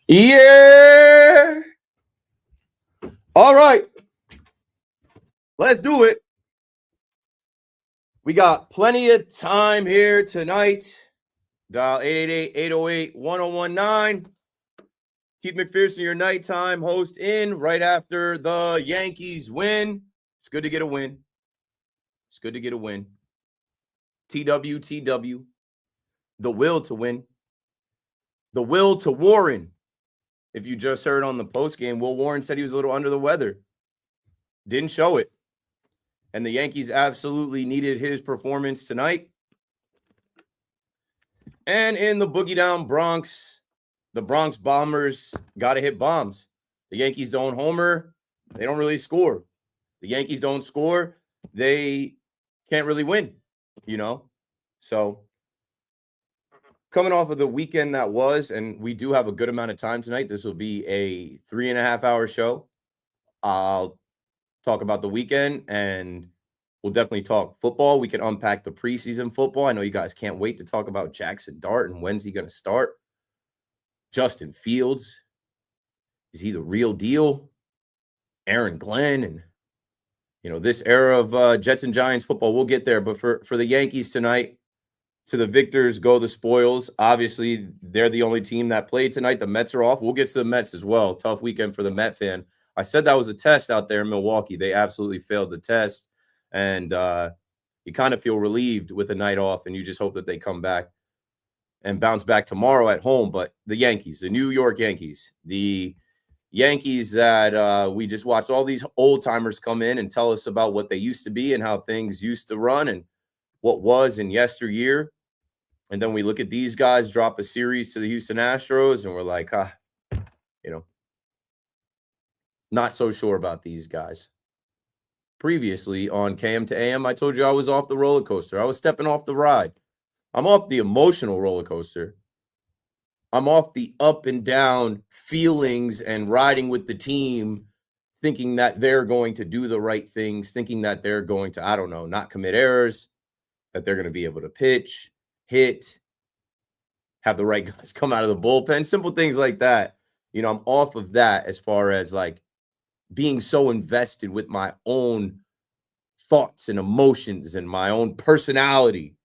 Yeah. All right. Let's do it. We got plenty of time here tonight. Dial 888-808-1019. Keith McPherson, your nighttime host, in right after the Yankees win. It's good to get a win. It's good to get a win. TWTW. The will to win. The will to Warren. If you just heard on the postgame, Will Warren said he was a little under the weather. Didn't show it. And the Yankees absolutely needed his performance tonight. And in the Boogie Down Bronx, the Bronx Bombers got to hit bombs. The Yankees don't homer. They don't really score. The Yankees don't score. They can't really win, you know? So coming off of the weekend that was, and we do have a good amount of time tonight. This will be a 3.5-hour show. I'll talk about the weekend, and we'll definitely talk football. We can unpack the preseason football. I know you guys can't wait to talk about Jackson Dart and when's he going to start. Justin Fields, is he the real deal? Aaron Glenn, and this era of Jets and Giants football. We'll get there, but for the Yankees tonight, to the victors go the spoils. Obviously, they're the only team that played tonight. The Mets are off. We'll get to the Mets as well. Tough weekend for the Met fan. I said that was a test out there in Milwaukee. They absolutely failed the test, and you kind of feel relieved with a night off, and you just hope that they come back and bounce back tomorrow at home. But the Yankees, the New York Yankees, the Yankees that we just watched all these old timers come in and tell us about what they used to be and how things used to run and what was in yesteryear. And then we look at these guys drop a series to the Houston Astros, and we're like, not so sure about these guys. Previously on KM to AM, I told you I was off the roller coaster. I was stepping off the ride. I'm off the emotional roller coaster. I'm off the up and down feelings and riding with the team, thinking that they're going to do the right things, thinking that they're going to, not commit errors, that they're going to be able to pitch, hit, have the right guys come out of the bullpen, simple things like that. I'm off of that as far as like being so invested with my own thoughts and emotions and my own personality.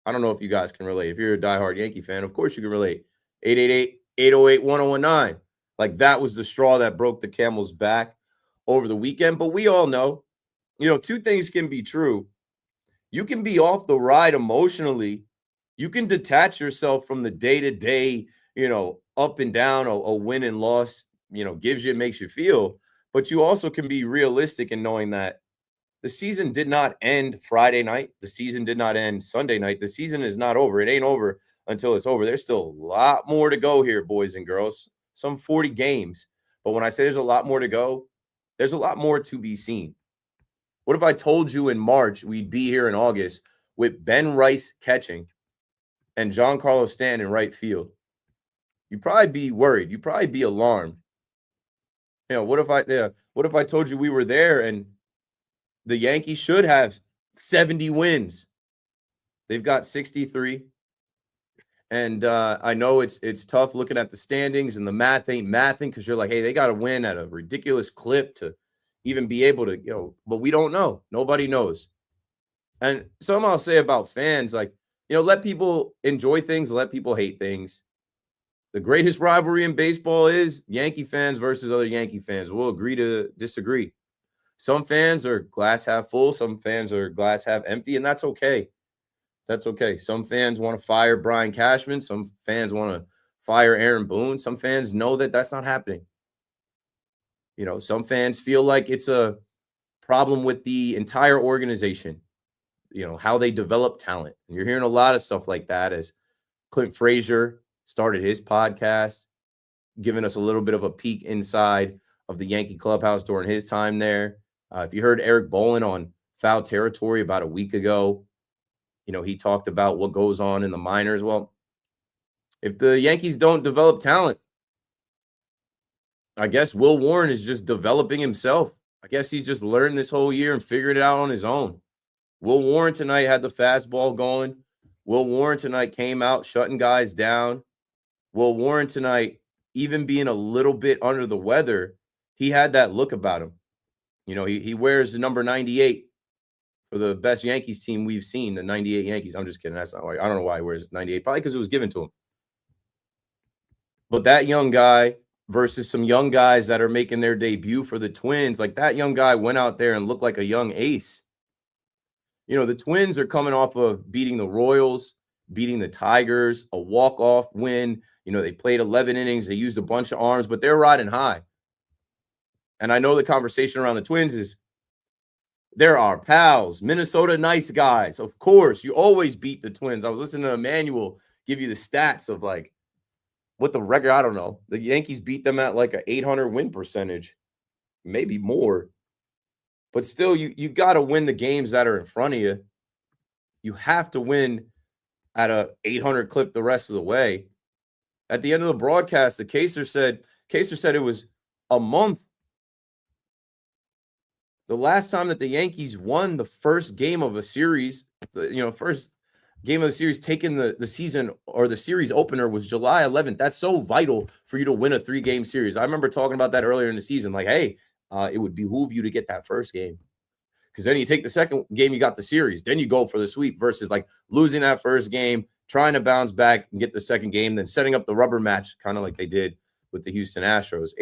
I don't know if you guys can relate. If you're a diehard Yankee fan, of course you can relate. 888-808-1019. Like that was the straw that broke the camel's back over the weekend. But we all know, two things can be true. You can be off the ride emotionally. You can detach yourself from the day-to-day, up and down, a win and loss, makes you feel. But you also can be realistic in knowing that the season did not end Friday night. The season did not end Sunday night. The season is not over. It ain't over until it's over. There's still a lot more to go here, boys and girls. Some 40 games. But when I say there's a lot more to go, there's a lot more to be seen. What if I told you in March we'd be here in August with Ben Rice catching and Giancarlo Stanton in right field? You'd probably be worried. You'd probably be alarmed. What if I told you we were there and the Yankees should have 70 wins? They've got 63. And I know it's tough looking at the standings and the math ain't mathing because you're like, hey, they got to win at a ridiculous clip to even be able to, but we don't know. Nobody knows. And something I'll say about fans, like, let people enjoy things, let people hate things. The greatest rivalry in baseball is Yankee fans versus other Yankee fans. We'll agree to disagree. Some fans are glass half full. Some fans are glass half empty, and that's okay. That's okay. Some fans want to fire Brian Cashman. Some fans want to fire Aaron Boone. Some fans know that that's not happening. Some fans feel like it's a problem with the entire organization, how they develop talent. And you're hearing a lot of stuff like that as Clint Frazier started his podcast, giving us a little bit of a peek inside of the Yankee clubhouse during his time there. If you heard Eric Bolin on Foul Territory about a week ago, he talked about what goes on in the minors. Well, if the Yankees don't develop talent, I guess Will Warren is just developing himself. I guess he's just learned this whole year and figured it out on his own. Will Warren tonight had the fastball going. Will Warren tonight came out shutting guys down. Will Warren tonight, even being a little bit under the weather, he had that look about him. You know, he wears the number 98 for the best Yankees team we've seen, the 98 Yankees. I'm just kidding. That's not why. I don't know why he wears 98. Probably because it was given to him. But that young guy versus some young guys that are making their debut for the Twins, like that young guy went out there and looked like a young ace. You know, the Twins are coming off of beating the Royals, beating the Tigers, a walk-off win. You know, they played 11 innings. They used a bunch of arms, but they're riding high. And I know the conversation around the Twins is there are pals, Minnesota nice guys. Of course, you always beat the Twins. I was listening to Emmanuel give you the stats of like what the record, I don't know. The Yankees beat them at like an 800 win percentage, maybe more. But still, you got to win the games that are in front of you. You have to win at a 800 clip the rest of the way. At the end of the broadcast, the Caser said it was a month. The last time that the Yankees won the first game of a series, first game of the series, taking the season or the series opener was July 11th. That's so vital for you to win a 3-game series. I remember talking about that earlier in the season. Like, hey, it would behoove you to get that first game. Because then you take the second game, you got the series. Then you go for the sweep versus like losing that first game, trying to bounce back and get the second game, then setting up the rubber match, kind of like they did with the Houston Astros.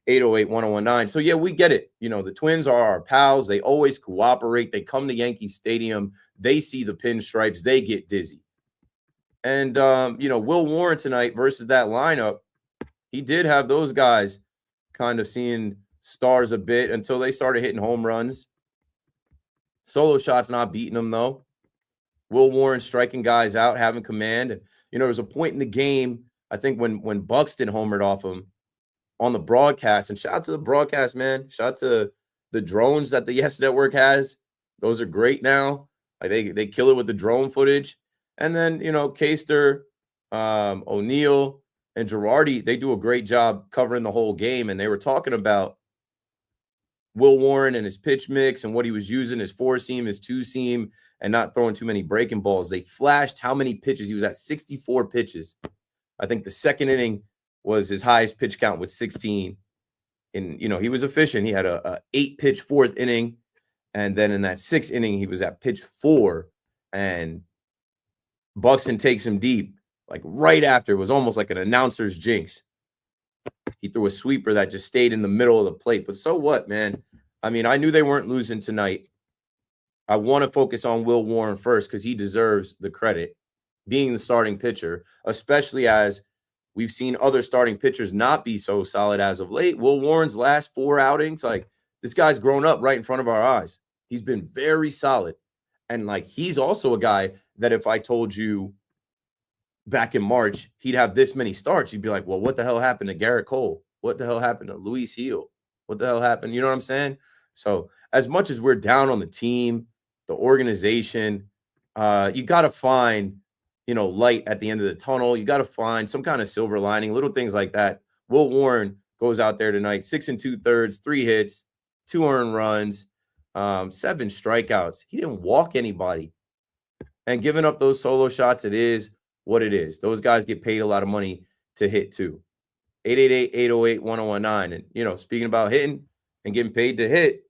888-808-1019. So, yeah, we get it. You know, the Twins are our pals. They always cooperate. They come to Yankee Stadium. They see the pinstripes. They get dizzy. And, Will Warren tonight versus that lineup, he did have those guys kind of seeing stars a bit until they started hitting home runs. Solo shots not beating them, though. Will Warren striking guys out, having command. And, there was a point in the game, I think, when Buxton homered off him on the broadcast. And shout out to the broadcast, man. Shout out to the drones that the Yes Network has. Those are great now. Like they kill it with the drone footage. And then, Caster, O'Neill, and Girardi, they do a great job covering the whole game. And they were talking about Will Warren and his pitch mix and what he was using, his 4-seam, his 2-seam, and not throwing too many breaking balls. They flashed how many pitches. He was at 64 pitches. I think the second inning was his highest pitch count with 16. And, he was efficient. He had a 8-pitch fourth inning. And then in that 6th inning, he was at pitch 4. And Buxton takes him deep. Like right after, it was almost like an announcer's jinx. He threw a sweeper that just stayed in the middle of the plate. But so what, man? I mean, I knew they weren't losing tonight. I want to focus on Will Warren first because he deserves the credit being the starting pitcher, especially as we've seen other starting pitchers not be so solid as of late. Will Warren's last 4 outings, like this guy's grown up right in front of our eyes. He's been very solid. And like he's also a guy that if I told you back in March, he'd have this many starts. You'd be like, well, what the hell happened to Garrett Cole? What the hell happened to Luis Heel? What the hell happened? You know what I'm saying? So as much as we're down on the team, the organization, you got to find, light at the end of the tunnel. You got to find some kind of silver lining, little things like that. Will Warren goes out there tonight, 6 2/3, 3 hits, 2 earned runs, 7 strikeouts. He didn't walk anybody. And giving up those solo shots, it is what it is. Those guys get paid a lot of money to hit too. 888-808-1019. And, speaking about hitting and getting paid to hit,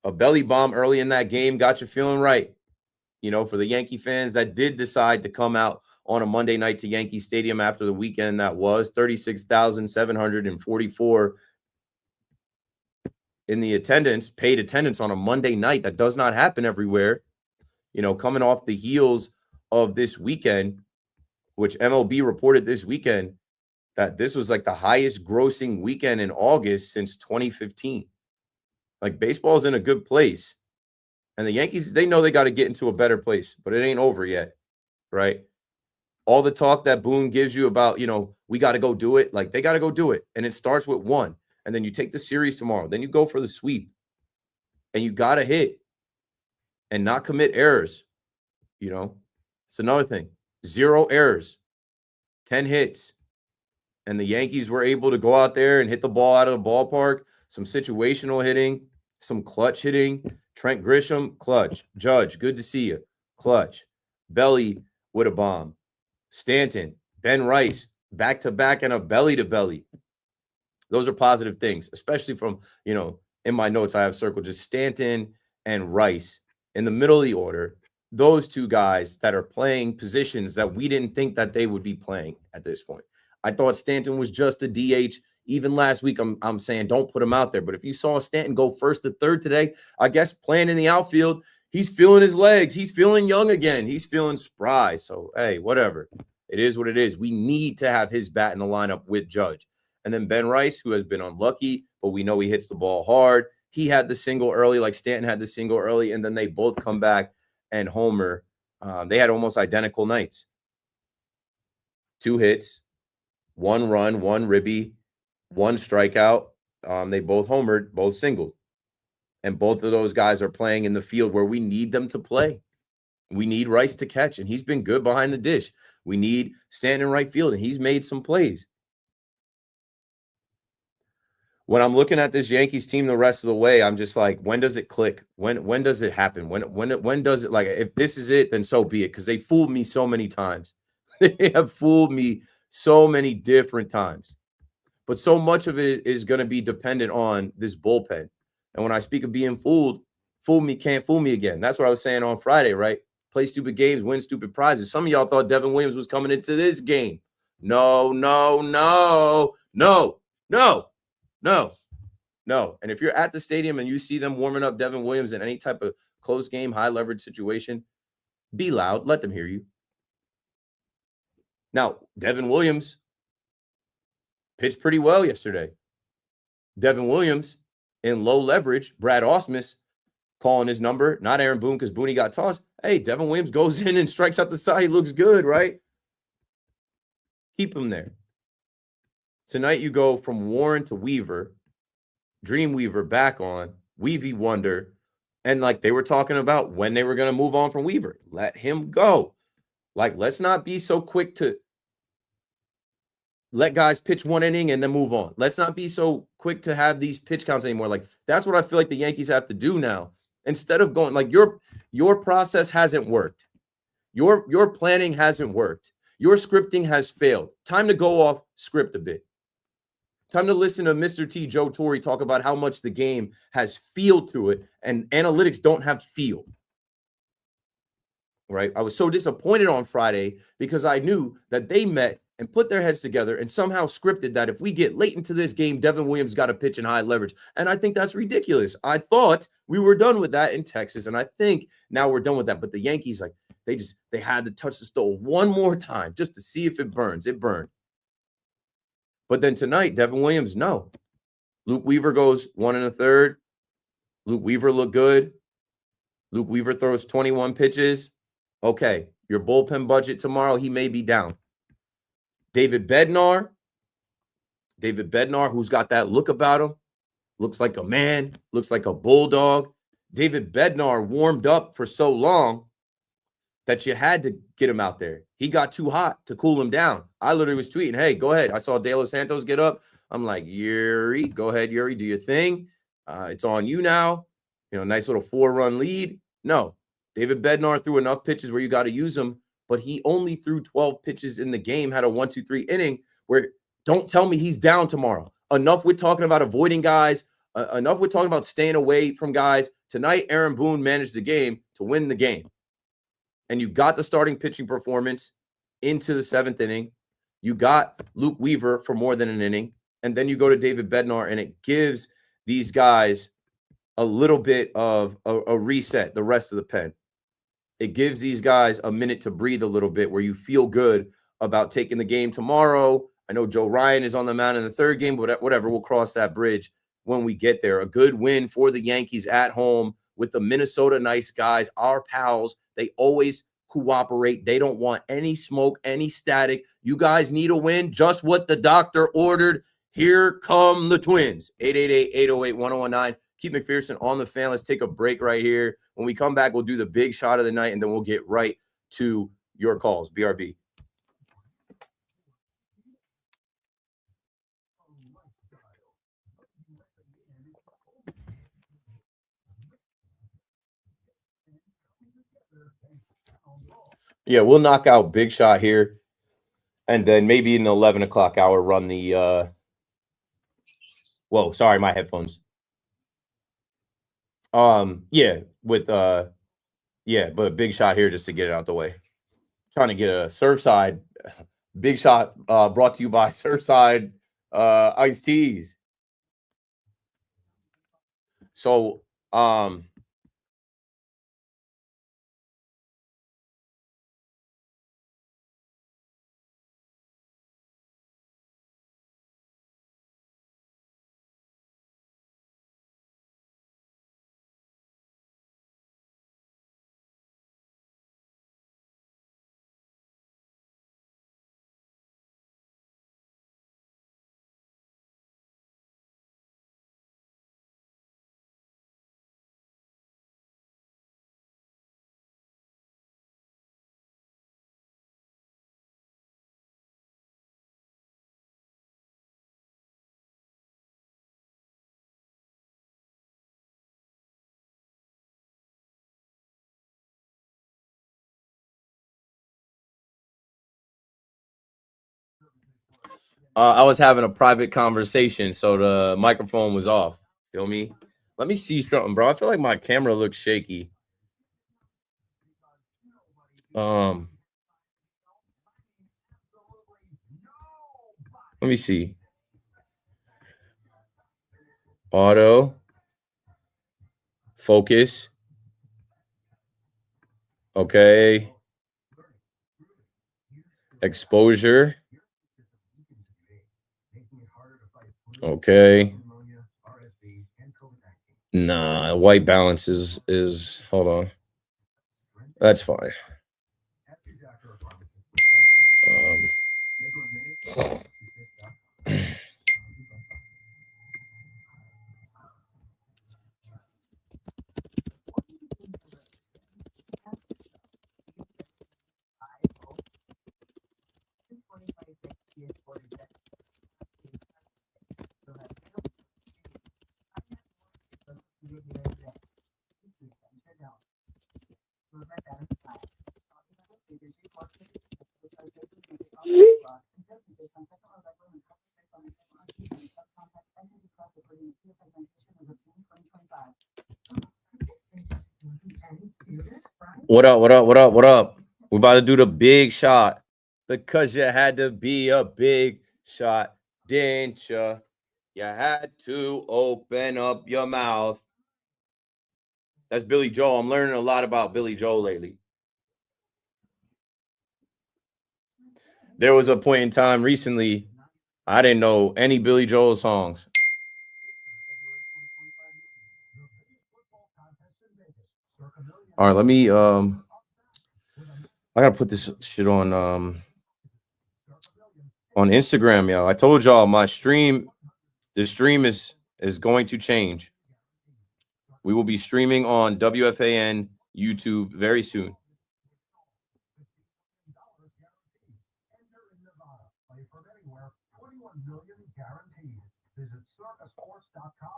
a belly bomb early in that game got you feeling right. For the Yankee fans that did decide to come out on a Monday night to Yankee Stadium after the weekend that was 36,744 in the attendance, paid attendance on a Monday night. That does not happen everywhere. Coming off the heels of this weekend, which MLB reported this weekend, that this was like the highest grossing weekend in August since 2015. Like baseball's in a good place. And the Yankees, they know they got to get into a better place, but it ain't over yet, right? All the talk that Boone gives you about, we got to go do it. Like they got to go do it. And it starts with 1. And then you take the series tomorrow. Then you go for the sweep. And you got to hit and not commit errors. It's another thing. 0 errors, 10 hits. And the Yankees were able to go out there and hit the ball out of the ballpark. Some situational hitting, some clutch hitting. Trent Grisham, clutch. Judge, good to see you. Clutch. belly with a bomb. Stanton, Ben Rice, back to back and a belly to belly. Those are positive things, especially from, in my notes, I have circled just Stanton and Rice in the middle of the order. Those two guys that are playing positions that we didn't think that they would be playing at this point. I thought Stanton was just a DH. Even last week, I'm saying don't put him out there. But if you saw Stanton go first to third today, I guess playing in the outfield, he's feeling his legs. He's feeling young again. He's feeling spry. So, hey, whatever. It is what it is. We need to have his bat in the lineup with Judge. And then Ben Rice, who has been unlucky, but we know he hits the ball hard. He had the single early, like Stanton had the single early, and then they both come back and homer. They had almost identical nights. 2 hits, 1 run, 1 ribby, 1 strikeout. They both homered, both singled. And both of those guys are playing in the field where we need them to play. We need Rice to catch, and he's been good behind the dish. We need Stanton in right field, and he's made some plays. When I'm looking at this Yankees team the rest of the way, I'm just like, when does it click? When does it happen? When does it, like, if this is it, then so be it, because they fooled me so many times. They have fooled me so many different times. But so much of it is going to be dependent on this bullpen. And when I speak of being fooled, fool me, can't fool me again. That's what I was saying on Friday, right? Play stupid games, win stupid prizes. Some of y'all thought Devin Williams was coming into this game. No. And if you're at the stadium and you see them warming up Devin Williams in any type of close game, high leverage situation, be loud. Let them hear you. Now, Devin Williams pitched pretty well yesterday. Devin Williams in low leverage, Brad Ausmus calling his number, not Aaron Boone because Booney got tossed. Hey, Devin Williams goes in and strikes out the side. He looks good, right? Keep him there. Tonight you go from Warren to Weaver, Dreamweaver back on, Weavy Wonder, and like they were talking about when they were going to move on from Weaver. Let him go. Like, let's not be so quick to let guys pitch 1 inning and then move on. Let's not be so quick to have these pitch counts anymore. Like, that's what I feel like the Yankees have to do now. Instead of going, like, your process hasn't worked. Your planning hasn't worked. Your scripting has failed. Time to go off script a bit. Time to listen to Mr. T. Joe Torre talk about how much the game has feel to it, and analytics don't have feel. Right? I was so disappointed on Friday because I knew that they met and put their heads together and somehow scripted that if we get late into this game, Devin Williams got to pitch in high leverage. And I think that's ridiculous. I thought we were done with that in Texas, and I think now we're done with that. But the Yankees, like, they had to touch the stove one more time just to see if it burns. It burned. But then tonight, Devin Williams, no. Luke Weaver goes 1 1/3. Luke Weaver looked good. Luke Weaver throws 21 pitches. Okay, your bullpen budget tomorrow, he may be down. David Bednar, who's got that look about him, looks like a man, looks like a bulldog. David Bednar warmed up for so long that you had to get him out there. He got too hot to cool him down. I literally was tweeting, hey, go ahead. I saw De Los Santos get up. I'm like, Yuri, go ahead, Yuri, do your thing. It's on you now. Nice little 4-run lead. No, David Bednar threw enough pitches where you got to use him, but he only threw 12 pitches in the game, had a 1-2-3 inning where don't tell me he's down tomorrow. Enough with talking about avoiding guys. Enough with talking about staying away from guys. Tonight, Aaron Boone managed the game to win the game. And you got the starting pitching performance into the 7th inning. You got Luke Weaver for more than an inning. And then you go to David Bednar, and it gives these guys a little bit of a reset, the rest of the pen. It gives these guys a minute to breathe a little bit where you feel good about taking the game tomorrow. I know Joe Ryan is on the mound in the 3rd game, but whatever, we'll cross that bridge when we get there. A good win for the Yankees at home with the Minnesota nice guys, our pals. They always cooperate. They don't want any smoke, any static. You guys need a win, just what the doctor ordered. Here come the Twins. 888-808-1019. Keith McPherson on the fan. Let's take a break right here. When we come back, we'll do the big shot of the night, and then we'll get right to your calls. BRB. Yeah, we'll knock out Big Shot here, and then maybe in the 11 o'clock hour run the whoa, sorry, my headphones. Yeah, with yeah, but Big Shot here just to get it out the way. Trying to get a Surfside Big Shot brought to you by Surfside Iced Teas. So I was having a private conversation, so the microphone was off. Feel me? Let me see something, bro. I feel like my camera looks shaky. Let me see. Auto focus. Okay. Exposure. Okay. Nah, white balance is hold on. That's fine. What up? What up? What up? What up? We're about to do the big shot because you had to be a big shot, didn't you? You had to open up your mouth. That's Billy Joel. I'm learning a lot about Billy Joel lately. There was a point in time recently I didn't know any Billy Joel songs. All right, let me I gotta put this shit on Instagram, yo. I told y'all my stream, the stream is going to change. We will be streaming on WFAN YouTube very soon.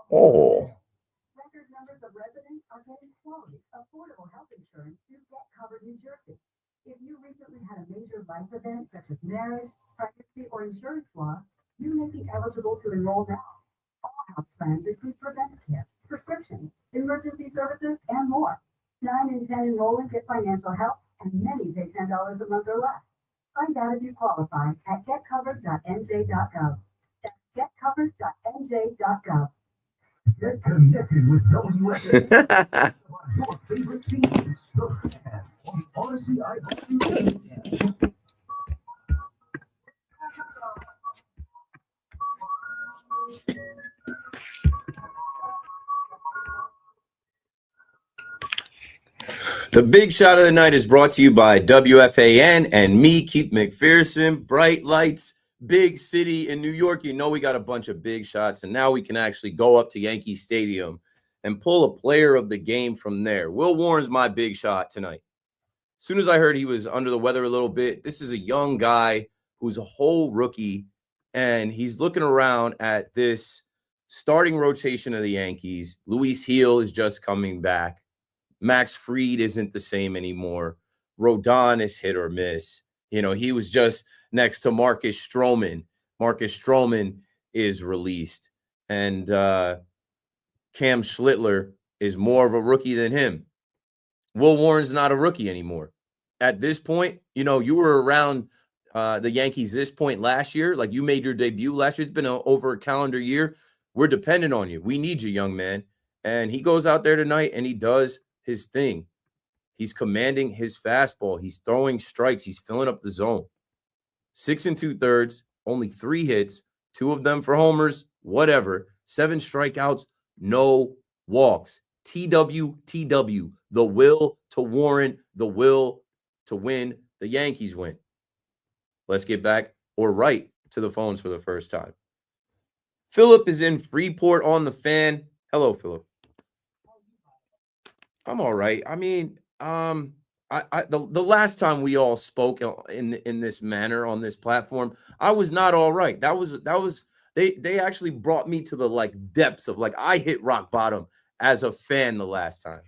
Oh. Record numbers of residents are getting quality, affordable health insurance through Get Covered New Jersey. If you recently had a major life event such as marriage, pregnancy, or insurance loss, you may be eligible to enroll now. All health plans include preventive care, prescriptions, emergency services, and more. 9 in 10 enrollment get financial help, and many pay $10 a month or less. Find out if you qualify at getcovered.nj.gov. That's getcovered.nj.gov. Get connected with WFAN. Your favorite team is Surfside on Odyssey iPhone. The big shot of the night is brought to you by WFAN and me, Keith McPherson. Bright lights, big city in New York. You know we got a bunch of big shots, and now we can actually go up to Yankee Stadium and pull a player of the game from there. Will Warren's my big shot tonight. As soon as I heard he was under the weather a little bit, this is a young guy who's a whole rookie, and he's looking around at this starting rotation of the Yankees. Luis Gil is just coming back. Max Fried isn't the same anymore. Rodon is hit or miss. He was just next to Marcus Stroman. Marcus Stroman is released. And Cam Schlittler is more of a rookie than him. Will Warren's not a rookie anymore. At this point, you were around the Yankees this point last year. Like, you made your debut last year. It's been over a calendar year. We're dependent on you. We need you, young man. And he goes out there tonight and he does his thing. He's commanding his fastball. He's throwing strikes. He's filling up the zone. 6 2/3, only 3 hits, 2 of them for homers, whatever. 7 strikeouts, no walks. TW. The will to Warren, the will to win. The Yankees win. Let's get back right to the phones for the first time. Philip is in Freeport on the Fan. Hello, Philip. I'm all right. I mean, the last time we all spoke in this manner on this platform, I was not all right. That was they actually brought me to the depths of I hit rock bottom as a fan the last time.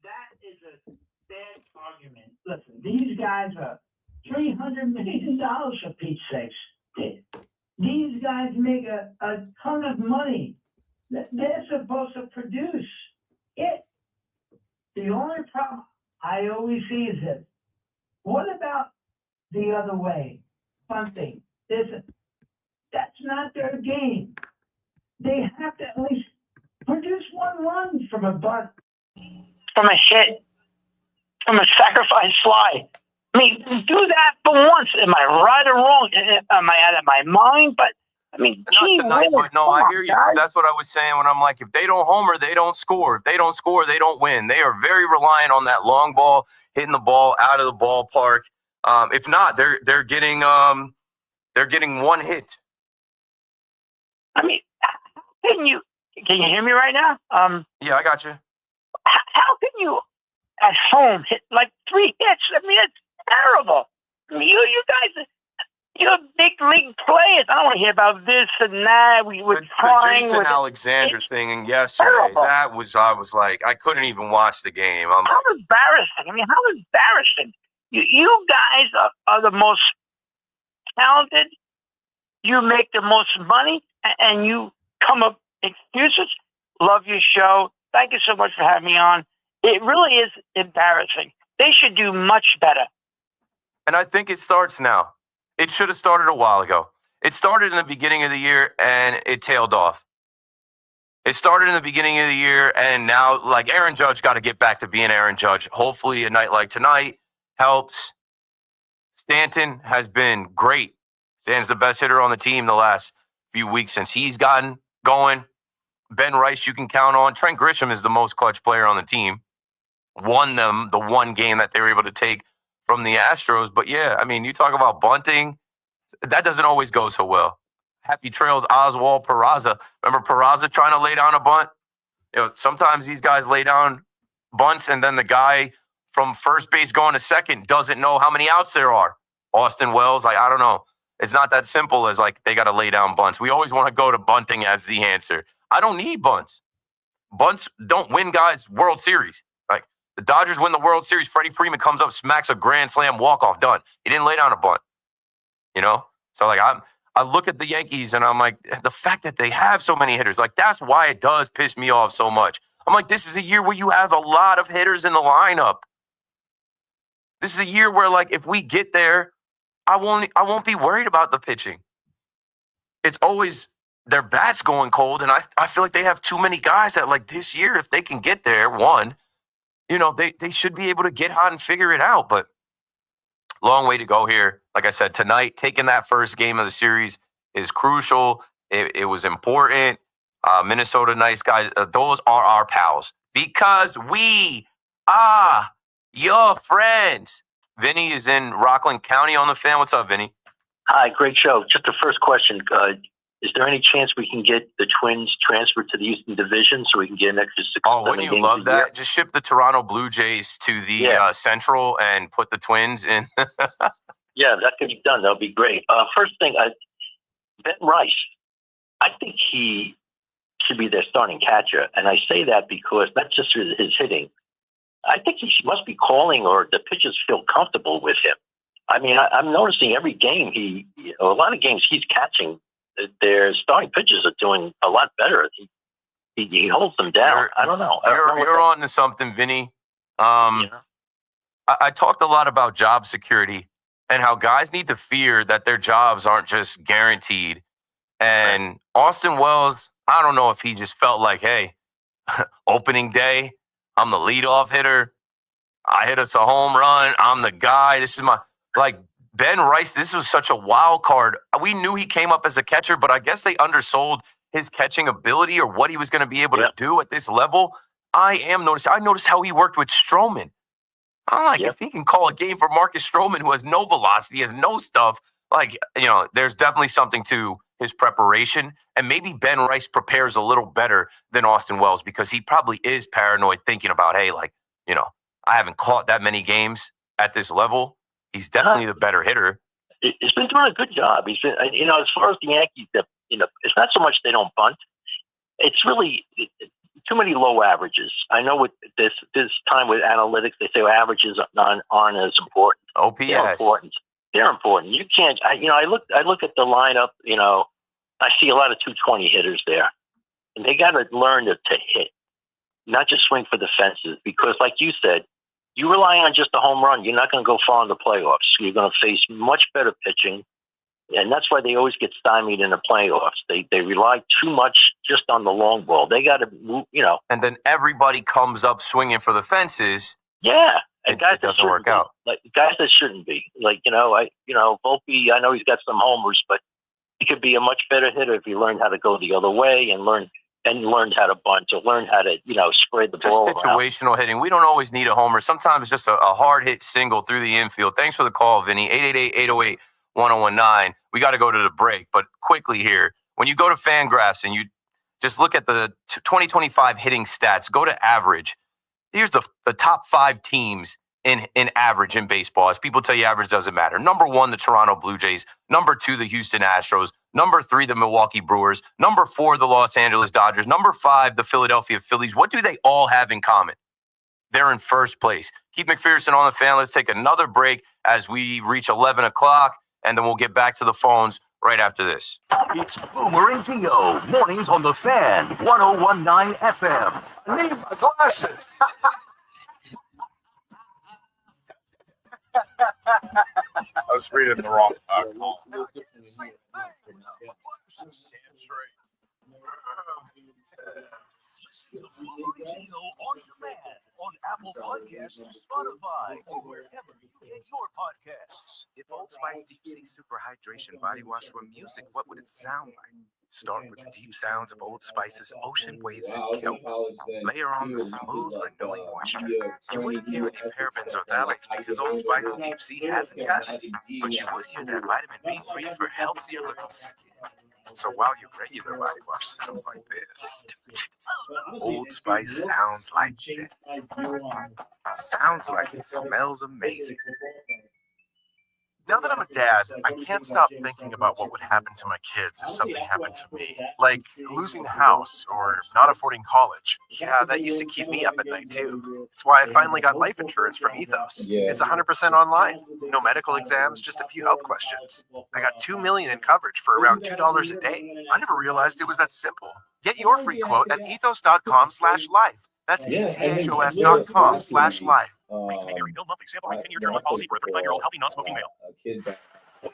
That is a bad argument. Listen, these guys are $300 million for Pete's sakes. These guys make a ton of money. They're supposed to produce it. The only problem I always see is this. What about the other way? Bunting. That's not their game. They have to at least produce 1 run from a bunt, from a hit, from a sacrifice fly. I mean, do that for once. Am I right or wrong? Am I out of my mind? But I mean, not tonight. But no, I hear you. That's what I was saying when I'm like, if they don't homer, they don't score. If they don't score, they don't win. They are very reliant on that long ball, hitting the ball out of the ballpark. If not, they're getting 1 hit. I mean, can you hear me right now? Yeah, I got you. How can you at home hit 3 hits? I mean, it's terrible. I mean, you guys, you're big league players. I don't want to hear about this and that. We were trying the Jason Alexander thing yesterday. Terrible. I was like, I couldn't even watch the game. How embarrassing! I mean, how embarrassing! You guys are the most talented. You make the most money, and you come up excuses. Love your show. Thank you so much for having me on. It really is embarrassing. They should do much better. And I think it starts now. It should have started a while ago. It started in the beginning of the year, and it tailed off. It started in the beginning of the year, and now, Aaron Judge got to get back to being Aaron Judge. Hopefully, a night like tonight helps. Stanton has been great. Stanton's the best hitter on the team the last few weeks since he's gotten going. Ben Rice, you can count on. Trent Grisham is the most clutch player on the team. Won them the 1 game that they were able to take from the Astros. But yeah, I mean, you talk about bunting, that doesn't always go so well. Happy trails, Oswald Peraza. Remember Peraza trying to lay down a bunt? Sometimes these guys lay down bunts and then the guy from first base going to second doesn't know how many outs there are. Austin Wells, I don't know. It's not that simple as they got to lay down bunts. We always want to go to bunting as the answer. I don't need bunts. Bunts don't win guys World Series. The Dodgers win the World Series. Freddie Freeman comes up, smacks a grand slam, walk-off, done. He didn't lay down a bunt. So I look at the Yankees and I'm like, the fact that they have so many hitters, that's why it does piss me off so much. I'm like, this is a year where you have a lot of hitters in the lineup. This is a year where if we get there, I won't be worried about the pitching. It's always their bats going cold, and I feel like they have too many guys that this year, if they can get there, they should be able to get hot and figure it out. But long way to go here. Like I said, tonight, taking that first game of the series is crucial. It was important. Minnesota, nice guys. Those are our pals because we are your friends. Vinny is in Rockland County on the Fan. What's up, Vinny? Hi, great show. Just the first question. Is there any chance we can get the Twins transferred to the Eastern Division so we can get an extra 6 Oh, wouldn't you love that? Year? Just ship the Toronto Blue Jays to the Central and put the Twins in. Yeah, that could be done. That would be great. First thing, Ben Rice, I think he should be their starting catcher. And I say that because not just his hitting. I think he must be calling, or the pitchers feel comfortable with him. I mean, I'm noticing every game a lot of games he's catching. Their starting pitchers are doing a lot better. He holds them down. I don't know. You're on to something, Vinny. I talked a lot about job security and how guys need to fear that their jobs aren't just guaranteed. And Austin Wells, I don't know if he just felt like, hey, opening day, I'm the leadoff hitter. I hit us a home run. I'm the guy. This is Ben Rice. This was such a wild card. We knew he came up as a catcher, but I guess they undersold his catching ability or what he was going to be able to do at this level. I noticed how he worked with Stroman. I'm like, if he can call a game for Marcus Stroman, who has no velocity, has no stuff, there's definitely something to his preparation. And maybe Ben Rice prepares a little better than Austin Wells because he probably is paranoid, thinking about, hey, I haven't caught that many games at this level. He's definitely the better hitter. He's been doing a good job. He's been, as far as the Yankees, it's not so much they don't bunt. It's really too many low averages. I know with this time with analytics, they say averages aren't as important. OPS. They're important. You can't. I look at the lineup. I see a lot of 220 hitters there, and they got to learn to hit, not just swing for the fences. Because, like you said, you rely on just a home run, you're not going to go far in the playoffs. You're going to face much better pitching, and that's why they always get stymied in the playoffs. They rely too much just on the long ball. They got to move, And then everybody comes up swinging for the fences. Yeah, and guys it doesn't work out. Guys that shouldn't be. Volpe. I know he's got some homers, but he could be a much better hitter if he learned how to go the other way and learned how to bunt or learn how to, spread the ball around. Just situational hitting. We don't always need a homer. Sometimes just a hard hit single through the infield. Thanks for the call, Vinny. 888-808-1019. We got to go to the break, but quickly here. When you go to Fangraphs and you just look at the 2025 hitting stats, go to average. Here's the top 5 teams in average in baseball. As people tell you, average doesn't matter. Number 1, the Toronto Blue Jays. Number 2, the Houston Astros. Number 3, the Milwaukee Brewers. Number 4, the Los Angeles Dodgers. Number 5, the Philadelphia Phillies. What do they all have in common? They're in first place. Keith McPherson on the Fan. Let's take another break as we reach 11 o'clock, and then we'll get back to the phones right after this. It's Boomer and Gio. Mornings on the Fan. 101.9 FM. I need my glasses. I was reading the wrong column. Listen to Boomer and Gio on demand on Apple Podcasts and Spotify or wherever you get your podcasts. If Old Spice Deep Sea Super Hydration Body Wash were music, what would it sound like? Start with the deep sounds of Old Spice's ocean waves and kelp. Layer on the smooth, renewing moisture. You wouldn't hear any parabens or phthalates because Old Spice Deep Sea hasn't got it. But you would hear that vitamin B3 for healthier looking skin. So while your regular body wash sounds like this, Old Spice sounds like this. Sounds like it smells amazing. Now that I'm a dad, I can't stop thinking about what would happen to my kids if something happened to me. Like losing the house or not affording college. Yeah, that used to keep me up at night too. It's why I finally got life insurance from Ethos. It's 100% online. No medical exams, just a few health questions. I got $2 million in coverage for around $2 a day. I never realized it was that simple. Get your free quote at ethos.com/life. That's ethos.com/life. Rates may vary. Bill monthly sample rate 10-year term policy for a 35-year-old healthy non-smoking male. Wake up with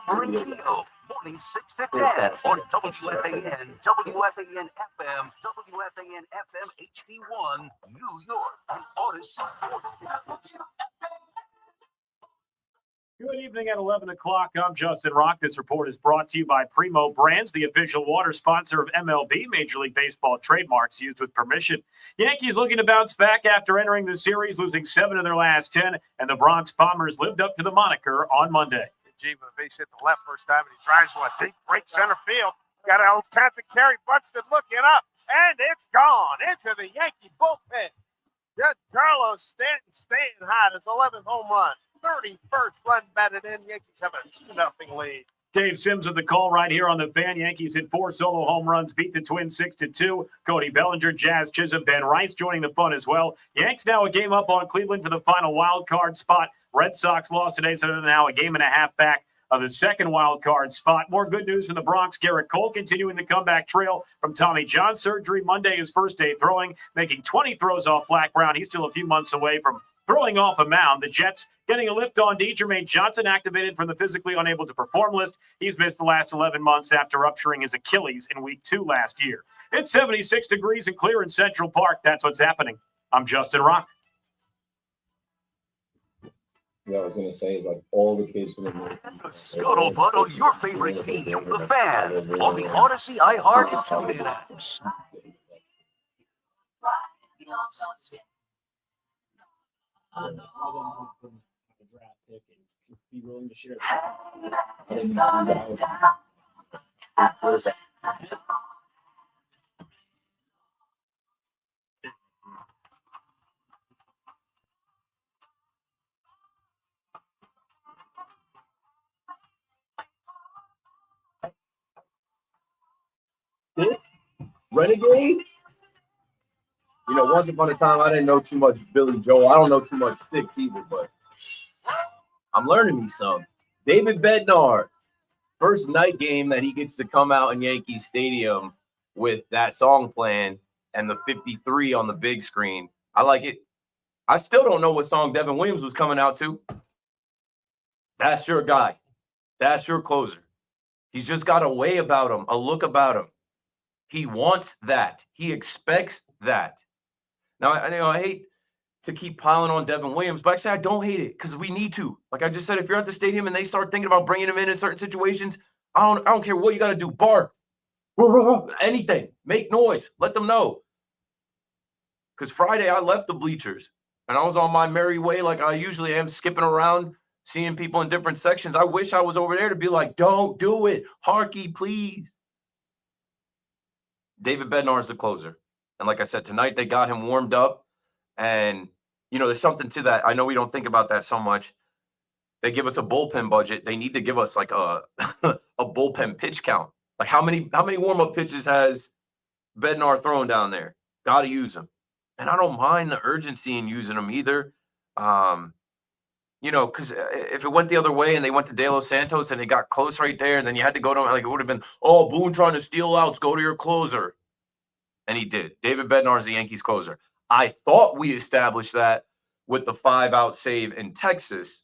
Boomer and Gio. Morning 6 to 10 on WFAN, WFAN FM, WFAN FM HD1, New York, and Odyssey. Good evening at 11 o'clock. I'm Justin Rock. This report is brought to you by Primo Brands, the official water sponsor of MLB, Major League Baseball trademarks used with permission. Yankees looking to bounce back after entering the series, losing 7 of their last 10, and the Bronx Bombers lived up to the moniker on Monday. G with a base hit the left first time, and he drives one deep right center field. Got an old Wisconsin carry, Buxton looking up, and it's gone into the Yankee bullpen. Carlos Stanton staying hot. His 11th home run. 31st run batted in. Yankees have a 2-0 lead. Dave Sims with the call right here on the Fan. Yankees hit 4 solo home runs, beat the Twins 6-2. Cody Bellinger, Jazz Chisholm, Ben Rice joining the fun as well. Yanks now a game up on Cleveland for the final wild card spot. Red Sox lost today, so they're now a game and a half back of the second wild card spot. More good news from the Bronx. Garrett Cole continuing the comeback trail from Tommy John surgery. Monday, his first day throwing, making 20 throws off flat ground. He's still a few months away from throwing off a mound. The Jets getting a lift on D. Jermaine Johnson, activated from the physically unable to perform list. He's missed the last 11 months after rupturing his Achilles in week 2 last year. It's 76 degrees and clear in Central Park. That's what's happening. I'm Justin Rock. Yeah, I was gonna say is like all the kids from the Scuttlebutt on your favorite team, the Fan, on the Odyssey, iHeart, and TuneIn apps. Be willing to share Renegade. You know, once upon a time, I didn't know too much Billy Joel. I don't know too much Sticks either, but I'm learning me some. David Bednar, first night game that he gets to come out in Yankee Stadium with that song playing and the 53 on the big screen. I like it. I still don't know what song Devin Williams was coming out to. That's your guy. That's your closer. He's just got a way about him, a look about him. He wants that. He expects that. Now, I hate to keep piling on Devin Williams, but actually I don't hate it because we need to. Like I just said, if you're at the stadium and they start thinking about bringing him in certain situations, I don't care what you got to do. Bark, anything, make noise, let them know. Because Friday I left the bleachers and I was on my merry way like I usually am, skipping around, seeing people in different sections. I wish I was over there to be like, don't do it, Harkey, please. David Bednar is the closer. And like I said, tonight they got him warmed up. And, you know, there's something to that. I know we don't think about that so much. They give us a bullpen budget. They need to give us like a bullpen pitch count. Like how many warm-up pitches has Bednar thrown down there? Got to use them. And I don't mind the urgency in using them either. You know, because if it went the other way and they went to De Los Santos and they got close right there, and then you had to go to, like, it would have been, oh, Boone trying to steal outs, go to your closer. And he did. David Bednar is the Yankees closer. I thought we established that with the 5-out save in Texas.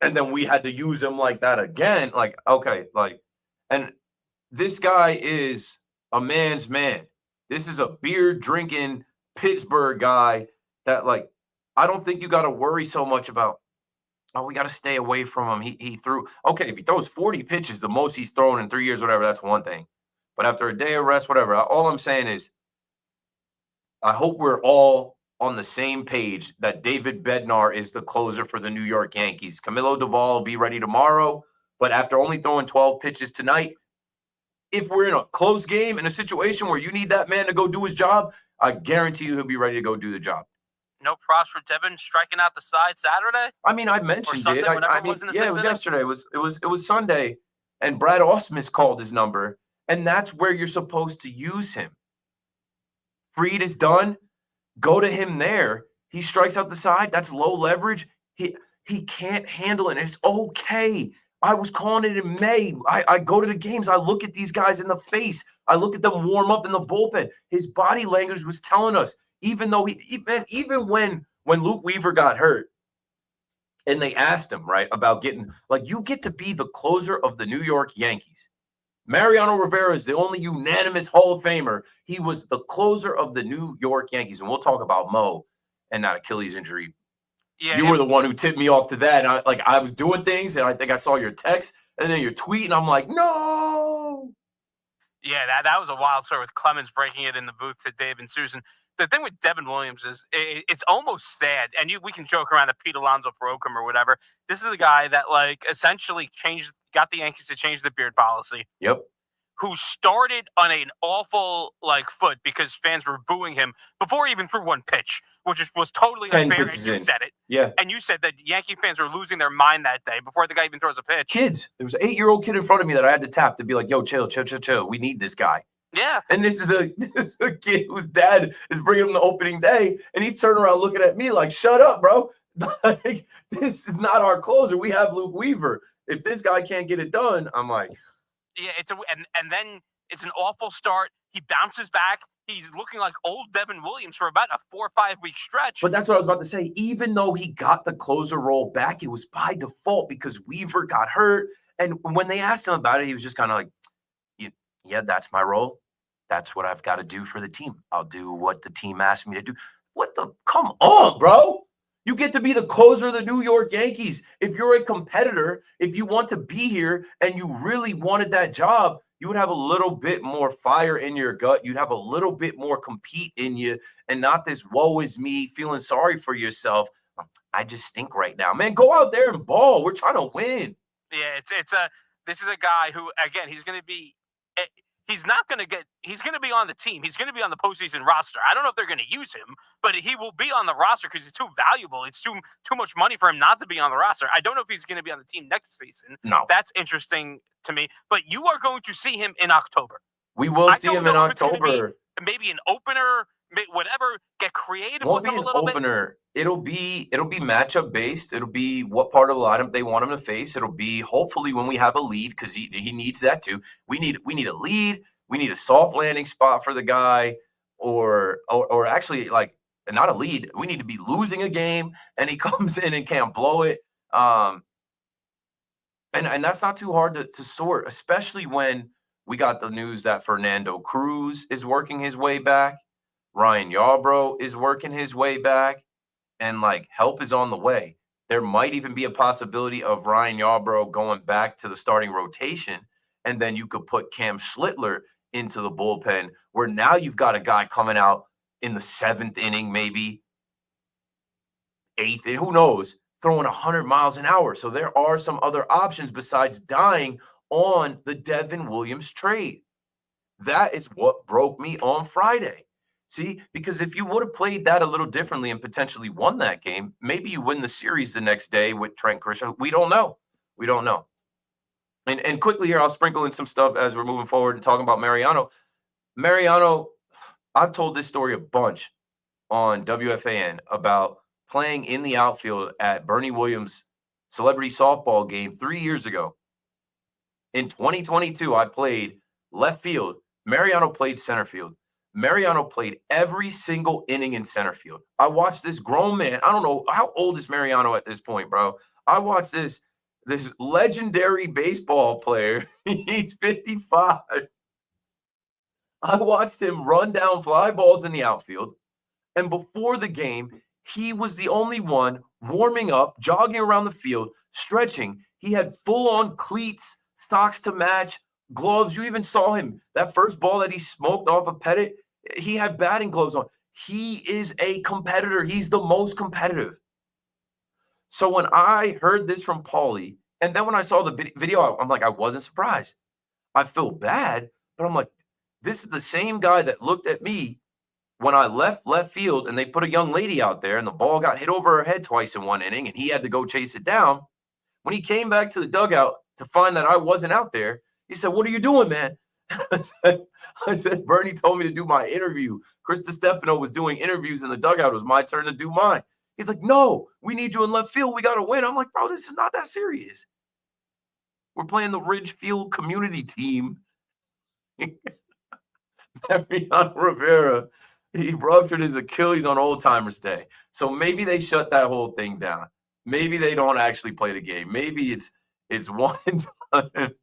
And then we had to use him like that again. Like, okay, like, and this guy is a man's man. This is a beer drinking Pittsburgh guy that, like, I don't think you got to worry so much about, oh, we got to stay away from him. He threw, okay, if he throws 40 pitches, the most he's thrown in 3 years, whatever, that's one thing. But after a day of rest, whatever, all I'm saying is I hope we're all on the same page that David Bednar is the closer for the New York Yankees. Camilo Doval will be ready tomorrow, but after only throwing 12 pitches tonight, if we're in a close game, in a situation where you need that man to go do his job, I guarantee you he'll be ready to go do the job. No props for Devin striking out the side Saturday? I mean, I mentioned Sunday, it. I mean, yeah, it was yesterday. It was Sunday, and Brad Ausmus called his number, and that's where you're supposed to use him. Fried is done. Go to him there. He strikes out the side. That's low leverage. He can't handle it. It's okay. I was calling it in May. I go to the games. I look at these guys in the face. I look at them warm up in the bullpen. His body language was telling us, even though even when Luke Weaver got hurt and they asked him, right, about getting, like, you get to be the closer of the New York Yankees. Mariano Rivera is the only unanimous Hall of Famer. He was the closer of the New York Yankees. And we'll talk about Mo and that Achilles injury. Yeah, you were the one who tipped me off to that. And I was doing things, and I think I saw your text and then your tweet, and I'm like, no. Yeah, that was a wild story with Clemens breaking it in the booth to Dave and Susan. The thing with Devin Williams is it's almost sad, and we can joke around that Pete Alonso broke him or whatever. This is a guy that, like, essentially got the Yankees to change the beard policy. Yep. who started on an awful foot because fans were booing him before he even threw one pitch, which was totally 10 unfair. pitches And you in. said it. Yeah. And you said that Yankee fans were losing their mind that day before the guy even throws a pitch. Kids. There was an 8-year-old kid in front of me that I had to tap to be like, yo, chill. We need this guy. Yeah. And this is a kid whose dad is bringing him the opening day, and he's turning around looking at me like, shut up, bro. Like, this is not our closer. We have Luke Weaver. If this guy can't get it done, I'm like, yeah, and then it's an awful start. He bounces back. He's looking like old Devin Williams for about a 4 or 5 week stretch. but that's what I was about to say. Even though he got the closer role back, it was by default because Weaver got hurt. And when they asked him about it, he was just kind of like, yeah, that's my role. That's what I've got to do for the team. I'll do what the team asked me to do. Come on, bro. You get to be the closer of the New York Yankees. If you're a competitor, if you want to be here and you really wanted that job, you would have a little bit more fire in your gut. You'd have a little bit more compete in you and not this woe is me feeling sorry for yourself. I just stink right now. Man, go out there and ball. We're trying to win. Yeah, this is a guy who, again, he's going to be on the team. He's going to be on the postseason roster. I don't know if they're going to use him, but he will be on the roster because he's too valuable. It's too much money for him not to be on the roster. I don't know if he's going to be on the team next season. No. That's interesting to me. But you are going to see him in October. We will see him in October. Maybe an opener, whatever. Get creative Won't with be him a an little opener. It'll be matchup based. It'll be what part of the lineup they want him to face. It'll be hopefully when we have a lead because he needs that too. We need a lead. We need a soft landing spot for the guy, or actually like not a lead. We need to be losing a game and he comes in and can't blow it. And that's not too hard to sort, especially when we got the news that Fernando Cruz is working his way back. Ryan Yarbrough is working his way back, and like help is on the way. There might even be a possibility of Ryan Yarbrough going back to the starting rotation, and then you could put Cam Schlittler into the bullpen, where now you've got a guy coming out in the 7th inning, maybe 8th, and who knows, throwing 100 miles an hour. So there are some other options besides dying on the Devin Williams trade. That is what broke me on Friday. See, because if you would have played that a little differently and potentially won that game, maybe you win the series the next day with Trent Kershaw. We don't know. And quickly here, I'll sprinkle in some stuff as we're moving forward and talking about Mariano. Mariano, I've told this story a bunch on WFAN about playing in the outfield at Bernie Williams' celebrity softball game 3 years ago. In 2022, I played left field. Mariano played center field. Mariano played every single inning in center field. I watched this grown man. I don't know how old is Mariano at this point, bro. I watched this legendary baseball player. He's 55. I watched him run down fly balls in the outfield. And before the game, he was the only one warming up, jogging around the field, stretching. He had full-on cleats, socks to match, gloves. You even saw him. That first ball that he smoked off of Pettit, he had batting gloves on. He is a competitor. He's the most competitive. So when I heard this from Paulie, and then when I saw the video, I'm like, I wasn't surprised. I feel bad, but I'm like, this is the same guy that looked at me when I left field and they put a young lady out there and the ball got hit over her head twice in one inning and he had to go chase it down. When he came back to the dugout to find that I wasn't out there, he said, "What are you doing, man?" I said, "Bernie told me to do my interview. Chris DiStefano was doing interviews in the dugout. It was my turn to do mine." He's like, "No, we need you in left field. We got to win." I'm like, "Bro, this is not that serious. We're playing the Ridgefield community team." Mariano Rivera, he ruptured his Achilles on Old Timers Day. So maybe they shut that whole thing down. Maybe they don't actually play the game. Maybe it's one and done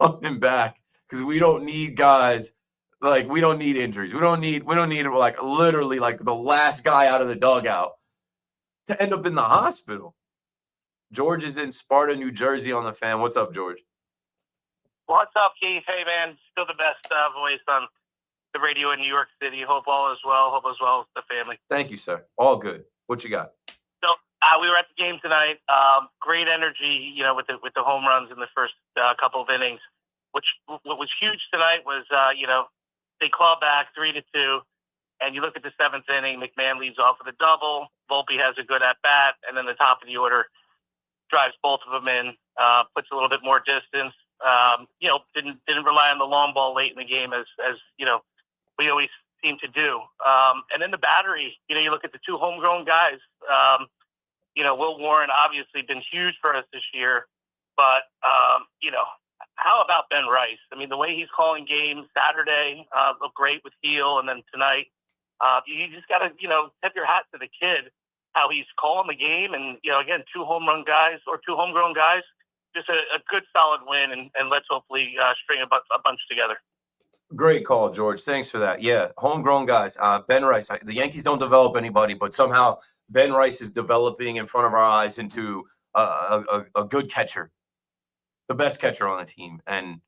coming back because we don't need guys like we don't need injuries. We don't need like literally like the last guy out of the dugout to end up in the hospital. George is in Sparta, New Jersey on the fan. What's up, George? What's up, Keith? Hey, man. Still the best voice on the radio in New York City. Hope all is well. Hope as well as the family. Thank you, sir. All good. What you got? So we were at the game tonight. Great energy, with the home runs in the first couple of innings. what was huge tonight was, they claw back 3-2, and you look at the seventh inning, McMahon leads off with a double, Volpe has a good at-bat, and then the top of the order drives both of them in, puts a little bit more distance. Didn't rely on the long ball late in the game as we always seem to do. And then the battery, you look at the two homegrown guys. Will Warren obviously been huge for us this year, but how about Ben Rice? I mean, the way he's calling games Saturday looked great with Heel, and then tonight, you just got to tip your hat to the kid, how he's calling the game, and again, two homegrown guys. Just a good solid win, and let's hopefully string a bunch together. Great call, George. Thanks for that. Yeah, homegrown guys. Ben Rice. The Yankees don't develop anybody, but somehow Ben Rice is developing in front of our eyes into a good catcher, the best catcher on the team, and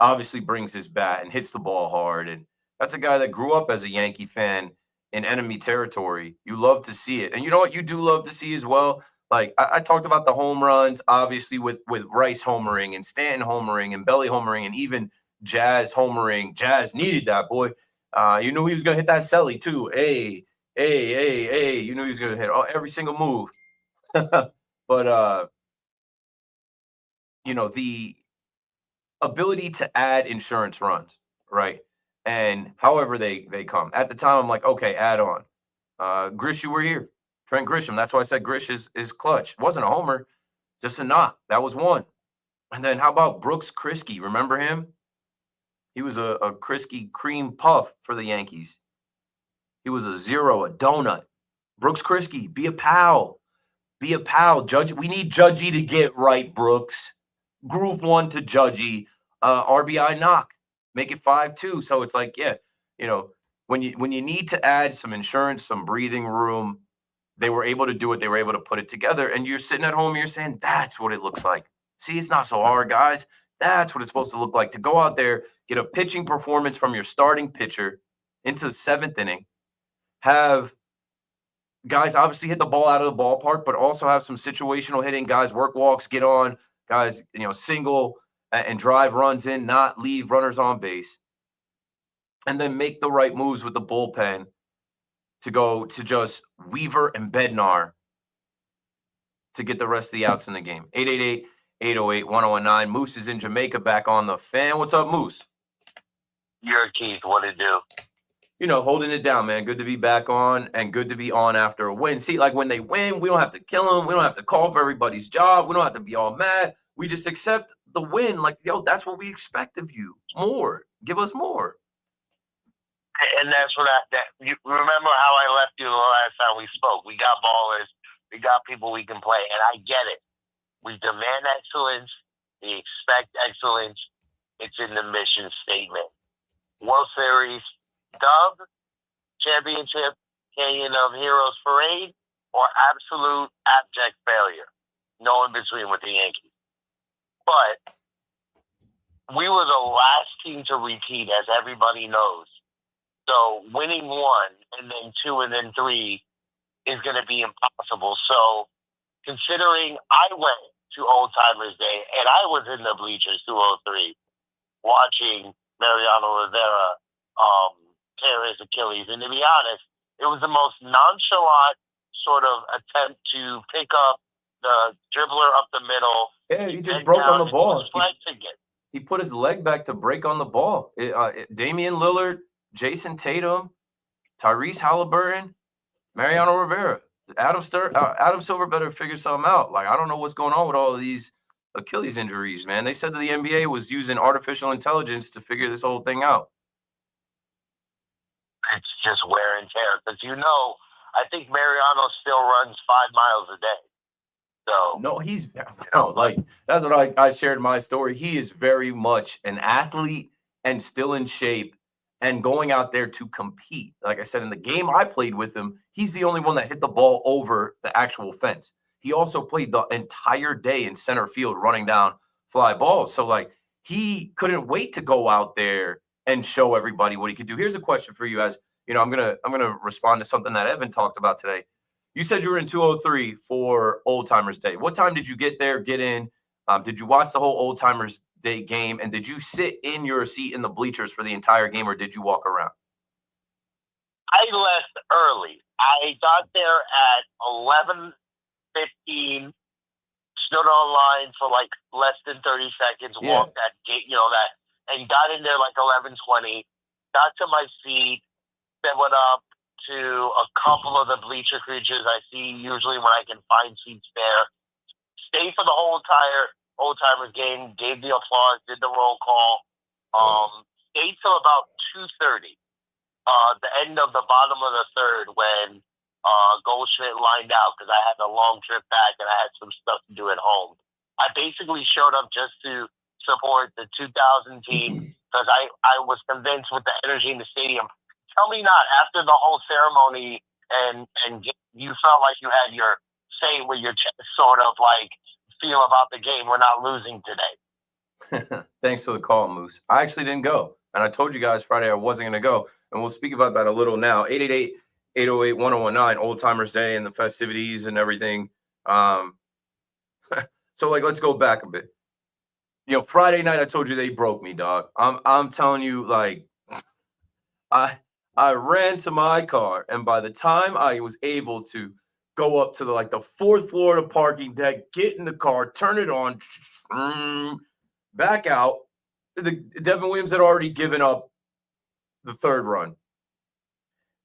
obviously brings his bat and hits the ball hard. And that's a guy that grew up as a Yankee fan in enemy territory. You love to see it. And you know what you do love to see as well? Like I talked about the home runs, obviously with Rice homering and Stanton homering and Belly homering and even Jazz homering. Jazz needed that, boy. You knew he was going to hit that celly too. Hey. You knew he was going to hit every single move. But, the ability to add insurance runs, right? And however they come. At the time, I'm like, okay, add on. Grish, you were here. Trent Grisham. That's why I said Grish is clutch. It wasn't a homer, just a knock. That was one. And then how about Brooks Kriske? Remember him? He was a Kriske cream puff for the Yankees. He was a zero, a donut. Brooks Kriske, be a pal. Be a pal. Judge, we need Judgy to get right, Brooks. Groove one to Judgy. RBI knock. Make it 5-2. So it's like, when you need to add some insurance, some breathing room, they were able to do it. They were able to put it together. And you're sitting at home, you're saying, that's what it looks like. See, it's not so hard, guys. That's what it's supposed to look like, to go out there, get a pitching performance from your starting pitcher into the seventh inning, have guys obviously hit the ball out of the ballpark, but also have some situational hitting, guys work walks, get on, guys, single and drive runs in, not leave runners on base, and then make the right moves with the bullpen to go to just Weaver and Bednar to get the rest of the outs in the game. 888-808-1019. Moose is in Jamaica, back on the Fan. What's up, Moose? You're Keith. What it do? Holding it down, man. Good to be back on, and good to be on after a win. See, like when they win, we don't have to kill them. We don't have to call for everybody's job. We don't have to be all mad. We just accept the win. Like, that's what we expect of you. More. Give us more. And that's what you remember how I left you the last time we spoke. We got ballers. We got people we can play. And I get it. We demand excellence. We expect excellence. It's in the mission statement. World Series dub, championship, Canyon of Heroes parade, or absolute abject failure. No in between with the Yankees. But we were the last team to repeat, as everybody knows. So winning one and then two and then three is going to be impossible. So considering I went to Old Timers Day and I was in the bleachers 203 watching Mariano Rivera tear his Achilles. And to be honest, it was the most nonchalant sort of attempt to pick up the dribbler up the middle. Yeah, he just broke on the ball. He put his leg back to break on the ball. Damian Lillard, Jason Tatum, Tyrese Halliburton, Mariano Rivera, Adam Silver better figure something out. Like, I don't know what's going on with all of these Achilles injuries, man. They said that the NBA was using artificial intelligence to figure this whole thing out. It's just wear and tear. Because, I think Mariano still runs 5 miles a day. So no, he's that's what I shared in my story. He is very much an athlete and still in shape and going out there to compete. Like I said, in the game I played with him, he's the only one that hit the ball over the actual fence. He also played the entire day in center field running down fly balls. So, like, he couldn't wait to go out there and show everybody what he could do. Here's a question for you, as I'm gonna respond to something that Evan talked about today. You said you were in 203 for Old Timers Day. What time did you get there, get in? Did you watch the whole Old Timers Day game? And did you sit in your seat in the bleachers for the entire game, or did you walk around? I left early. I got there at 11:15. Stood online for like less than 30 seconds. Yeah. Walked that gate, and got in there like 11:20. Got to my seat. Then went up to a couple of the bleacher creatures I see usually when I can find seats there. Stayed for the whole entire Old Timers game. Gave the applause. Did the roll call. Stayed till about 2:30. The end of the bottom of the third when Goldschmidt lined out because I had a long trip back and I had some stuff to do at home. I basically showed up just to support the 2000 team because I was convinced with the energy in the stadium. Tell me not, after the whole ceremony and you felt like you had your say with your chest sort of like feel about the game. We're not losing today. Thanks for the call, Moose. I actually didn't go. And I told you guys Friday I wasn't going to go. And we'll speak about that a little now. 888-808-1019, Old Timers Day and the festivities and everything. So, let's go back a bit. Friday night, I told you they broke me, dog. I'm telling you, I ran to my car, and by the time I was able to go up to the fourth floor of the parking deck, get in the car, turn it on, back out, Devin Williams had already given up the third run.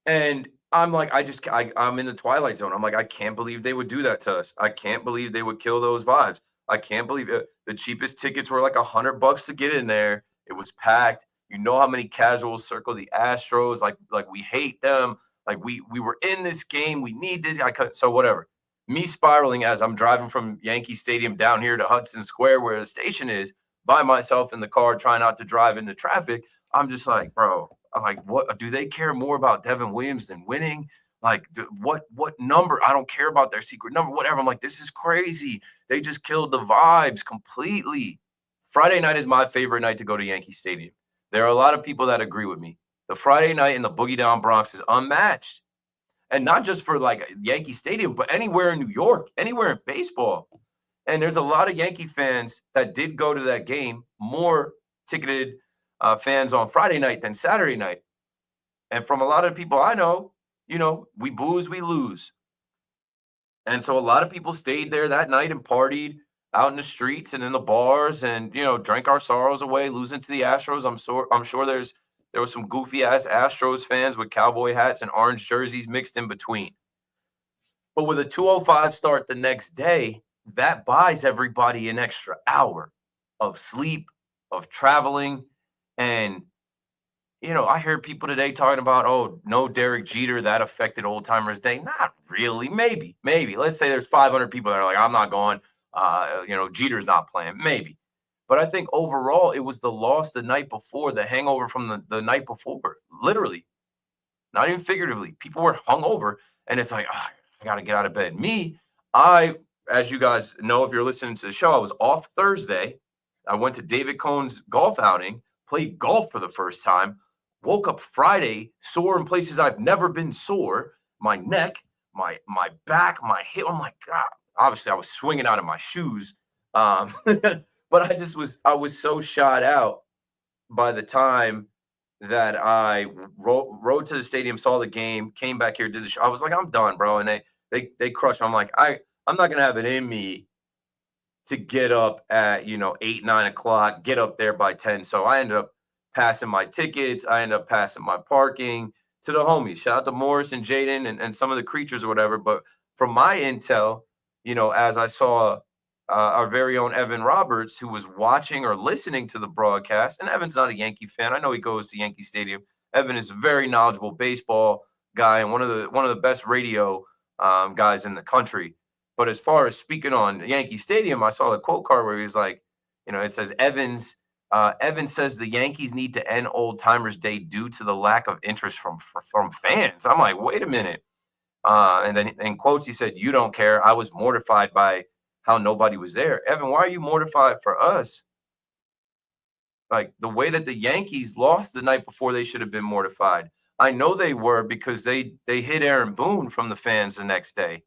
And I'm like, I'm in the twilight zone. I'm like, I can't believe they would do that to us. I can't believe they would kill those vibes. I can't believe it. The cheapest tickets were like $100 to get in there. It was packed. You know how many casuals circle the Astros. Like we hate them. Like we were in this game. We need this. So whatever. Me spiraling as I'm driving from Yankee Stadium down here to Hudson Square, where the station is, by myself in the car, trying not to drive into traffic. I'm just like, bro, what do they care more about Devin Williams than winning? What number? I don't care about their secret number, whatever. I'm like, this is crazy. They just killed the vibes completely. Friday night is my favorite night to go to Yankee Stadium. There are a lot of people that agree with me. The Friday night in the Boogie Down Bronx is unmatched. And not just for Yankee Stadium, but anywhere in New York, anywhere in baseball. And there's a lot of Yankee fans that did go to that game, more ticketed fans on Friday night than Saturday night. And from a lot of people I know, we booze, we lose. And so a lot of people stayed there that night and partied out in the streets and in the bars and, drank our sorrows away, losing to the Astros. I'm sure there was some goofy ass Astros fans with cowboy hats and orange jerseys mixed in between. But with a 2:05 start the next day, that buys everybody an extra hour of sleep, of traveling. And, I heard people today talking about, oh, no Derek Jeter, that affected Old Timers Day. Not really. Maybe. Let's say there's 500 people that are like, I'm not going. Jeter's not playing. Maybe. But I think overall, it was the loss the night before, the hangover from the night before. Literally. Not even figuratively. People were hungover. And it's like, I got to get out of bed. As you guys know, if you're listening to the show, I was off Thursday. I went to David Cohn's golf outing, played golf for the first time, woke up Friday, sore in places I've never been sore, my neck, my back, my hip. I'm like, God, obviously I was swinging out of my shoes. But I was so shot out by the time that I rode to the stadium, saw the game, came back here, did the show. I was like, I'm done, bro. And they crushed me. I'm like, I'm not going to have it in me to get up at, 8, 9 o'clock, get up there by 10. So I ended up passing my tickets. I ended up passing my parking to the homies. Shout out to Morris and Jaden and some of the creatures or whatever. But from my intel, as I saw our very own Evan Roberts, who was watching or listening to the broadcast, and Evan's not a Yankee fan. I know he goes to Yankee Stadium. Evan is a very knowledgeable baseball guy and one of the best radio guys in the country. But as far as speaking on Yankee Stadium, I saw the quote card where he was like, it says Evan says the Yankees need to end Old Timers Day due to the lack of interest from fans. I'm like, wait a minute. And then in quotes, he said, you don't care. I was mortified by how nobody was there. Evan, why are you mortified for us? Like the way that the Yankees lost the night before, they should have been mortified. I know they were because they hit Aaron Boone from the fans the next day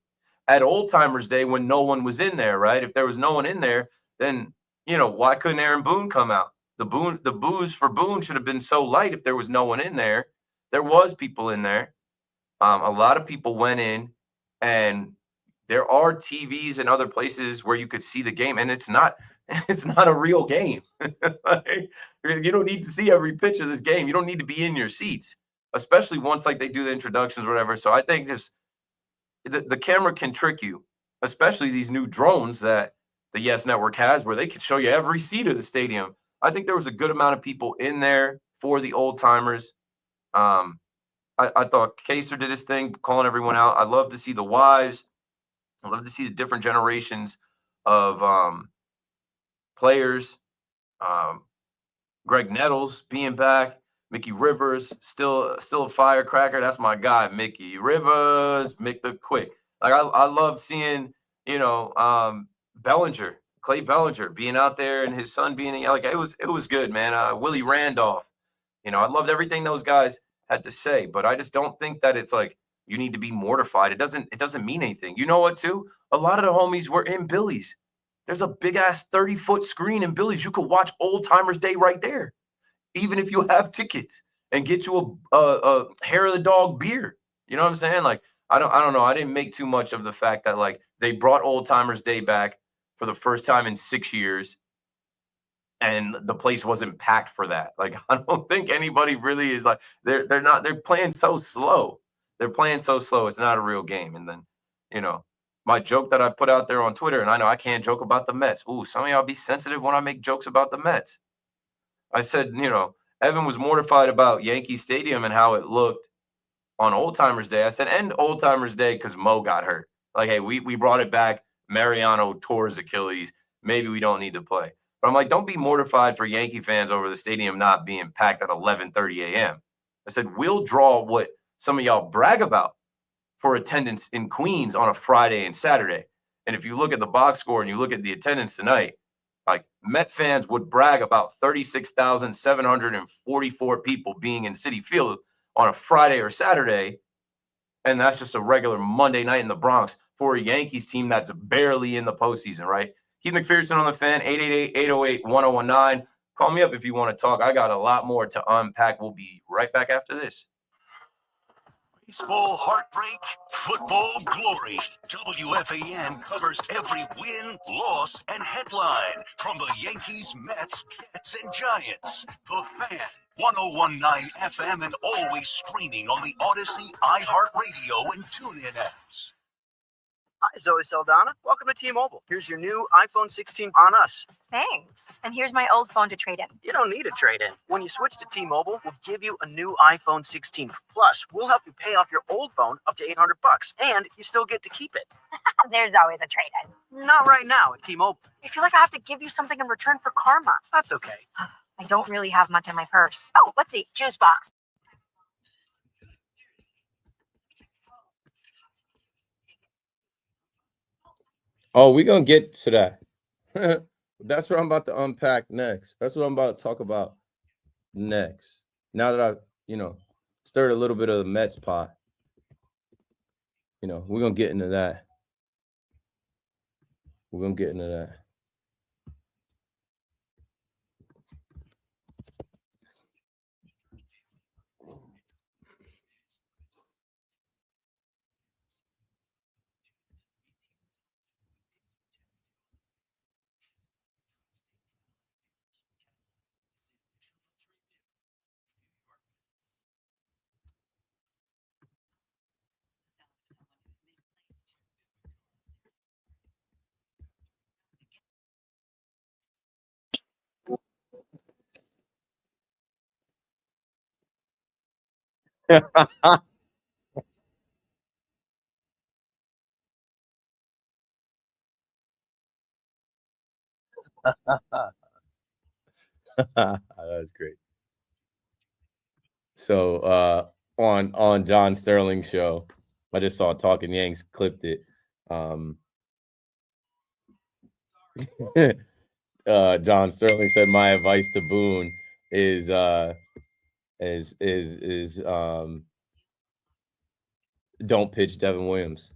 at Old Timers Day when no one was in there, right? If there was no one in there, then why couldn't Aaron Boone come out? The boos for Boone should have been so light if there was no one in there. There was people in there. A lot of people went in, and there are TVs and other places where you could see the game, and it's not a real game. You don't need to see every pitch of this game. You don't need to be in your seats, especially once like they do the introductions or whatever. So I think just the camera can trick you, especially these new drones that the Yes Network has, where they can show you every seat of the stadium. I think there was a good amount of people in there for the old timers. I thought Kaser did his thing, calling everyone out. I love to see the wives. I love to see the different generations of players. Greg Nettles being back. Mickey Rivers, still a firecracker. That's my guy, Mickey Rivers, Mick the Quick. Like I love seeing, Bellinger, Clay Bellinger being out there and his son being like it was good, man. Willie Randolph. I loved everything those guys had to say, but I just don't think that it's like you need to be mortified. It doesn't mean anything. You know what, too? A lot of the homies were in Billy's. There's a big ass 30-foot screen in Billy's. You could watch Old Timers Day right there, even if you have tickets, and get you a hair of the dog beer. You know what I'm saying? Like, I don't know. I didn't make too much of the fact that like they brought Old Timers Day back for the first time in 6 years, and the place wasn't packed for that. Like, I don't think anybody really is like they're playing so slow. They're playing so slow. It's not a real game. And then, my joke that I put out there on Twitter, and I know I can't joke about the Mets. Ooh, some of y'all be sensitive when I make jokes about the Mets. I said, Evan was mortified about Yankee Stadium and how it looked on Old Timers Day. I said, end Old Timers Day because Mo got hurt. Like, hey, we brought it back. Mariano tore his Achilles. Maybe we don't need to play. But I'm like, don't be mortified for Yankee fans over the stadium not being packed at 11:30 a.m. I said, we'll draw what some of y'all brag about for attendance in Queens on a Friday and Saturday. And if you look at the box score and you look at the attendance tonight, like Met fans would brag about 36,744 people being in Citi Field on a Friday or Saturday. And that's just a regular Monday night in the Bronx for a Yankees team that's barely in the postseason, right? Keith McPherson on the Fan, 888-808-1019. Call me up if you want to talk. I got a lot more to unpack. We'll be right back after this. Baseball heartbreak, football glory. WFAN covers every win, loss, and headline from the Yankees, Mets, Jets, and Giants. The Fan, 101.9 FM, and always streaming on the Odyssey, iHeartRadio, and TuneIn apps. Hi, Zoe Saldana. Welcome to T-Mobile. Here's your new iPhone 16 on us. Thanks. And here's my old phone to trade in. You don't need a trade-in. When you switch to T-Mobile, we'll give you a new iPhone 16. Plus, we'll help you pay off your old phone up to $800, and you still get to keep it. There's always a trade-in. Not right now at T-Mobile. I feel like I have to give you something in return for karma. That's okay. I don't really have much in my purse. Oh, let's see. Juice box. Oh, we're going to get to that. That's what I'm about to unpack next. That's what I'm about to talk about next. Now that I've, stirred a little bit of the Mets pot, we're going to get into that. We're going to get into that. That's great. So on John Sterling's show, I just saw Talking Yanks clipped it. John Sterling said my advice to Boone is don't pitch Devin Williams.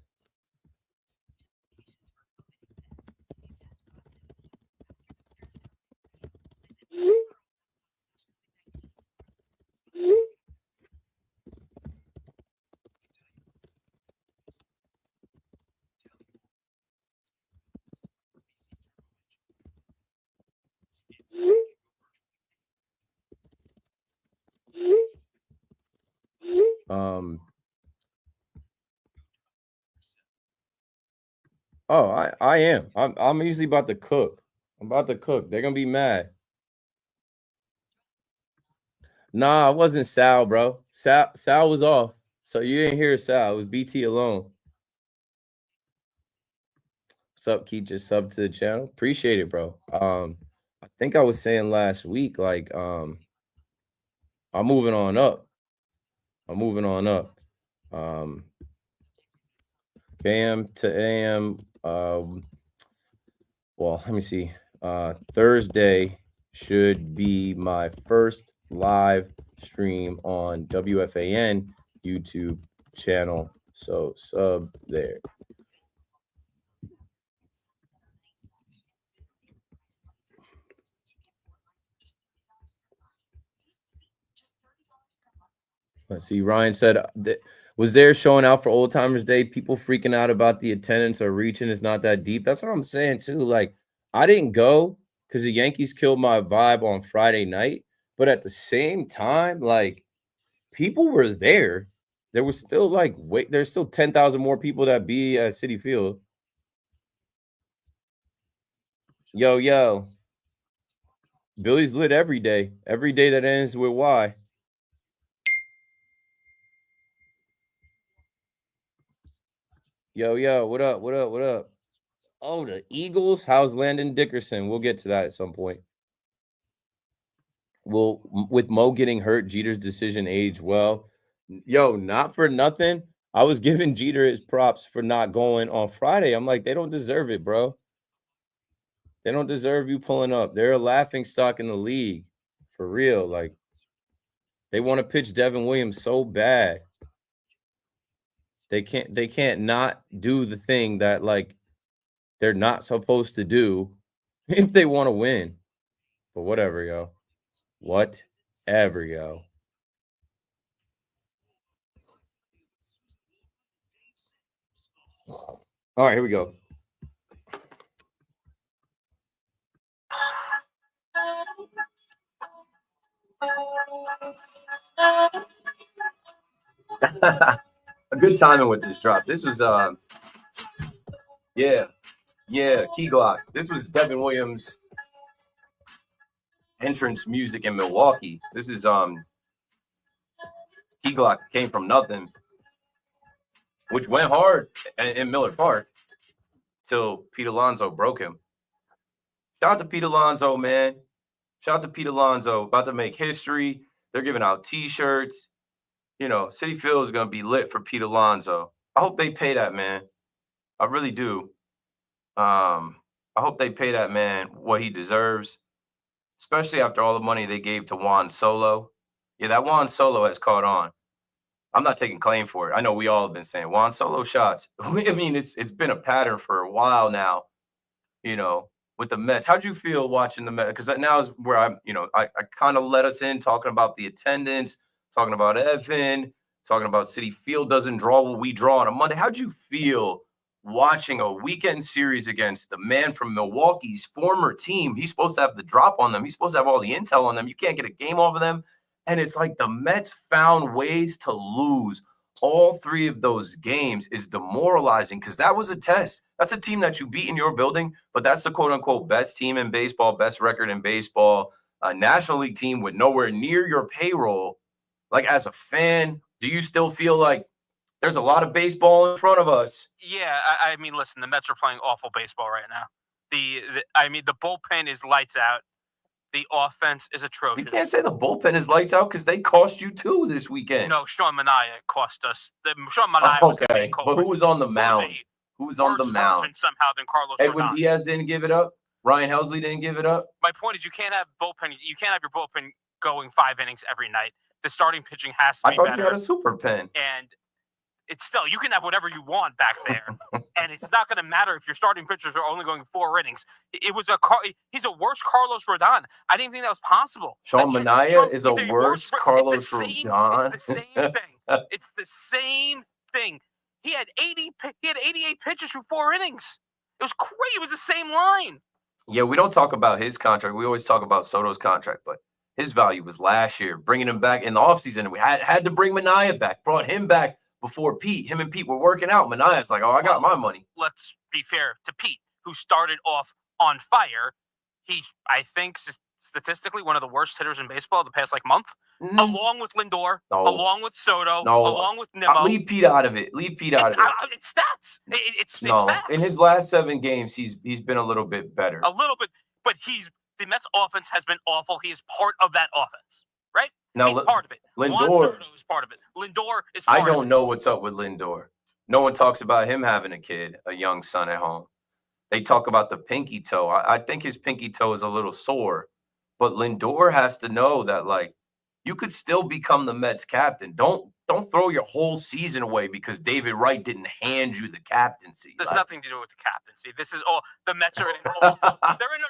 I am. I'm usually about to cook. I'm about to cook. They're gonna be mad. Nah, it wasn't Sal, bro. Sal was off. So you didn't hear Sal. It was BT alone. What's up, Keith? Just sub to the channel. Appreciate it, bro. I think I was saying last week, like, I'm moving on up. I'm moving on up. AM to AM. Well, let me see. Thursday should be my first live stream on WFAN YouTube channel. So sub there. Let's see. Ryan said, was there showing out for Old Timers Day? People freaking out about the attendance or reaching is not that deep. That's what I'm saying too. Like, I didn't go because the Yankees killed my vibe on Friday night. But at the same time, like, people were there. There was still there's still 10,000 more people that be at Citi Field. Yo. Billy's lit every day. Every day that ends with Y. Yo, what up? Oh, the Eagles. How's Landon Dickerson? We'll get to that at some point. With Mo getting hurt, Jeter's decision aged well. Yo, not for nothing. I was giving Jeter his props for not going on Friday. I'm like, they don't deserve it, bro. They don't deserve you pulling up. They're a laughing stock in the league. For real. Like, they want to pitch Devin Williams so bad. They can't not do the thing that, like, they're not supposed to do if they want to win. But whatever, yo. Whatever, yo. All right, here we go. A good timing with this drop. This was Key Glock. This was Devin Williams' entrance music in Milwaukee. This is Key Glock came from nothing, which went hard in Miller Park till Pete Alonso broke him. Shout out to Pete Alonso, man. Shout out to Pete Alonso, about to make history. They're giving out T-shirts. You know, Citi Field is going to be lit for Pete Alonso. I hope they pay that man. I really do. I hope they pay that man what he deserves, especially after all the money they gave to Juan Solo. Yeah, that Juan Solo has caught on. I'm not taking claim for it. I know we all have been saying Juan Solo shots. I mean, it's been a pattern for a while now, you know, with the Mets. How'd you feel watching the Mets? Because that now is where I kind of let us in talking about the attendance, talking about Evan, talking about Citi Field doesn't draw what we draw on a Monday. How'd you feel watching a weekend series against the man from Milwaukee's former team? He's supposed to have the drop on them. He's supposed to have all the intel on them. You can't get a game off of them. And it's like the Mets found ways to lose all three of those games is demoralizing because that was a test. That's a team that you beat in your building, but that's the quote-unquote best team in baseball, best record in baseball, a National League team with nowhere near your payroll. Like, as a fan, do you still feel like there's a lot of baseball in front of us? Yeah, I mean, listen, the Mets are playing awful baseball right now. The bullpen is lights out. The offense is atrocious. You can't say the bullpen is lights out because they cost you two this weekend. No, Sean Manaea cost us. Sean Manaea was the main culprit. But who was on the mound? Who was on the mound? Somehow than Carlos Edwin Rodon. Diaz didn't give it up. Ryan Helsley didn't give it up. My point is, you can't have bullpen. You can't have your bullpen going 5 innings every night. The starting pitching has to be better. I thought you had a super pen. And it's still, you can have whatever you want back there, and it's not going to matter if your starting pitchers are only going 4 innings. He's a worse Carlos Rodon. I didn't think that was possible. Sean Manaea is a worse Carlos Rodon. It's the same thing. It's the same thing. He had 88 pitches through 4 innings. It was crazy. It was the same line. Yeah, we don't talk about his contract. We always talk about Soto's contract, but his value was last year. Bringing him back in the offseason, we had to bring Mania back. Brought him back before Pete. Him and Pete were working out. Mania's like, oh, I got my money. Let's be fair to Pete, who started off on fire. He's, I think, statistically one of the worst hitters in baseball the past month, along with Lindor, along with Soto, along with Nimmo. Leave Pete out of it. Leave Pete out of it. It's stats. It's facts. In his last 7 games, he's been a little bit better. A little bit, but the Mets offense has been awful. He is part of that offense, right? Now, he's part of it. Lindor Juan Soto is part of it. Lindor is part of it. I don't know what's up with Lindor. No one talks about him having a kid, a young son at home. They talk about the pinky toe. I think his pinky toe is a little sore. But Lindor has to know that, you could still become the Mets captain. Don't throw your whole season away because David Wright didn't hand you the captaincy. There's nothing to do with the captaincy. This is all the Mets are in an awful. They're in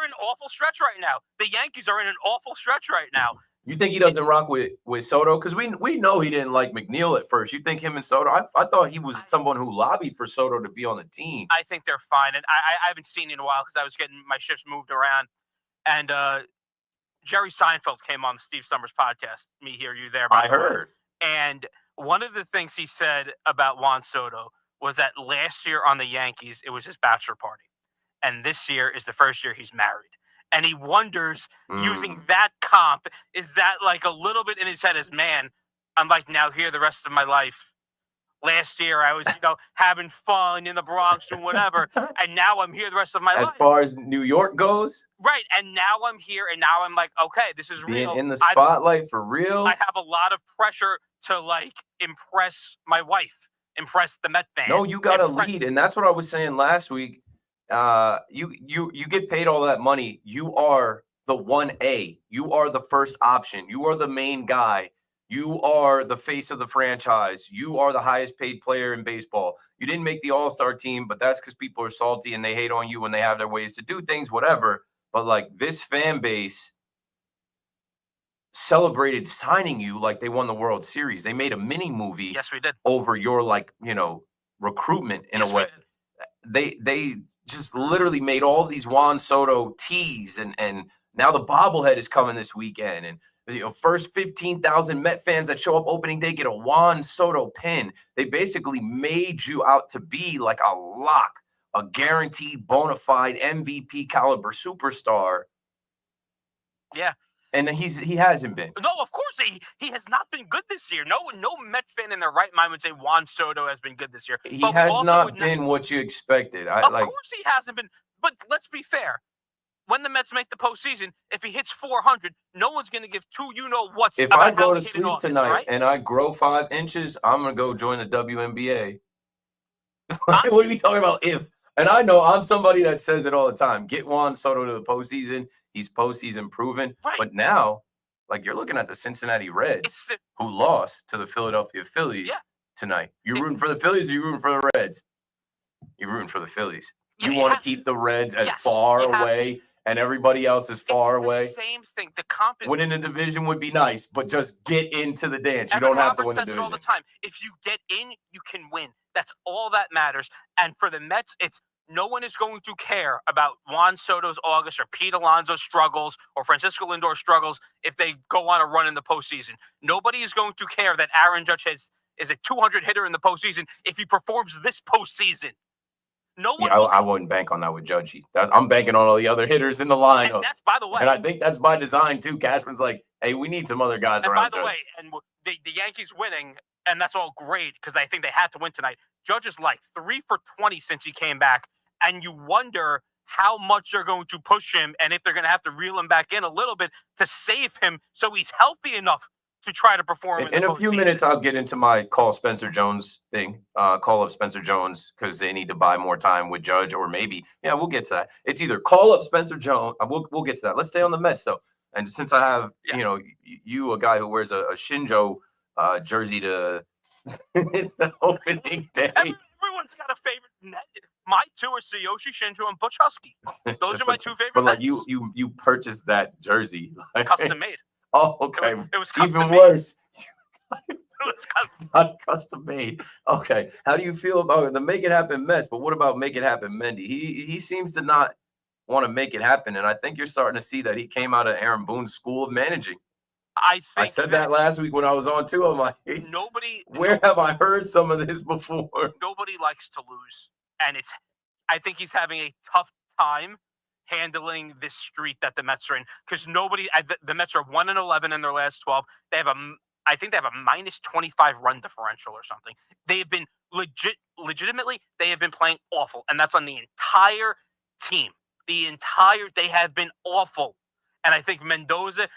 an awful stretch right now. The Yankees are in an awful stretch right now. You think he doesn't rock with Soto? Because we know he didn't like McNeil at first. You think him and Soto? I thought he was someone who lobbied for Soto to be on the team. I think they're fine, and I haven't seen it in a while because I was getting my shifts moved around, and Jerry Seinfeld came on the Steve Summers podcast. Me Here, You There. I heard. And one of the things he said about Juan Soto was that last year on the Yankees, it was his bachelor party. And this year is the first year he's married. And he wonders, using that comp, is that a little bit in his head as, man, I'm now here the rest of my life. Last year, I was, having fun in the Bronx or whatever. And now I'm here the rest of my life. As far as New York goes? Right. And now I'm here. And now I'm okay, this is being real. In the spotlight for real? I have a lot of pressure to, impress my wife, impress the Met fans. No, you got to lead. And that's what I was saying last week. You get paid all that money. You are the 1A. You are the first option. You are the main guy. You are the face of the franchise. You are the highest paid player in baseball. You didn't make the all-star team, but that's because people are salty and they hate on you when they have their ways to do things, whatever. But this fan base celebrated signing you like they won the World Series. They made a mini movie. Yes, we did. Over your recruitment in a way. They just literally made all these Juan Soto tees, and now the bobblehead is coming this weekend, and first 15,000 Met fans that show up opening day get a Juan Soto pin. They basically made you out to be like a lock, a guaranteed bona fide MVP caliber superstar. Yeah. And he hasn't been. No, of course he has not been good this year. No Met fan in their right mind would say Juan Soto has been good this year. He has not been what you expected. Of course he hasn't been. But let's be fair. When the Mets make the postseason, if he hits 400, no one's going to give two you-know-whats about how he hit. If I go to sleep tonight and I grow 5 inches, I'm going to go join the WNBA. What are we talking about if? And I know I'm somebody that says it all the time. Get Juan Soto to the postseason. He's postseason proven. Right. But now, you're looking at the Cincinnati Reds, who lost to the Philadelphia Phillies tonight. You rooting for the Phillies or you rooting for the Reds? You're rooting for the Phillies. You want to keep the Reds as far away and everybody else is far away. Same thing. The comp is winning the division would be nice, but just get into the dance. You don't have to win the division. All the time. If you get in, you can win. That's all that matters. And for the Mets, it's no one is going to care about Juan Soto's August or Pete Alonso's struggles or Francisco Lindor's struggles if they go on a run in the postseason. Nobody is going to care that Aaron Judge is a 200 hitter in the postseason if he performs this postseason. No one. Yeah, I wouldn't bank on that with Judgy. I'm banking on all the other hitters in the lineup. And that's, by the way, and I think that's by design too. Cashman's like, hey, we need some other guys around. And by the way, and the Yankees winning, and that's all great because I think they had to win tonight. Judge is 3 for 20 since he came back, and you wonder how much they're going to push him and if they're going to have to reel him back in a little bit to save him so he's healthy enough to try to perform in a few minutes. I'll get into my call Spencer Jones thing. Call up Spencer Jones because they need to buy more time with Judge, or maybe we'll get to that. It's either call up Spencer Jones. We'll get to that. Let's stay on the Mets though. And since I have you a guy who wears a Shinjo jersey to the opening day. Everyone's got a favorite. My two are Tsuyoshi Shinjo and Butch Husky. Those are my two favorite. But you purchased that jersey custom made. Oh, okay. It was custom even made. Worse. Not custom made. Okay. How do you feel about the Make It Happen Mets? But what about Make It Happen Mendy? He seems to not want to make it happen. And I think you're starting to see that he came out of Aaron Boone's school of managing. I said that last week when I was on too. I'm like, nobody. Where have I heard some of this before? Nobody likes to lose, and I think he's having a tough time handling this streak that the Mets are in because the Mets are 1-11 in their last 12. I think they have a minus 25 run differential or something. They have been legitimately, they have been playing awful, and that's on the entire team. They have been awful, and I think Mendoza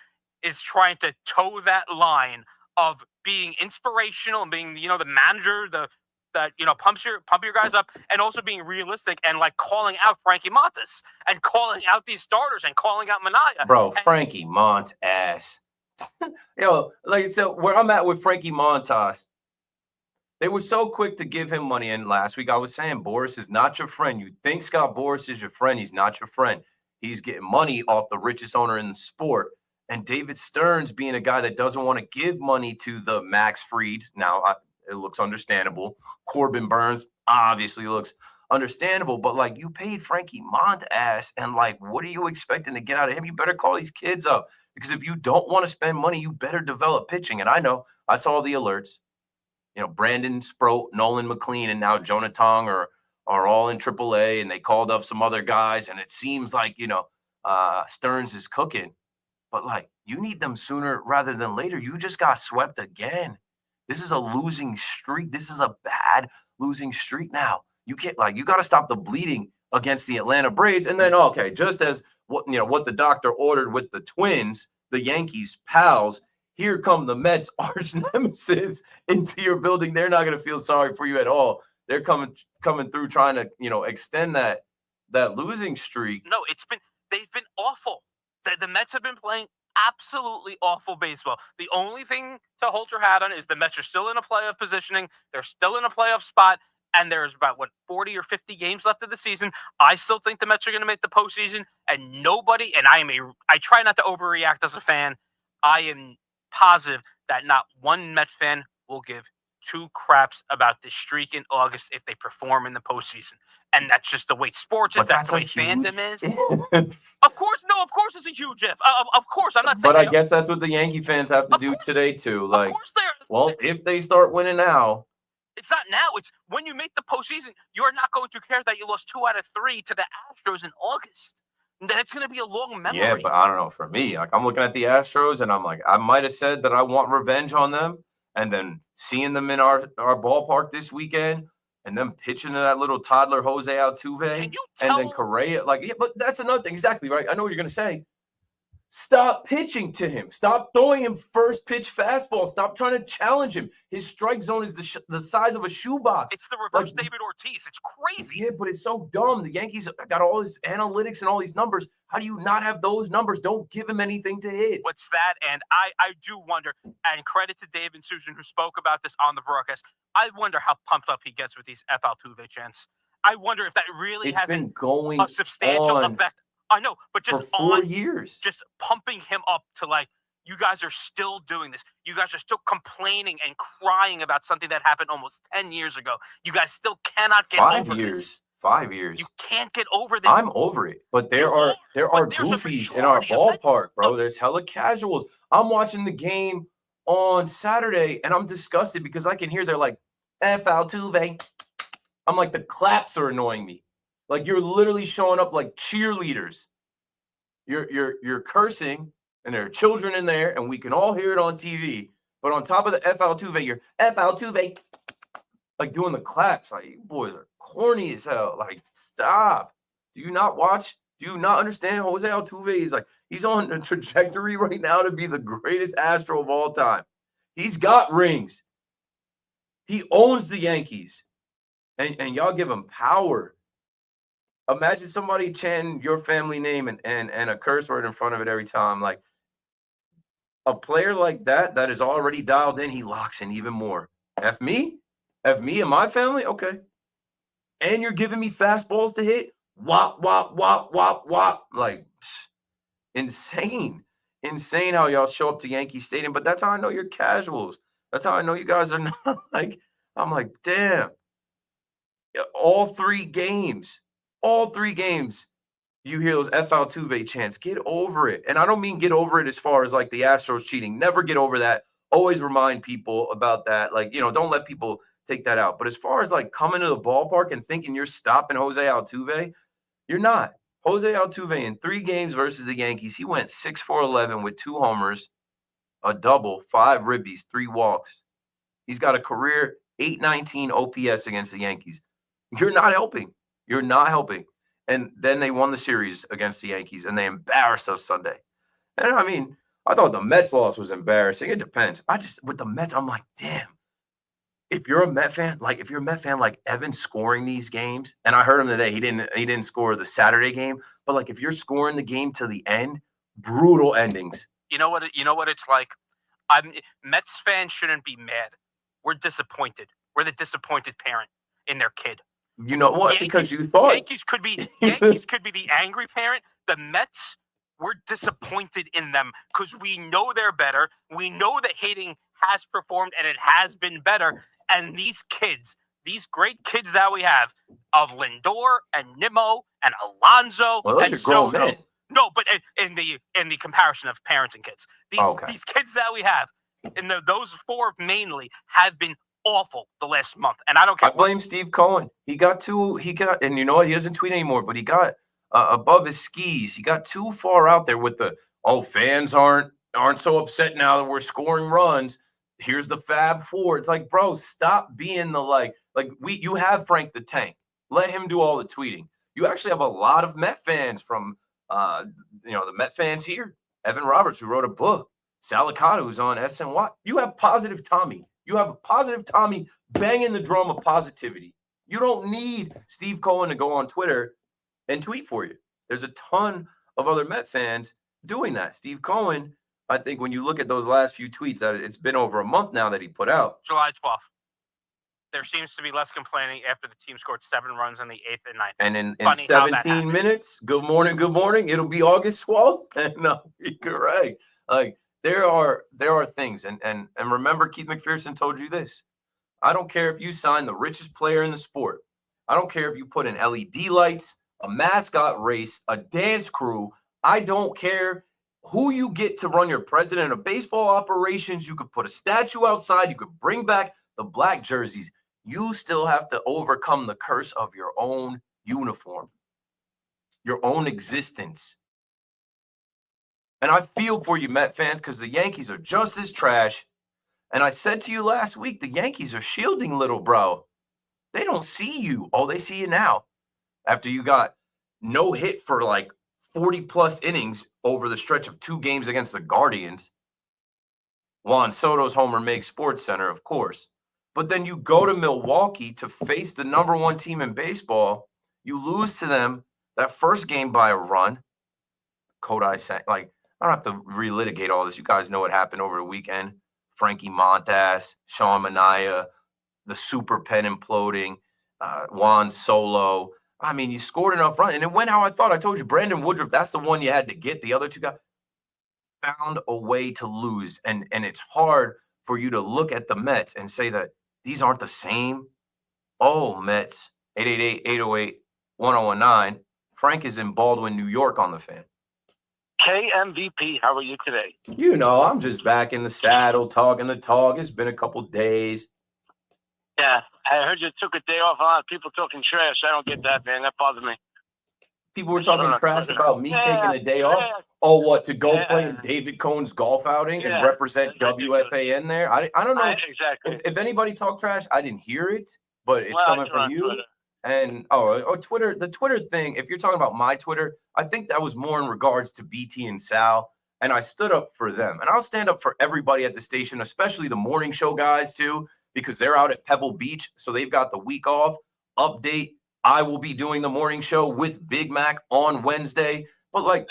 is trying to toe that line of being inspirational and being, the manager, that pump your guys up, and also being realistic and like calling out Frankie Montas and calling out these starters and calling out Minaya. Bro, Frankie Montas. So where I'm at with Frankie Montas, they were so quick to give him money. And last week I was saying Boris is not your friend. You think Scott Boris is your friend. He's not your friend. He's getting money off the richest owner in the sport. And David Stearns being a guy that doesn't want to give money to the Max Frieds. Now, it looks understandable. Corbin Burns obviously looks understandable. But, like, you paid Frankie Montas, and, like, what are you expecting to get out of him? You better call these kids up. Because if you don't want to spend money, you better develop pitching. And I know, I saw the alerts. Brandon Sproat, Nolan McLean, and now Jonah Tong are all in AAA, and they called up some other guys. And it seems like, Stearns is cooking. But, like, you need them sooner rather than later. You just got swept again. This is a losing streak. This is a bad losing streak now. You can't, you got to stop the bleeding against the Atlanta Braves. And then, okay, just as what the doctor ordered with the Twins, the Yankees pals, here come the Mets arch nemesis into your building. They're not going to feel sorry for you at all. They're coming through trying to, extend that losing streak. No, they've been awful. The Mets have been playing absolutely awful baseball. The only thing to hold your hat on is the Mets are still in a playoff positioning. They're still in a playoff spot, and there's about, 40 or 50 games left of the season. I still think the Mets are going to make the postseason, and nobody, and I try not to overreact as a fan. I am positive that not one Met fan will give two craps about this streak in August if they perform in the postseason. And that's just the way sports is. That's the way fandom is. Of course it's a huge if. Of course, I'm not saying. But I guess that's what the Yankee fans have to do today too. Like, of course if they start winning now. It's not now. It's when you make the postseason. You're not going to care that you lost 2 out of 3 to the Astros in August. Then it's going to be a long memory. Yeah, but I don't know. For me, I'm looking at the Astros, and I'm like, I might have said that I want revenge on them. And then seeing them in our ballpark this weekend, and them pitching to that little toddler Jose Altuve, and then Correa, but that's another thing. Exactly, right? I know what you're going to say. Stop pitching to him. Stop throwing him first pitch fastball. Stop trying to challenge him. His strike zone is the size of a shoebox. It's the reverse David Ortiz. It's crazy. Yeah, but it's so dumb. The Yankees got all this analytics and all these numbers. How do you not have those numbers? Don't give him anything to hit. What's that? And I do wonder, and credit to Dave and Susan who spoke about this on the broadcast, I wonder how pumped up he gets with these F. Altuve chants. I wonder if that really has been going a substantial effect. I know, but just for 4 years, just pumping him up to you guys are still doing this. You guys are still complaining and crying about something that happened almost 10 years ago. You guys still cannot get over this. 5 years. You can't get over this. I'm over it. But there are goofies in our ballpark, bro. There's hella casuals. I'm watching the game on Saturday, and I'm disgusted because I can hear they're like, F. Altuve. I'm like, the claps are annoying me. Like, you're literally showing up like cheerleaders. You're cursing, and there are children in there, and we can all hear it on TV. But on top of the F. Altuve, you're F. Altuve, like doing the claps. Like, you boys are corny as hell. Like, stop. Do you not watch? Do you not understand? Jose Altuve is he's on a trajectory right now to be the greatest Astro of all time. He's got rings. He owns the Yankees. And y'all give him power. Imagine somebody chanting your family name and a curse word in front of it every time. Like, a player like that is already dialed in, he locks in even more. F me and my family? Okay. And you're giving me fastballs to hit? Wop, wop, wop, wop, wop. Like, insane. Insane how y'all show up to Yankee Stadium. But that's how I know you're casuals. That's how I know you guys are not I'm like, damn. All three games, you hear those F Altuve chants. Get over it. And I don't mean get over it as far as like the Astros cheating. Never get over that. Always remind people about that. Like, don't let people take that out. But as far as like coming to the ballpark and thinking you're stopping Jose Altuve, you're not. Jose Altuve in 3 games versus the Yankees, he went 6 for 11 with 2 homers, a double, 5 ribbies, 3 walks. He's got a career 819 OPS against the Yankees. You're not helping. You're not helping. And then they won the series against the Yankees, and they embarrassed us Sunday. And I mean, I thought the Mets loss was embarrassing. It depends. With the Mets, I'm like, damn. If you're a Met fan, like Evan scoring these games, and I heard him today, he didn't score the Saturday game, but like if you're scoring the game to the end, brutal endings. You know what it's like? Mets fans shouldn't be mad. We're disappointed. We're the disappointed parent in their kid. You know what? Because you thought Yankees could be the angry parent. The Mets, we're disappointed in them because we know they're better. We know that hitting has performed and it has been better. And these kids, these great kids that we have of Lindor and Nimmo and Alonso and Soto. No, but in the comparison of parents and kids, these kids that we have, and those 4 mainly have been awful the last month, and I don't care. I blame Steve Cohen. He got, and you know what? He doesn't tweet anymore, but he got above his skis. He got too far out there with the fans aren't so upset now that we're scoring runs. Here's the Fab Four. It's like, bro, stop being the you have Frank the Tank. Let him do all the tweeting. You actually have a lot of Met fans from the Met fans here. Evan Roberts, who wrote a book. Salicata, who's on SNY. You have Positive Tommy. You have Positive Tommy banging the drum of positivity. You don't need Steve Cohen to go on Twitter and tweet for you. There's a ton of other Met fans doing that. Steve Cohen, I think when you look at those last few tweets, that it's been over a month now that he put out. July 12th. There seems to be less complaining after the team scored 7 runs in the 8th and 9th. And in 17 minutes, good morning, it'll be August 12th. And I'll be correct. Like, there are things, and remember, Keith McPherson told you this. I don't care if you sign the richest player in the sport. I don't care if you put in LED lights, a mascot race, a dance crew. I don't care who you get to run your president of baseball operations. You could put a statue outside. You could bring back the black jerseys. You still have to overcome the curse of your own uniform, your own existence. And I feel for you, Met fans, because the Yankees are just as trash. And I said to you last week, the Yankees are shielding little bro. They don't see you. Oh, they see you now. After you got no hit for like 40-plus innings over the stretch of 2 games against the Guardians. Juan Soto's homer makes SportsCenter, of course. But then you go to Milwaukee to face the number 1 team in baseball. You lose to them that first game by a run. Kodai sang, I don't have to relitigate all this. You guys know what happened over the weekend. Frankie Montas, Sean Manaea, the super pen imploding, Juan Solo. I mean, you scored enough runs, and it went how I thought. I told you, Brandon Woodruff, that's the one you had to get. The other 2 guys found a way to lose, and it's hard for you to look at the Mets and say that these aren't the same. Oh, Mets, 888-808-1019. Frank is in Baldwin, New York on the Fan. KMVP, how are you today? You know, I'm just back in the saddle, talking the talk. It's been a couple days. Yeah, I heard you took a day off. A lot of people talking trash. I don't get that, man. That bothers me. People were talking trash about me taking a day off. Oh, what, to go play in David Cohn's golf outing and represent WFAN there? I don't know. Exactly. If anybody talked trash, I didn't hear it, but it's coming from you. Twitter. And Twitter, the Twitter thing, if you're talking about my Twitter, I think that was more in regards to BT and Sal, and I stood up for them. And I'll stand up for everybody at the station, especially the morning show guys too, because they're out at Pebble Beach, so they've got the week off. Update, I will be doing the morning show with Big Mac on Wednesday. But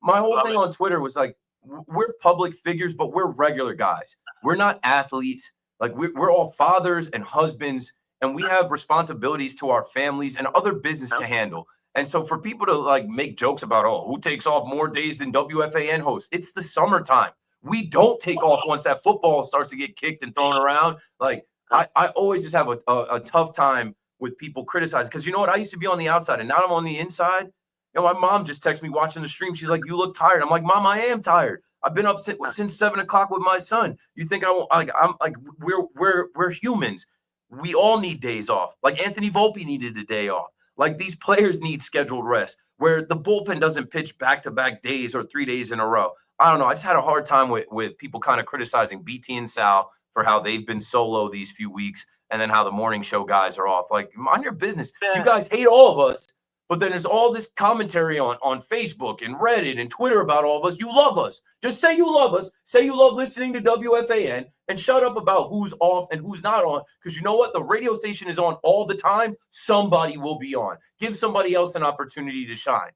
my whole thing on Twitter was we're public figures, but we're regular guys. We're not athletes. We're all fathers and husbands, and we have responsibilities to our families and other business to handle. And so for people to make jokes about, who takes off more days than WFAN hosts? It's the summertime. We don't take off once that football starts to get kicked and thrown around. I always just have a tough time with people criticizing, because you know what? I used to be on the outside and now I'm on the inside. You know, my mom just texted me watching the stream. She's like, "You look tired." I'm like, "Mom, I am tired. I've been up since 7 o'clock with my son. You think I won't? Like, I'm like, we're humans. We all need days off. Like Anthony Volpe needed a day off. Like these players need scheduled rest. Where the bullpen doesn't pitch back-to-back days or 3 days in a row. I don't know. I just had a hard time with people kind of criticizing BT and Sal for how they've been solo these few weeks, and then how the morning show guys are off. Like, mind your business. You guys hate all of us, but then there's all this commentary on Facebook and Reddit and Twitter about all of us. You love us. Just say you love us. Say you love listening to WFAN and shut up about who's off and who's not on. Because you know what? The radio station is on all the time. Somebody will be on. Give somebody else an opportunity to shine.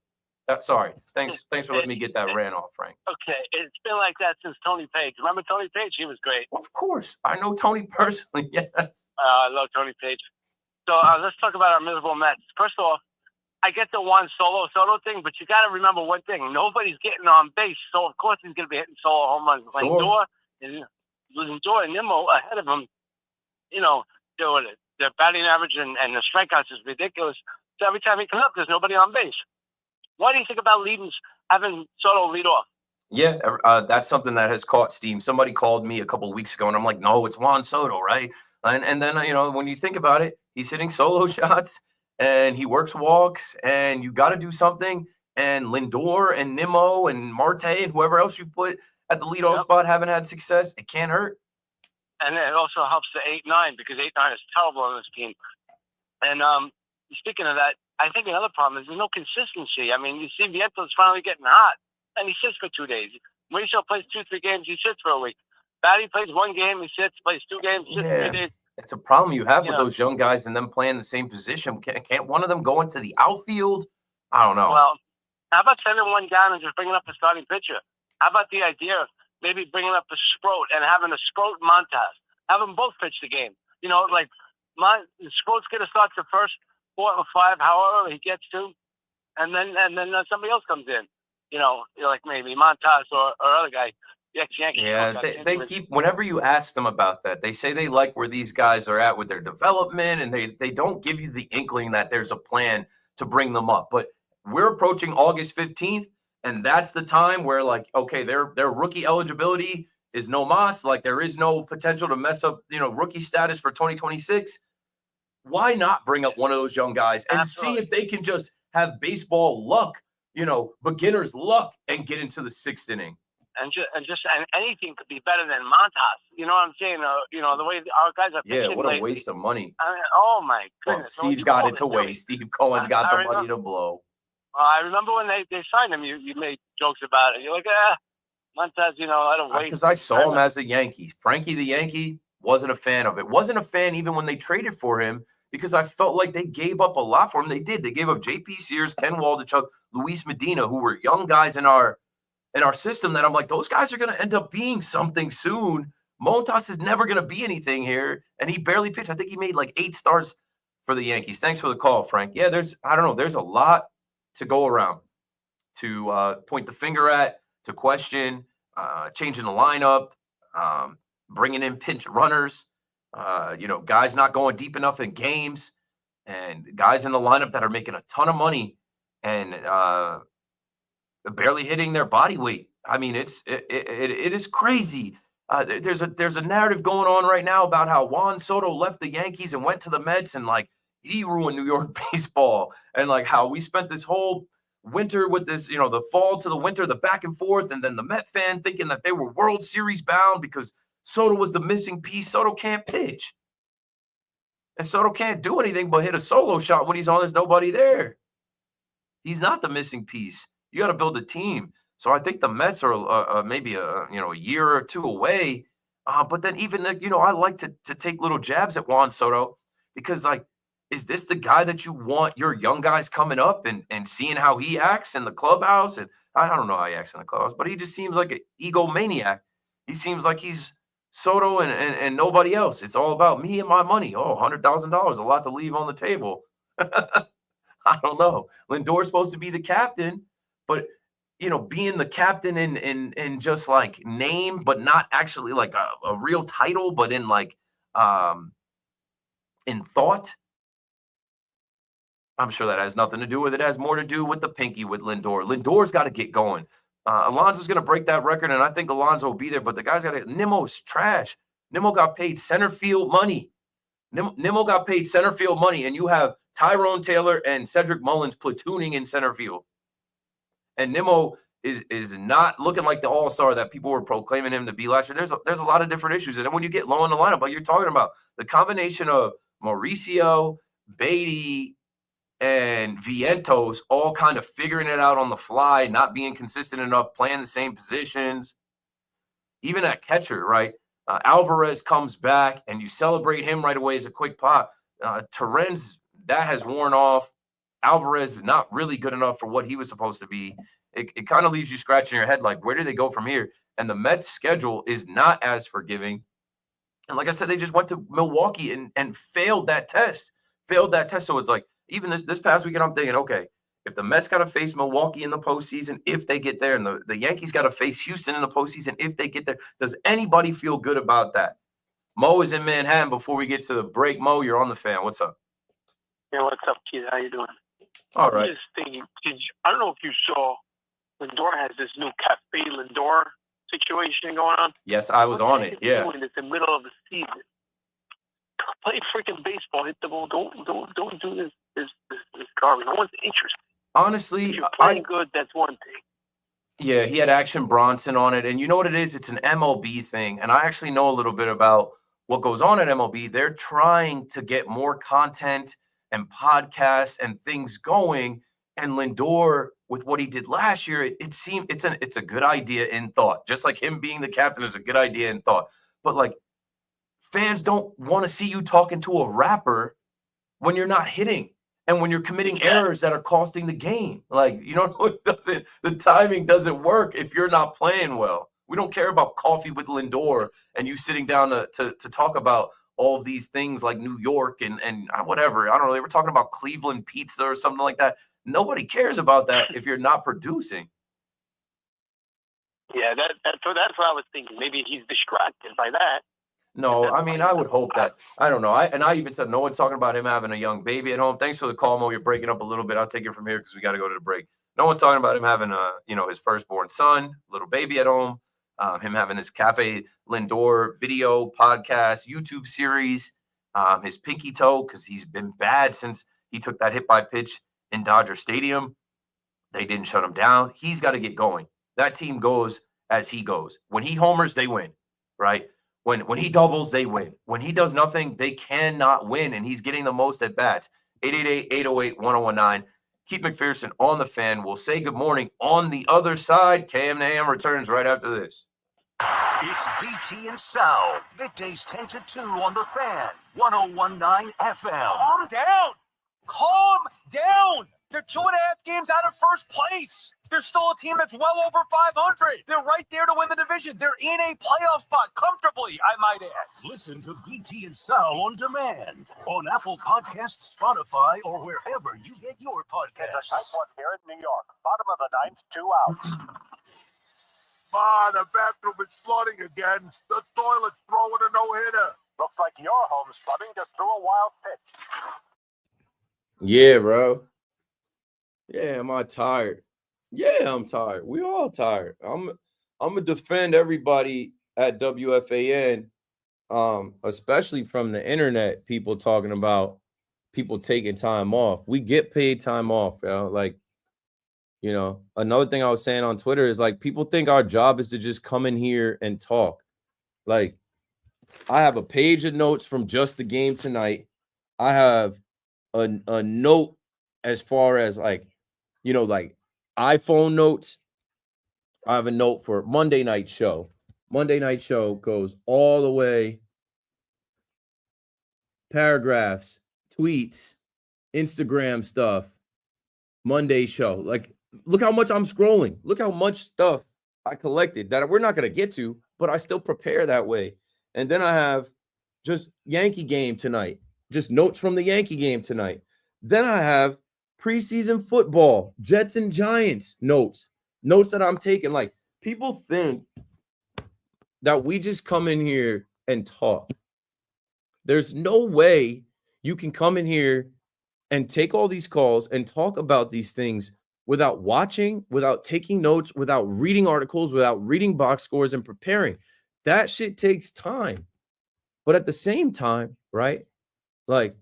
Sorry. Thanks for letting me get that rant off, Frank. Okay. It's been like that since Tony Page. Remember Tony Page? He was great. Of course. I know Tony personally. Yes. I love Tony Page. So let's talk about our miserable Mets. First off, I get the Juan Soto thing, but you got to remember one thing: nobody's getting on base, so of course he's going to be hitting solo home runs. Sure. Lindor and Nimmo ahead of him. You know, their batting average and the strikeouts is ridiculous. So every time he comes up, there's nobody on base. What do you think about having Soto lead off? Yeah, that's something that has caught steam. Somebody called me a couple of weeks ago, and I'm like, no, it's Juan Soto, right? And then, you know, when you think about it, he's hitting solo shots, and he works walks, and you got to do something. And Lindor and Nimmo and Marte and whoever else you put at the leadoff spot haven't had success. It can't hurt. And it also helps the 8-9 because 8-9 is terrible on this team. And speaking of that, I think another problem is there's no consistency. I mean, you see Viento's finally getting hot, and he sits for 2 days. Mauricio plays 2-3 games, he sits for a week. Batty plays 1 game, he sits, plays 2 games, sits 3 days. It's a problem you have with those young guys and them playing the same position. Can't one of them go into the outfield? I don't know. Well, how about sending one down and just bringing up a starting pitcher? How about the idea of maybe bringing up a Sproat and having a Sproat Montas? Have them both pitch the game. You know, like Sproat's going to start the first 4 or 5, however he gets to, and then somebody else comes in. You know, like maybe Montas or other guy. Ex-Yankees. Yeah, they keep, whenever you ask them about that, they say they like where these guys are at with their development, and they don't give you the inkling that there's a plan to bring them up. But we're approaching August 15th, and that's the time where, like, okay, their rookie eligibility is no mas, like there is no potential to mess up, you know, rookie status for 2026. Why not bring up one of those young guys and see if they can just have baseball luck, you know, beginner's luck, and get into the 6th inning? And anything could be better than Montas. You know what I'm saying? You know, the way our guys are pitching. Yeah, what a waste of money. I mean, oh, my goodness. Well, Steve's got it to waste. Steve Cohen's got the money to blow. I remember when they signed him, you made jokes about it. You're like, Montas, you know, I don't waste. Because I saw him as a Yankee. Frankie the Yankee, wasn't a fan of it. Wasn't a fan even when they traded for him, because I felt like they gave up a lot for him. They did. They gave up J.P. Sears, Ken Waldichuk, Luis Medina, who were young guys in our system that I'm like, those guys are going to end up being something soon. Montas is never going to be anything here, and he barely pitched. I think he made like 8 starts for the Yankees. Thanks for the call, Frank. Yeah, there's a lot to go around, to point the finger at, to question, changing the lineup, bringing in pinch runners, you know, guys not going deep enough in games, and guys in the lineup that are making a ton of money and barely hitting their body weight. I mean, it is crazy. There's a narrative going on right now about how Juan Soto left the Yankees and went to the Mets, and like he ruined New York baseball, and like how we spent this whole winter with this, you know, the fall to the winter, the back and forth, and then the Met fan thinking that they were World Series bound because Soto was the missing piece. Soto can't pitch, and Soto can't do anything but hit a solo shot when he's on. There's nobody there. He's not the missing piece. You got to build a team. So I think the Mets are maybe a year or 2 away. But then even, you know, I like to take little jabs at Juan Soto, because, like, is this the guy that you want your young guys coming up and seeing how he acts in the clubhouse? And I don't know how he acts in the clubhouse, but he just seems like an egomaniac. He seems like he's Soto and nobody else. It's all about me and my money. Oh, $100,000, a lot to leave on the table. I don't know. Lindor's supposed to be the captain, but, you know, being the captain in just like name, but not actually like a real title, but in like in thought. I'm sure that has nothing to do with it. It has more to do with the pinky with Lindor. Lindor's got to get going. Alonso's going to break that record, and I think Alonso will be there, but the guy's got to – Nimmo's trash. Nimmo got paid center field money. Nimmo got paid center field money, and you have Tyrone Taylor and Cedric Mullins platooning in center field. And Nimmo is not looking like the all-star that people were proclaiming him to be last year. There's a lot of different issues. And then when you get low in the lineup, like you're talking about, the combination of Mauricio, Beatty, and Vientos all kind of figuring it out on the fly, not being consistent enough, playing the same positions. Even at catcher, right? Alvarez comes back, and you celebrate him right away as a quick pop. Terrence, that has worn off. Alvarez is not really good enough for what he was supposed to be. It kind of leaves you scratching your head like, where do they go from here? And the Mets' schedule is not as forgiving. And like I said, they just went to Milwaukee and failed that test. So it's like, even this past weekend, I'm thinking, okay, if the Mets got to face Milwaukee in the postseason, if they get there, and the Yankees got to face Houston in the postseason, if they get there, does anybody feel good about that? Mo is in Manhattan. Before we get to the break, Mo, you're on the fan. What's up? Yeah, what's up, kid? How you doing? All right. I'm just thinking, I don't know if you saw, Lindor has this new Cafe Lindor situation going on. Yes, I was on it. Yeah. It's the middle of the season. Play freaking baseball. Hit the ball. Don't do this garbage. No one's interested. Honestly, if you're playing good, that's one thing. Yeah, he had Action Bronson on it. And you know what it is? It's an MLB thing. And I actually know a little bit about what goes on at MLB. They're trying to get more content and podcasts and things going. And Lindor, with what he did last year, it seemed it's a good idea in thought. Just like him being the captain is a good idea in thought. But like, fans don't want to see you talking to a rapper when you're not hitting and when you're committing errors that are costing the game. Like, you know, the timing doesn't work if you're not playing well. We don't care about coffee with Lindor and you sitting down to talk about all of these things like New York and whatever. I don't know. They were talking about Cleveland pizza or something like that. Nobody cares about that if you're not producing. Yeah, so that's what I was thinking. Maybe he's distracted by that. No, I mean, I would hope that. I don't know. I even said no one's talking about him having a young baby at home. Thanks for the call, Mo. You're breaking up a little bit. I'll take it from here because we got to go to the break. No one's talking about him having his firstborn son, little baby at home. Him having his Cafe Lindor video podcast, YouTube series, his pinky toe because he's been bad since he took that hit by pitch in Dodger Stadium. They didn't shut him down. He's got to get going. That team goes as he goes. When he homers, they win, right? When he doubles, they win. When he does nothing, they cannot win, and he's getting the most at bats. 888-808-1019. Keith McPherson on the fan. We'll say good morning on the other side. KM AM returns right after this. It's BT and Sal. Middays 10 to 2 on the fan. 1019 FM. Calm down. Calm down. They're 2.5 games out of first place. They're still a team that's well over 500. They're right there to win the division. They're in a playoff spot comfortably, I might add. Listen to BT and Sal on demand on Apple Podcasts, Spotify, or wherever you get your podcasts. Nice one here in New York. Bottom of the ninth, 2 out. The bathroom is flooding again. The toilet's throwing a no-hitter. Looks like your home's flooding just threw a wild pitch. Yeah, bro. Yeah, am I tired? Yeah, I'm tired. We all tired. I'm gonna defend everybody at WFAN, especially from the internet. People talking about people taking time off. We get paid time off, yo. Like, you know, another thing I was saying on Twitter is like people think our job is to just come in here and talk. Like, I have a page of notes from just the game tonight. I have a note as far as like, you know, like iPhone notes. I have a note for Monday night show. Monday night show goes all the way. Paragraphs, tweets, Instagram stuff, Monday show. Like, look how much I'm scrolling. Look how much stuff I collected that we're not going to get to, but I still prepare that way. And then I have just Yankee game tonight, just notes from the Yankee game tonight. Then I have preseason football, Jets and Giants notes that I'm taking. Like, people think that we just come in here and talk. There's no way you can come in here and take all these calls and talk about these things without watching, without taking notes, without reading articles, without reading box scores and preparing. That shit takes time. But at the same time, right? Like,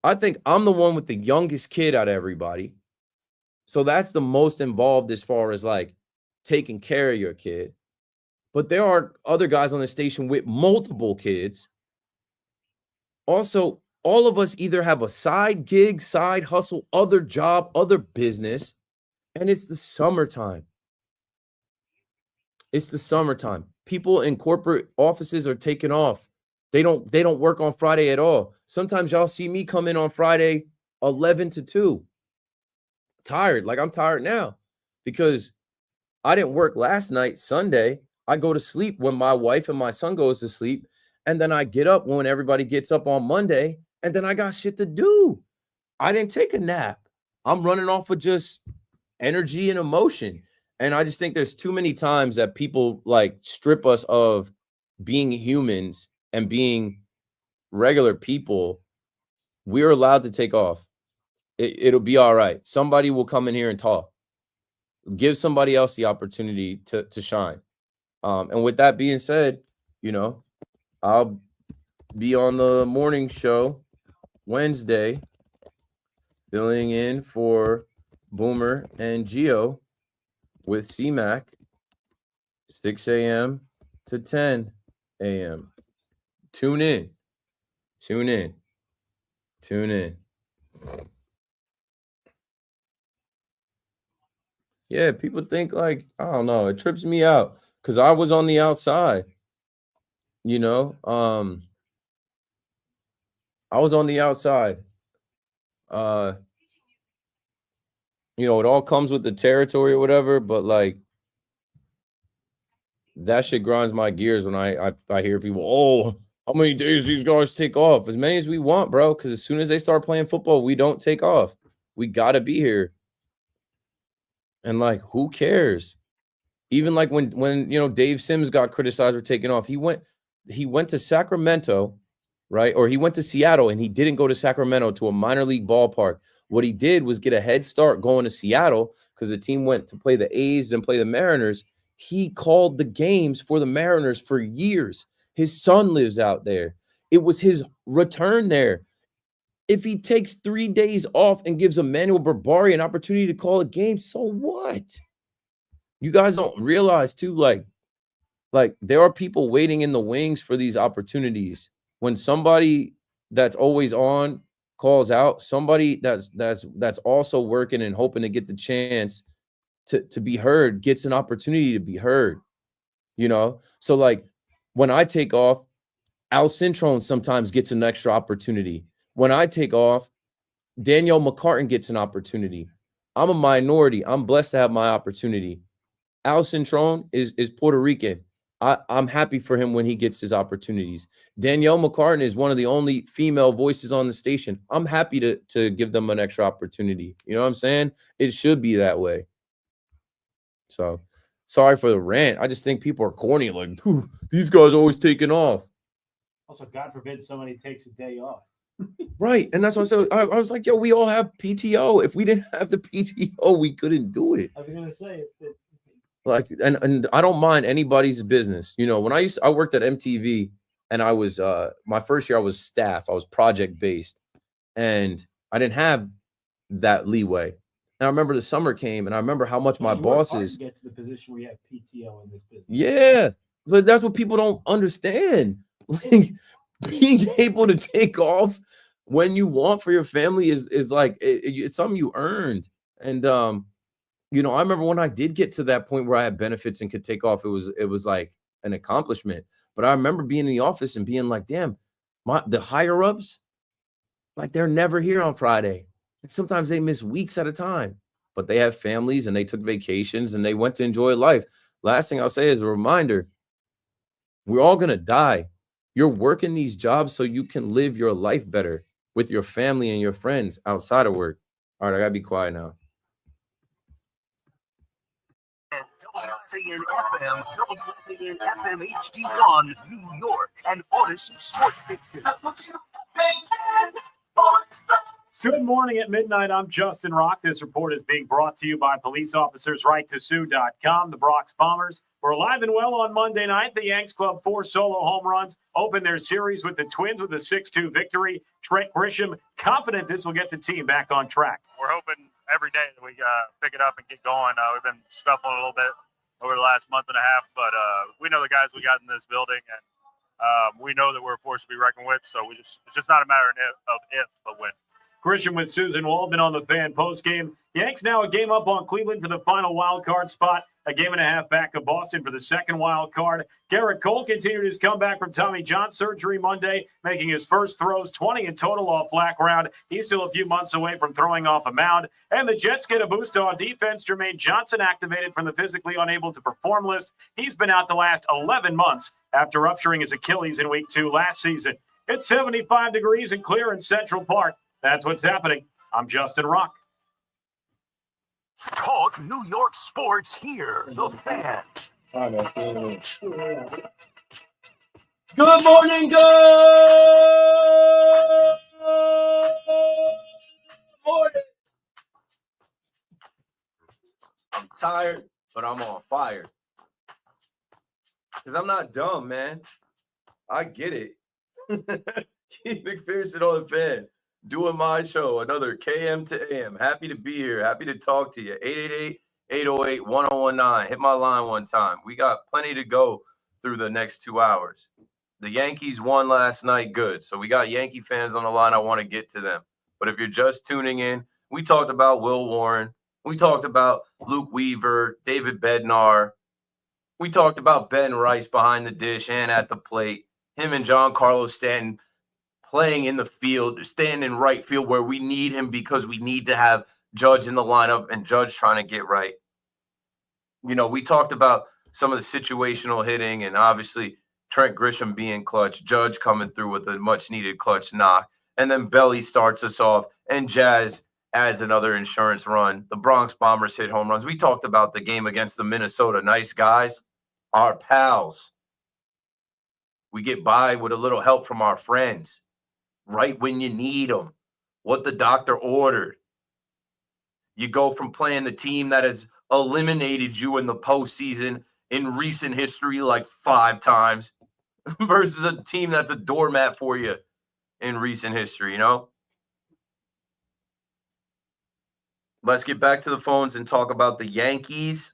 I think I'm the one with the youngest kid out of everybody. So that's the most involved as far as like taking care of your kid. But there are other guys on the station with multiple kids. Also, all of us either have a side gig, side hustle, other job, other business, and it's the summertime. It's the summertime. People in corporate offices are taking off. They don't work on Friday at all. Sometimes y'all see me come in on Friday 11 to 2. Tired, like I'm tired now because I didn't work last night, Sunday. I go to sleep when my wife and my son goes to sleep, and then I get up when everybody gets up on Monday, and then I got shit to do. I didn't take a nap. I'm running off of just energy and emotion. And I just think there's too many times that people like strip us of being humans and being regular people. We're allowed to take off. It'll be all right. Somebody will come in here and talk. Give somebody else the opportunity to shine. And with that being said, you know, I'll be on the morning show Wednesday, filling in for Boomer and Geo with C-Mac, 6 a.m. to 10 a.m. Tune in. Tune in. Tune in. Yeah, people think like, I don't know, it trips me out because I was on the outside. You know, I was on the outside. You know, it all comes with the territory or whatever, but like that shit grinds my gears when I hear people, oh, how many days these guys take off? As many as we want, bro. Because as soon as they start playing football, we don't take off. We gotta be here. And like, who cares? Even like when you know Dave Sims got criticized for taking off, he went to Sacramento, right? Or he went to Seattle and he didn't go to Sacramento to a minor league ballpark. What he did was get a head start going to Seattle because the team went to play the A's and play the Mariners. He called the games for the Mariners for years. His son lives out there. It was his return there. If he takes 3 days off and gives Emmanuel Barbari an opportunity to call a game, so what? You guys don't realize too, like there are people waiting in the wings for these opportunities. When somebody that's always on calls out, somebody that's also working and hoping to get the chance to be heard gets an opportunity to be heard, you know? So like when I take off, Al Cintrone sometimes gets an extra opportunity. When I take off, Danielle McCartan gets an opportunity. I'm a minority. I'm blessed to have my opportunity. Al Cintrone is Puerto Rican. I'm happy for him when he gets his opportunities. Danielle McCartan is one of the only female voices on the station. I'm happy to give them an extra opportunity. You know what I'm saying? It should be that way. So sorry for the rant. I just think people are corny. Like, these guys are always taking off. Also, God forbid somebody takes a day off. Right. And that's what I said. I was like, yo, we all have PTO. If we didn't have the PTO, we couldn't do it. I was going to say, like, and I don't mind anybody's business. You know, when I worked at MTV and I was, my first year I was staff, I was project based and I didn't have that leeway. And I remember the summer came and I remember how much my bosses get to the position where you have PTO in this business. Yeah. But that's what people don't understand. Like being able to take off when you want for your family is like, it's something you earned. And, you know, I remember when I did get to that point where I had benefits and could take off, it was like an accomplishment. But I remember being in the office and being like, damn, the higher ups, like they're never here on Friday. And sometimes they miss weeks at a time, but they have families and they took vacations and they went to enjoy life. Last thing I'll say is a reminder, we're all going to die. You're working these jobs so you can live your life better with your family and your friends outside of work. All right, I got to be quiet now. WFAN FM, WFAN FM HD1, New York, and Odyssey Sports Pictures. Good morning at midnight. I'm Justin Rock. This report is being brought to you by policeofficersrighttosue.com. The Bronx Bombers were alive and well on Monday night. The Yanks Club 4 solo home runs opened their series with the Twins with a 6-2 victory. Trent Grisham confident this will get the team back on track. We're hoping every day that we pick it up and get going. We've been scuffling a little bit over the last month and a half, but we know the guys we got in this building, and we know that we're a force to be reckoned with. So it's just not a matter of if, but when. Grisham with Susan Waldman on the Fan postgame. Yanks now a game up on Cleveland for the final wild card spot. A game and a half back of Boston for the second wild card. Garrett Cole continued his comeback from Tommy John surgery Monday, making his first throws, 20 in total off flat ground. He's still a few months away from throwing off a mound. And the Jets get a boost on defense. Jermaine Johnson activated from the physically unable to perform list. He's been out the last 11 months after rupturing his Achilles in week 2 last season. It's 75 degrees and clear in Central Park. That's what's happening. I'm Justin Rock. Talk New York sports here. The Fan. Good morning, good morning. I'm tired, but I'm on fire. Because I'm not dumb, man. I get it. Keith McPherson on the Fan. Doing my show, another KM to AM. Happy to be here. Happy to talk to you. 888-808-1019. Hit my line one time. We got plenty to go through the next 2 hours. The Yankees won last night. Good. So we got Yankee fans on the line. I want to get to them. But if you're just tuning in, we talked about Will Warren. We talked about Luke Weaver, David Bednar. We talked about Ben Rice behind the dish and at the plate. Him and Giancarlo Stanton playing in the field, standing in right field where we need him because we need to have Judge in the lineup and Judge trying to get right. You know, we talked about some of the situational hitting and obviously Trent Grisham being clutch, Judge coming through with a much-needed clutch knock, and then Belly starts us off, and Jazz adds another insurance run. The Bronx Bombers hit home runs. We talked about the game against the Minnesota Nice Guys, our pals. We get by with a little help from our friends. Right when you need them, what the doctor ordered. You go from playing the team that has eliminated you in the postseason in recent history like 5 times versus a team that's a doormat for you in recent history, you know? Let's get back to the phones and talk about the Yankees.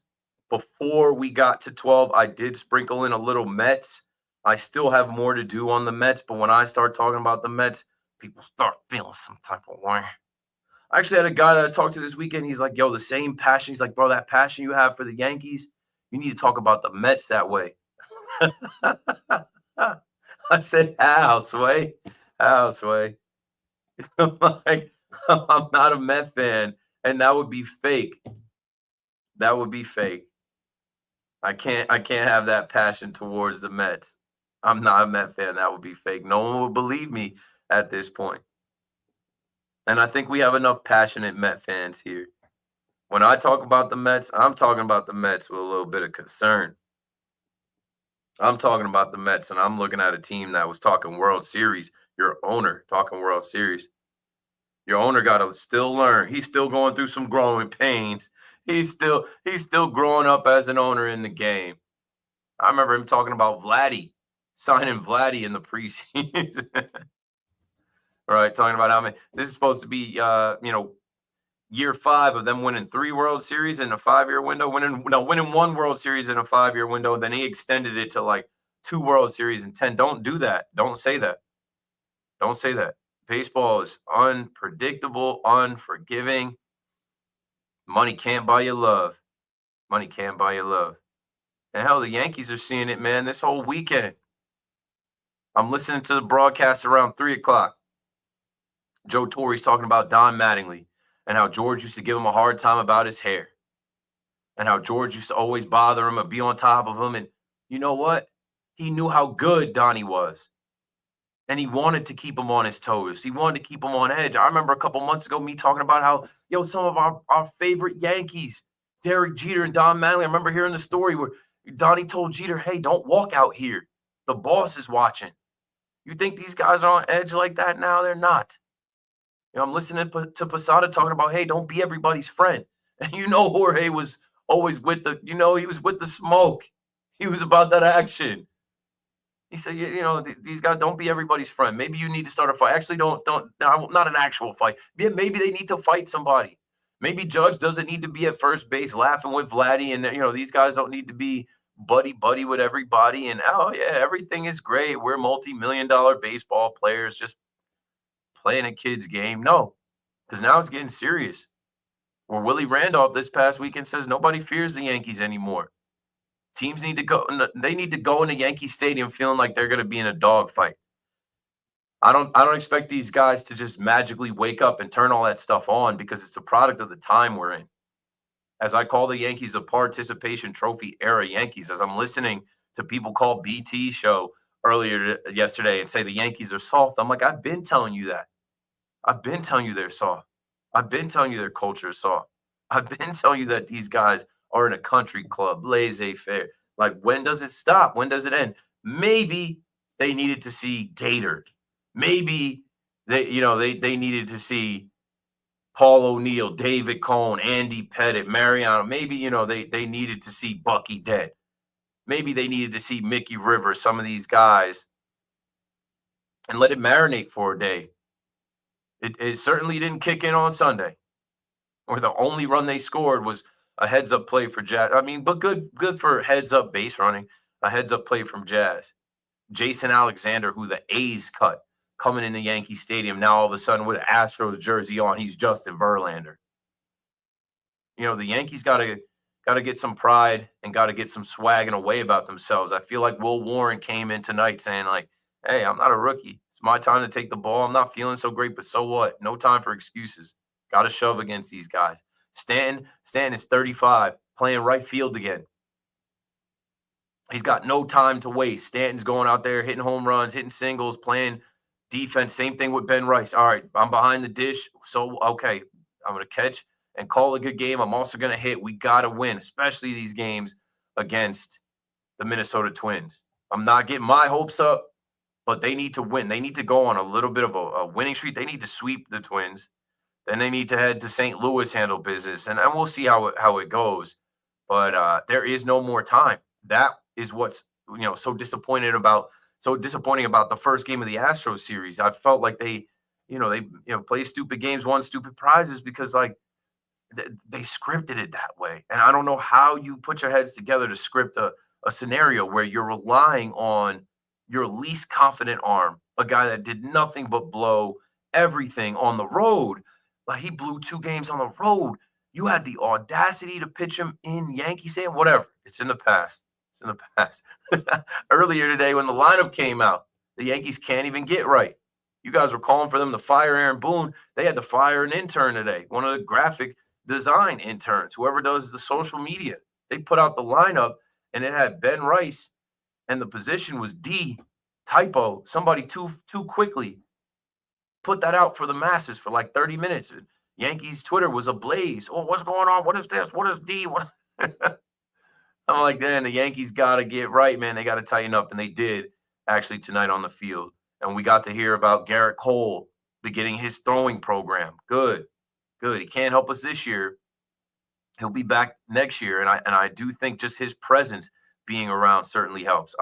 Before we got to 12, I did sprinkle in a little Mets. I still have more to do on the Mets, but when I start talking about the Mets, people start feeling some type of way. I actually had a guy that I talked to this weekend. He's like, yo, the same passion. He's like, bro, that passion you have for the Yankees, you need to talk about the Mets that way. I said, how, Sway? How, Sway? I'm like, I'm not a Met fan, and that would be fake. That would be fake. I can't have that passion towards the Mets. I'm not a Met fan. That would be fake. No one would believe me at this point. And I think we have enough passionate Met fans here. When I talk about the Mets, I'm talking about the Mets with a little bit of concern. I'm talking about the Mets, and I'm looking at a team that was talking World Series. Your owner talking World Series. Your owner got to still learn. He's still going through some growing pains. He's still growing up as an owner in the game. I remember him talking about Vladdy, signing Vladdy in the preseason. All right, talking about how many. This is supposed to be, year 5 of them winning 3 World Series in a 5-year window, winning 1 World Series in a 5-year window. Then he extended it to like 2 World Series in 10. Don't do that. Don't say that. Don't say that. Baseball is unpredictable, unforgiving. Money can't buy you love. Money can't buy you love. And hell, the Yankees are seeing it, man, this whole weekend. I'm listening to the broadcast around 3 o'clock. Joe Torre's talking about Don Mattingly and how George used to give him a hard time about his hair and how George used to always bother him and be on top of him. And you know what? He knew how good Donnie was. And he wanted to keep him on his toes. He wanted to keep him on edge. I remember a couple months ago me talking about how, some of our favorite Yankees, Derek Jeter and Don Mattingly. I remember hearing the story where Donnie told Jeter, hey, don't walk out here. The boss is watching. You think these guys are on edge like that now? They're not. I'm listening to Posada talking about, hey, don't be everybody's friend. And Jorge was always with he was with the smoke. He was about that action. He said, these guys, don't be everybody's friend. Maybe you need to start a fight. Actually, don't, not an actual fight. Yeah, maybe they need to fight somebody. Maybe Judge doesn't need to be at first base laughing with Vladdy, and these guys don't need to be buddy with everybody. And oh yeah, everything is great. We're multi-million-dollar baseball players just playing a kid's game. No, because now it's getting serious. Where Willie Randolph this past weekend says nobody fears the Yankees anymore. Teams need to go. They need to go into Yankee Stadium feeling like they're going to be in a dogfight. I don't expect these guys to just magically wake up and turn all that stuff on, because it's a product of the time we're in. As I call the Yankees a participation trophy era Yankees, as I'm listening to people call BT's show yesterday and say the Yankees are soft, I'm like, I've been telling you that. I've been telling you they're soft. I've been telling you their culture is soft. I've been telling you that these guys are in a country club, laissez-faire. Like, when does it stop? When does it end? Maybe they needed to see Gator. Maybe they needed to see Paul O'Neill, David Cone, Andy Pettit, Mariano. Maybe, they needed to see Bucky Dent. Maybe they needed to see Mickey Rivers, some of these guys, and let it marinate for a day. It certainly didn't kick in on Sunday, where the only run they scored was a heads-up play for Jazz. I mean, but good for heads-up base running, a heads-up play from Jazz. Jason Alexander, who the A's cut, coming into Yankee Stadium, now all of a sudden with an Astros jersey on, he's Justin Verlander. The Yankees got to get some pride and got to get some swag and a way about themselves. I feel like Will Warren came in tonight saying, like, hey, I'm not a rookie. It's my time to take the ball. I'm not feeling so great, but so what? No time for excuses. Got to shove against these guys. Stanton is 35, playing right field again. He's got no time to waste. Stanton's going out there, hitting home runs, hitting singles, playing defense. Same thing with Ben Rice. All right, I'm behind the dish. So, okay, I'm going to catch and call a good game. I'm also going to hit. We got to win, especially these games against the Minnesota Twins. I'm not getting my hopes up, but they need to win. They need to go on a little bit of a winning streak. They need to sweep the Twins. Then they need to head to St. Louis, handle business, and we'll see how it goes. But there is no more time. That is what's so disappointing about the first game of the Astros series. I felt like they play stupid games, won stupid prizes because they scripted it that way. And I don't know how you put your heads together to script a scenario where you're relying on your least confident arm, a guy that did nothing but blow everything on the road. Like, he blew 2 games on the road. You had the audacity to pitch him in Yankee Stadium. Whatever. It's in the past. It's in the past. Earlier today, when the lineup came out, the Yankees can't even get right. You guys were calling for them to fire Aaron Boone. They had to fire an intern today, one of the graphic design interns, whoever does the social media. They put out the lineup, and it had Ben Rice, and the position was D. Typo. Somebody too quickly put that out for the masses for like 30 minutes. Yankees Twitter was ablaze. Oh, what's going on? What is this? What is D? What? I'm like, then the Yankees got to get right, man. They got to tighten up, and they did actually tonight on the field. And we got to hear about Garrett Cole beginning his throwing program. Good. He can't help us this year. He'll be back next year, and I do think just his presence being around certainly helps.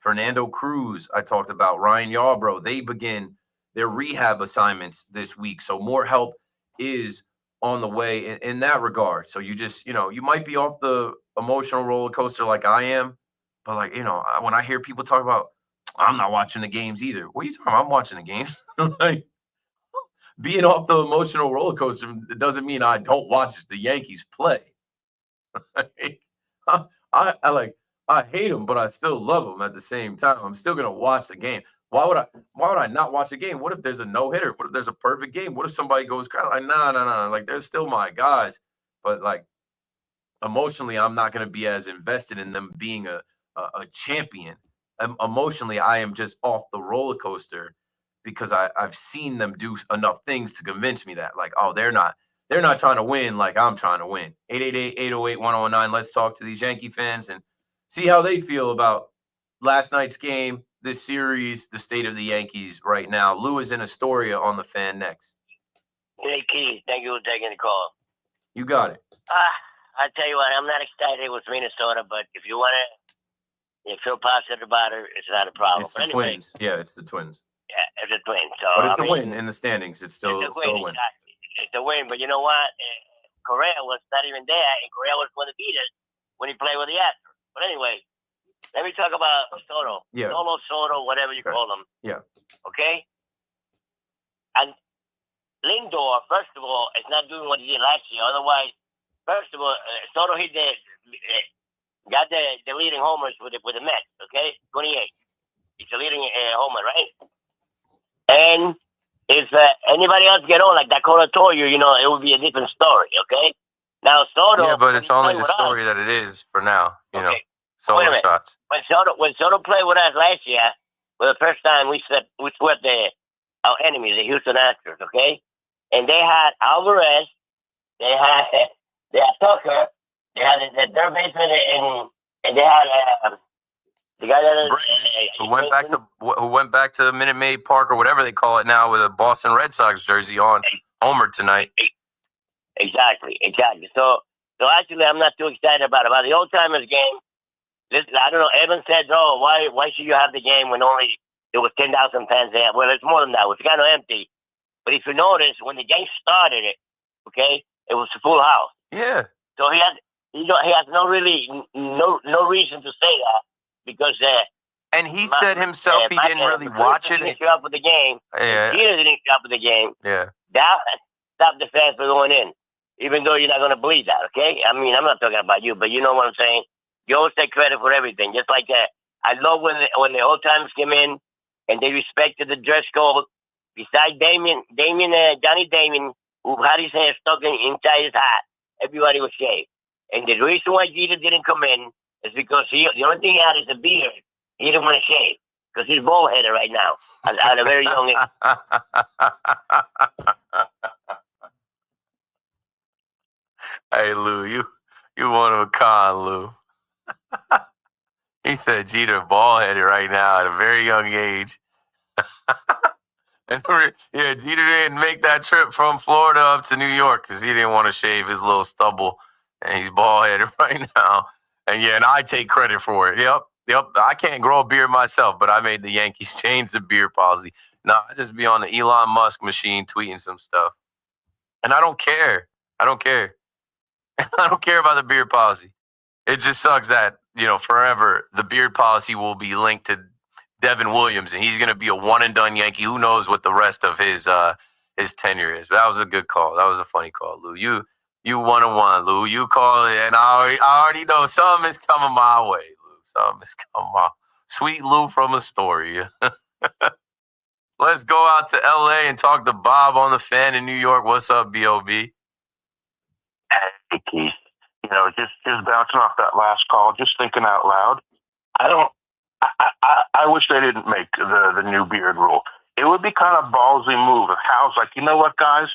Fernando Cruz, I talked about. Ryan Yarbrough, they begin their rehab assignments this week, so more help is on the way in that regard. So you just, you might be off the emotional roller coaster like I am, but when I hear people talk about, I'm not watching the games either. What are you talking about? I'm watching the games. Like, being off the emotional roller coaster, it doesn't mean I don't watch the Yankees play. I hate them, but I still love them at the same time. I'm still gonna watch the game. Why would I not watch a game? What if there's a no-hitter? What if there's a perfect game? What if somebody goes crazy? Like, no. Like, they're still my guys, but like, emotionally, I'm not gonna be as invested in them being a champion. Emotionally, I am just off the roller coaster because I've seen them do enough things to convince me that, like, oh, they're not trying to win like I'm trying to win. 888-808-1019. Let's talk to these Yankee fans and see how they feel about last night's game, this series, the state of the Yankees right now. Lou is in Astoria on the Fan next. Hey, Keith, thank you for taking the call. You got it. I tell you what, I'm not excited with Minnesota, but if you want to feel positive about it, it's not a problem. It's the Twins. Yeah, it's the Twins. Yeah, it's a Twins. So, But it's a win in the standings. It's still a win. Exactly. It's a win, but you know what? Correa was not even there, and Correa was going to beat us when he played with the Astros. But anyway, let me talk about Soto. Yeah. Soto, whatever you call him. Yeah. Okay? And Lindor, first of all, is not doing what he did last year. Otherwise, first of all, Soto hit got the leading homers with the Mets, okay? 28. He's the leading homer, right? And if anybody else get on like Dakota told you, it would be a different story, okay? Now, Soto... Yeah, but it's only the story that it is for now, you know. Solo shots. When Soto played with us last year, for the first time we swept our enemies, the Houston Astros, okay? And they had Alvarez, they had Tucker, they had the third baseman, and they had the guy that who went back to Minute Maid Park or whatever they call it now with a Boston Red Sox jersey on, homer tonight. Exactly. So actually, I'm not too excited about it. About the old timers game, I don't know. Evan said, "Oh, why should you have the game when only there was 10,000 fans there?" Well, it's more than that. It was kind of empty. But if you notice, when the game started, it was a full house. Yeah. So he has no reason to say that because. And he said himself he didn't really watch it. Didn't show up for the game. Yeah. Jeter didn't show up for the game. Yeah. That stopped the fans from going in, even though you're not going to believe that. Okay. I mean, I'm not talking about you, but you know what I'm saying. You always take credit for everything. Just like I love when the old timers came in and they respected the dress code. Besides Johnny Damon, who had his hair stuck inside his hat, everybody was shaved. And the reason why Jeter didn't come in is because the only thing he had is a beard. He didn't want to shave because he's bald-headed right now at a very young age. Hey, Lou, you one of a kind, Lou. He said Jeter bald-headed right now at a very young age. And yeah, Jeter didn't make that trip from Florida up to New York because he didn't want to shave his little stubble, and he's bald-headed right now. And I take credit for it. Yep. I can't grow a beard myself, but I made the Yankees change the beard policy. No, I just be on the Elon Musk machine tweeting some stuff. And I don't care. I don't care about the beard policy. It just sucks that, forever the beard policy will be linked to Devin Williams, and he's going to be a one-and-done Yankee. Who knows what the rest of his tenure is. But that was a good call. That was a funny call, Lou. You 1-1, Lou. You call it, and I already know something is coming my way, Lou. Something is coming my Sweet Lou from Astoria. Let's go out to L.A. and talk to Bob on the Fan in New York. What's up, B.O.B.? Hey, Keith. Just bouncing off that last call, just thinking out loud. I wish they didn't make the new beard rule. It would be kind of ballsy move if Hal's like, you know what, guys?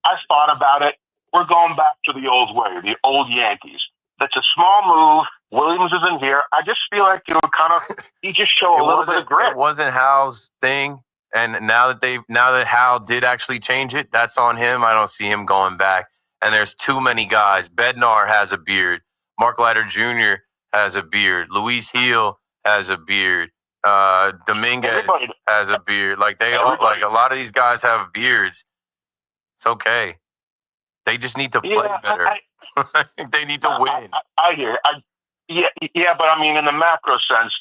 I thought about it. We're going back to the old way, the old Yankees. That's a small move. Williams isn't here. I just feel like it would kind of he just show a little bit of grit. It wasn't Hal's thing, and now that Hal did actually change it, that's on him. I don't see him going back. And there's too many guys. Bednar has a beard. Mark Leiter Jr. has a beard. Luis Gil has a beard. Dominguez has a beard. Like a lot of these guys have beards. It's okay. They just need to play better. They need to win. I hear. But I mean, in the macro sense,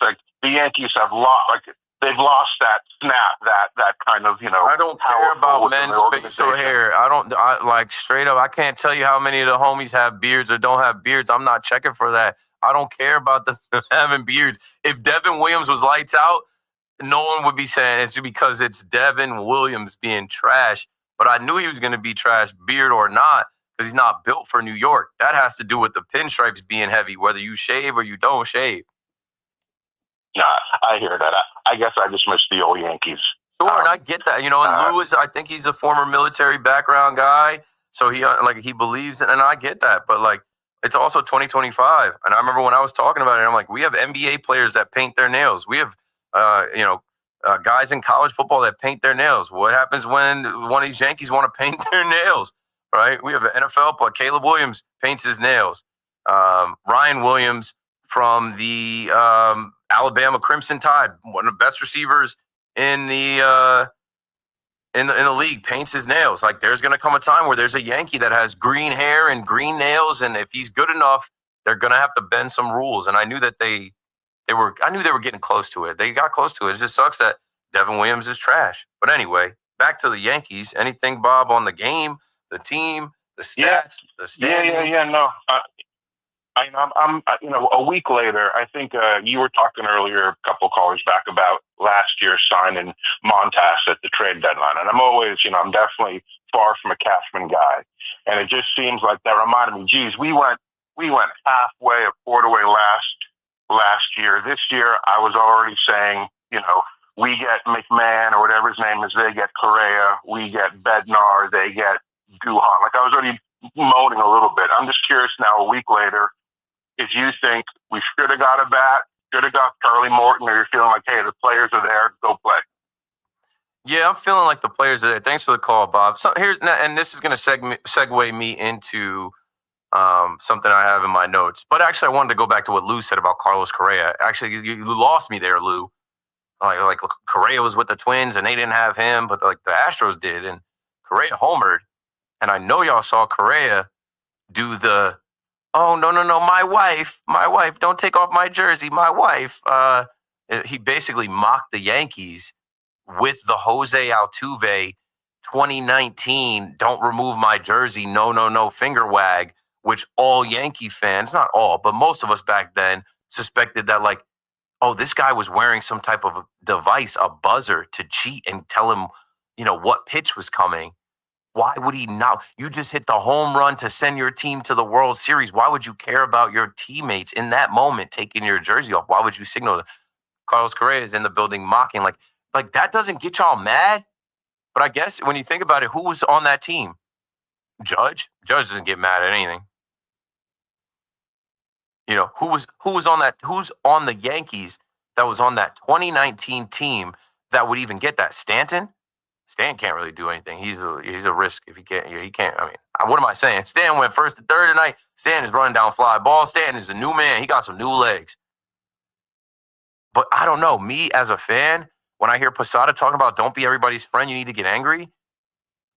the Yankees have lost. They've lost that snap, that kind of, I don't care about men's facial hair. I straight up, I can't tell you how many of the homies have beards or don't have beards. I'm not checking for that. I don't care about them having beards. If Devin Williams was lights out, no one would be saying it's because it's Devin Williams being trash. But I knew he was going to be trash, beard or not, because he's not built for New York. That has to do with the pinstripes being heavy, whether you shave or you don't shave. Yeah, I hear that. I guess I just miss the old Yankees. Sure, and I get that. And Lou I think he's a former military background guy, so he believes it, and I get that. But it's also 2025, and I remember when I was talking about it, I'm like, we have NBA players that paint their nails. We have guys in college football that paint their nails. What happens when one of these Yankees want to paint their nails, right? We have an NFL player, Caleb Williams paints his nails. Ryan Williams from the Alabama Crimson Tide, one of the best receivers in the league, paints his nails. Like, there's going to come a time where there's a Yankee that has green hair and green nails, and if he's good enough, they're going to have to bend some rules. And I knew that they were getting close to it. They got close to it. It just sucks that Devin Williams is trash. But anyway, back to the Yankees. Anything, Bob, on the game, the team, the stats, the standings? No. I'm a week later, I think you were talking earlier, a couple callers back, about last year signing Montas at the trade deadline. And I'm always, I'm definitely far from a Cashman guy. And it just seems like that reminded me, geez, we went halfway, a quarter way last year. This year, I was already saying, we get McMahon or whatever his name is, they get Correa, we get Bednar, they get Duhan. Like, I was already moaning a little bit. I'm just curious now, a week later, if you think we should have got a bat, should have got Charlie Morton, or you're feeling like, hey, the players are there, go play. Yeah, I'm feeling like the players are there. Thanks for the call, Bob. So and this is going to segue me into something I have in my notes. But actually, I wanted to go back to what Lou said about Carlos Correa. Actually, you lost me there, Lou. Like Correa was with the Twins, and they didn't have him, but like the Astros did, and Correa homered. And I know y'all saw Correa do the, oh, no, my wife, don't take off my jersey, my wife. He basically mocked the Yankees with the Jose Altuve 2019, don't remove my jersey, no, finger wag, which all Yankee fans, not all, but most of us back then suspected that, like, oh, this guy was wearing some type of device, a buzzer, to cheat and tell him, what pitch was coming. Why would he not? You just hit the home run to send your team to the World Series. Why would you care about your teammates in that moment taking your jersey off? Why would you signal that? Carlos Correa is in the building mocking. Like that doesn't get y'all mad? But I guess when you think about it, who was on that team? Judge? Judge doesn't get mad at anything. Who was on that? Who's on the Yankees that was on that 2019 team that would even get that? Stanton? Stan can't really do anything. He's a risk if he can't. He can't. I mean, what am I saying? Stan went first to third tonight. Stan is running down fly ball. Stan is a new man. He got some new legs. But I don't know. Me as a fan, when I hear Posada talking about don't be everybody's friend, you need to get angry.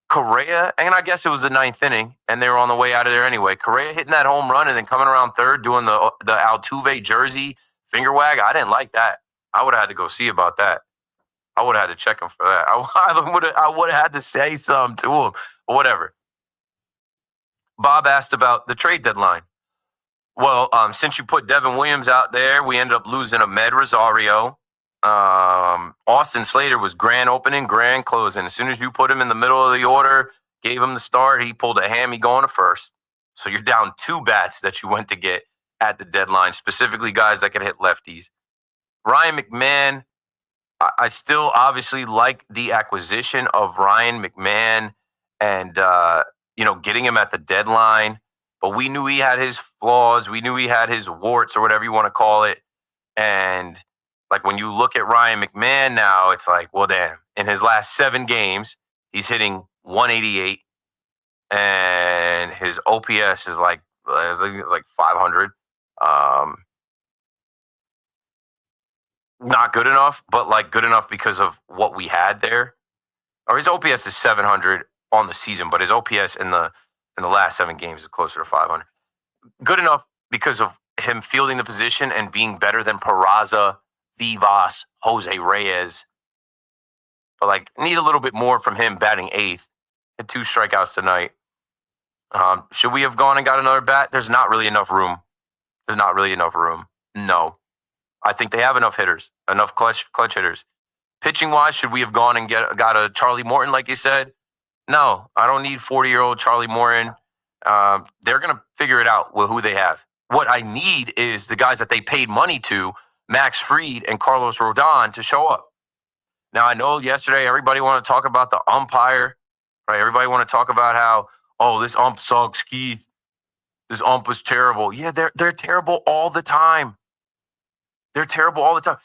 Correa, and I guess it was the ninth inning, and they were on the way out of there anyway. Correa hitting that home run and then coming around third doing the Altuve jersey finger wag. I didn't like that. I would have had to go see about that. I would have had to check him for that. I would have had to say something to him. But whatever. Bob asked about the trade deadline. Well, since you put Devin Williams out there, we ended up losing Ahmed Rosario. Austin Slater was grand opening, grand closing. As soon as you put him in the middle of the order, gave him the start, he pulled a hammy going to first. So you're down 2 bats that you went to get at the deadline, specifically guys that could hit lefties. Ryan McMahon, I still obviously like the acquisition of Ryan McMahon and, getting him at the deadline. But we knew he had his flaws. We knew he had his warts or whatever you want to call it. And like when you look at Ryan McMahon now, it's like, well, damn. In his last 7 games, he's hitting 188. And his OPS is like 500. Not good enough, but like good enough because of what we had there. Or his OPS is 700 on the season, but his OPS in the last 7 games is closer to 500. Good enough because of him fielding the position and being better than Peraza, Vivas, Jose Reyes. But like need a little bit more from him batting 8th. Had 2 strikeouts tonight. Should we have gone and got another bat? There's not really enough room. No. I think they have enough hitters, enough clutch hitters. Pitching-wise, should we have gone and got a Charlie Morton, like you said? No, I don't need 40-year-old Charlie Morton. They're going to figure it out with who they have. What I need is the guys that they paid money to, Max Fried and Carlos Rodon, to show up. Now, I know yesterday everybody wanted to talk about the umpire, right? Everybody want to talk about how, oh, this ump sucks, Keith. This ump is terrible. Yeah, they're terrible all the time. They're terrible all the time.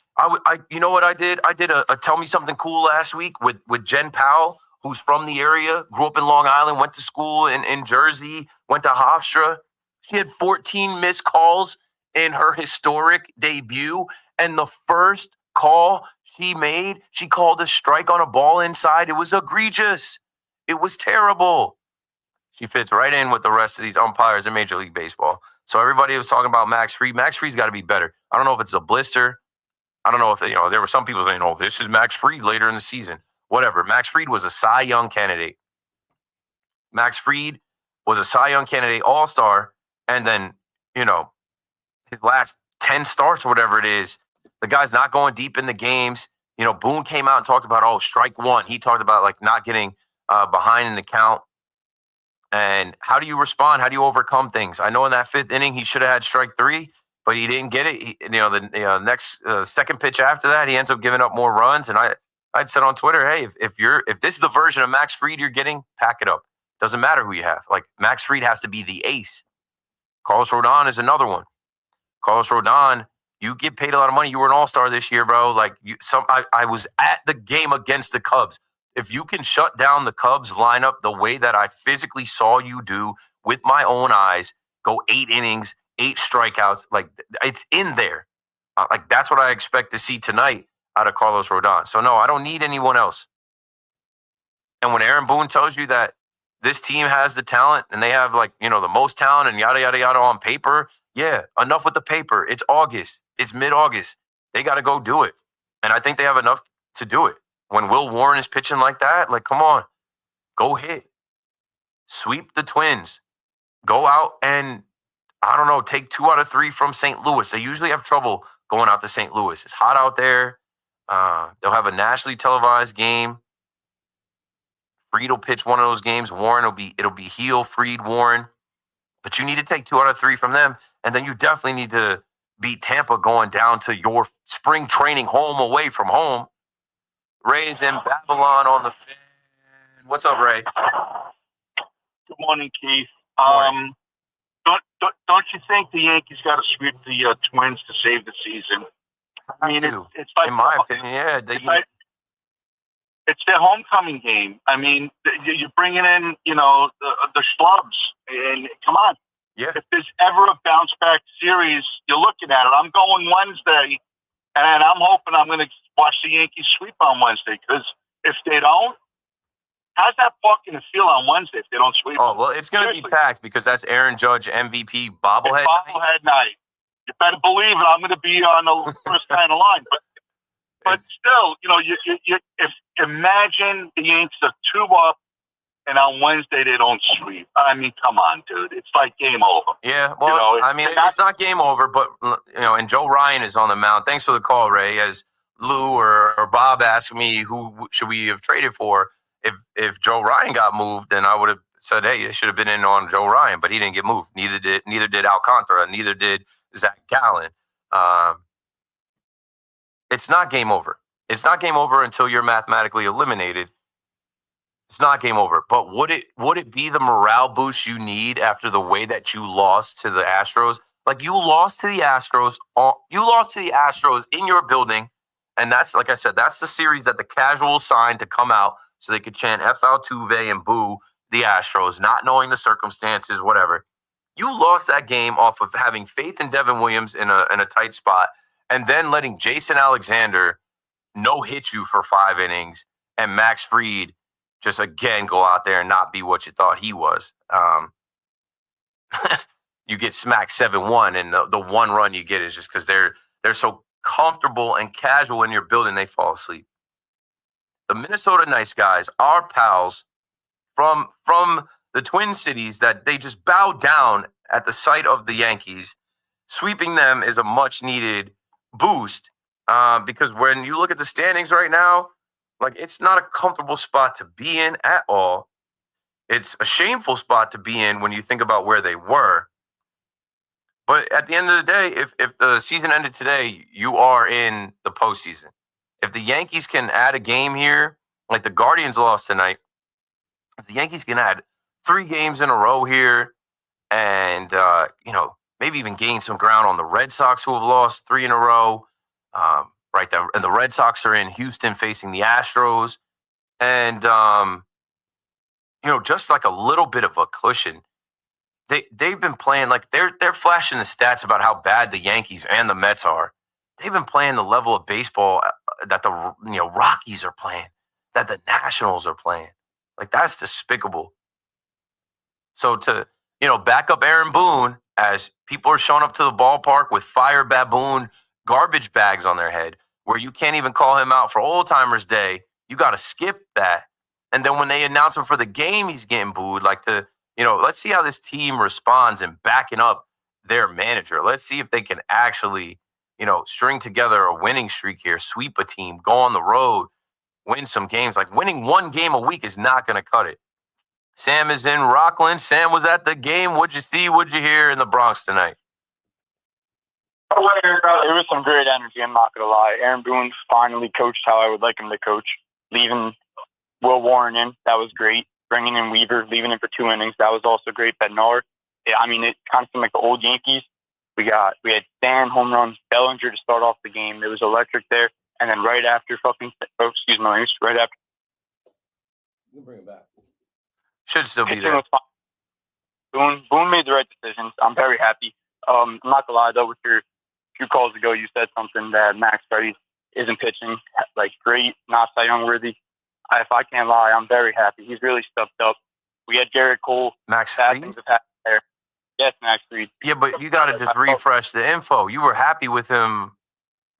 You know what I did? I did a Tell Me Something Cool last week with Jen Powell, who's from the area, grew up in Long Island, went to school in Jersey, went to Hofstra. She had 14 missed calls in her historic debut. And the first call she made, she called a strike on a ball inside. It was egregious. It was terrible. She fits right in with the rest of these umpires in Major League Baseball. So everybody was talking about Max Fried. Max Fried's got to be better. I don't know if it's a blister. I don't know if, there were some people saying, oh, this is Max Fried later in the season. Whatever. Max Fried was a Cy Young candidate. Max Fried was a Cy Young candidate, all-star, and then, his last 10 starts or whatever it is, the guy's not going deep in the games. Boone came out and talked about, strike one. He talked about, not getting behind in the count. And how do you respond? How do you overcome things? I know in that 5th inning, he should have had strike 3, but he didn't get it. The next second pitch after that, he ends up giving up more runs. And I'd said on Twitter, hey, if this is the version of Max Fried you're getting, pack it up. Doesn't matter who you have. Max Fried has to be the ace. Carlos Rodon is another one. Carlos Rodon, you get paid a lot of money. You were an all-star this year, bro. I was at the game against the Cubs. If you can shut down the Cubs lineup the way that I physically saw you do with my own eyes, go 8 innings, 8 strikeouts, it's in there. That's what I expect to see tonight out of Carlos Rodon. So, no, I don't need anyone else. And when Aaron Boone tells you that this team has the talent and they have, the most talent and yada, yada, yada on paper, yeah, enough with the paper. It's August. It's mid-August. They got to go do it. And I think they have enough to do it. When Will Warren is pitching like that, come on, go hit. Sweep the Twins. Go out and, take 2 out of 3 from St. Louis. They usually have trouble going out to St. Louis. It's hot out there. They'll have a nationally televised game. Fried will pitch one of those games. Warren it'll be Heel, Fried, Warren. But you need to take 2 out of 3 from them. And then you definitely need to beat Tampa going down to your spring training home away from home. Ray's in Babylon on the fan. What's up, Ray? Good morning, Keith. Morning. Don't you think the Yankees got to sweep the Twins to save the season? I mean, it's like, in my opinion, yeah. It's their homecoming game. I mean, you're bringing in, the schlubs. And come on. Yeah. If there's ever a bounce back series, you're looking at it. I'm going Wednesday, and I'm hoping I'm going to watch the Yankees sweep on Wednesday. Because if they don't, how's that park going to feel on Wednesday if they don't sweep? Oh, well, it's going to be packed because that's Aaron Judge MVP bobblehead night. You better believe it. I'm going to be on the first kind of line. But still, if imagine the Yankees are 2 up, and on Wednesday they don't sweep. I mean, come on, dude. It's like game over. Yeah, well, it's not game over, but, and Joe Ryan is on the mound. Thanks for the call, Ray. As Lou or Bob asked me who should we have traded for, if Joe Ryan got moved, then I would have said, hey, it should have been in on Joe Ryan, but he didn't get moved. Neither did Alcantara. Neither did Zach Gallen. It's not game over. It's not game over until you're mathematically eliminated. It's not game over. But would it be the morale boost you need after the way that you lost to the Astros? You lost to the Astros. You lost to the Astros in your building, and that's, like I said, that's the series that the casuals signed to come out so they could chant F Altuve and boo the Astros, not knowing the circumstances, whatever. You lost that game off of having faith in Devin Williams in a tight spot, and then letting Jason Alexander no-hit you for 5 innings, and Max Fried just again go out there and not be what you thought he was. You get smacked 7-1, and the 1 run you get is just because they're so comfortable and casual in your building, they fall asleep. The Minnesota Nice guys, our pals from the Twin Cities, that they just bow down at the sight of the Yankees. Sweeping them is a much-needed boost because when you look at the standings right now, it's not a comfortable spot to be in at all. It's a shameful spot to be in when you think about where they were. But at the end of the day, if the season ended today, you are in the postseason. If the Yankees can add a game here, like the Guardians lost tonight, if the Yankees can add 3 games in a row here and, maybe even gain some ground on the Red Sox who have lost 3 in a row, Right there. And the Red Sox are in Houston facing the Astros. And, just like a little bit of a cushion. They've been playing like they're flashing the stats about how bad the Yankees and the Mets are. They've been playing the level of baseball that the Rockies are playing, that the Nationals are playing. Like, that's despicable. So to back up Aaron Boone as people are showing up to the ballpark with fire baboon garbage bags on their head, where you can't even call him out for Old Timers Day, you got to skip that. And then when they announce him for the game, he's getting booed. Like let's see how this team responds in backing up their manager. Let's see if they can actually, string together a winning streak here, sweep a team, go on the road, win some games. Like, winning one game a week is not going to cut it. Sam is in Rockland. Sam was at the game. What'd you see? What'd you hear in the Bronx tonight? It was some great energy, I'm not going to lie. Aaron Boone finally coached how I would like him to coach. Leaving Will Warren in, that was great. Bringing in Weaver, leaving him for 2 innings, that was also great. Bednar, it kind of seemed like the old Yankees. We had Stan home runs, Bellinger to start off the game. It was electric there. And then right after right after. You can bring it back. Should still be there. Boone made the right decisions. I'm very happy. I'm not gonna lie though, with your 2 calls ago, you said something that Max Fried isn't pitching like great, not Cy Young worthy. If I can't lie, I'm very happy. He's really stepped up. We had Garrett Cole. Max Fried? There. Yes, Max Fried. Yeah, but you got to just refresh the info. You were happy with him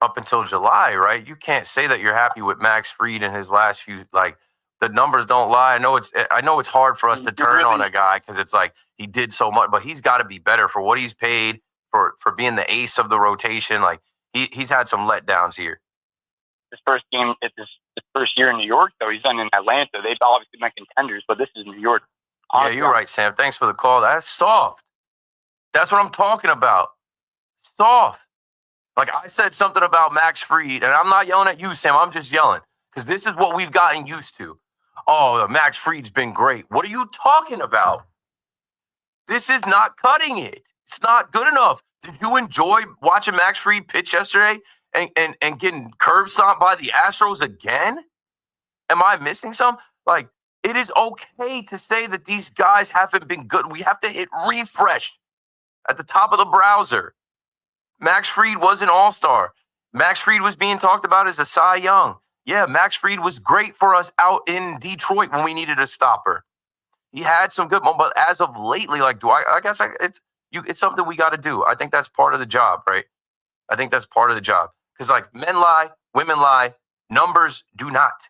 up until July, right? You can't say that you're happy with Max Fried in his last few. Like, the numbers don't lie. I know it's hard for us to turn on a guy because it's like he did so much, but he's got to be better for what he's paid for being the ace of the rotation. Like, he's had some letdowns here. His first game, it's his first year in New York, though. He's done in Atlanta. They've obviously been contenders, but this is New York. Honestly, yeah, you're right, Sam. Thanks for the call. That's soft. That's what I'm talking about. Soft. Like, I said something about Max Fried, and I'm not yelling at you, Sam. I'm just yelling because this is what we've gotten used to. Oh, Max Fried's been great. What are you talking about? This is not cutting it. It's not good enough. Did you enjoy watching Max Fried pitch yesterday and getting curb stomped by the Astros again? Am I missing some? Like, it is okay to say that these guys haven't been good. We have to hit refresh at the top of the browser. Max Fried was an all-star. Max Fried was being talked about as a Cy Young. Yeah, Max Fried was great for us out in Detroit when we needed a stopper. He had some good moments, but as of lately, like, it's something we got to do. I think that's part of the job, right? I think that's part of the job. Because, like, men lie, women lie, numbers do not.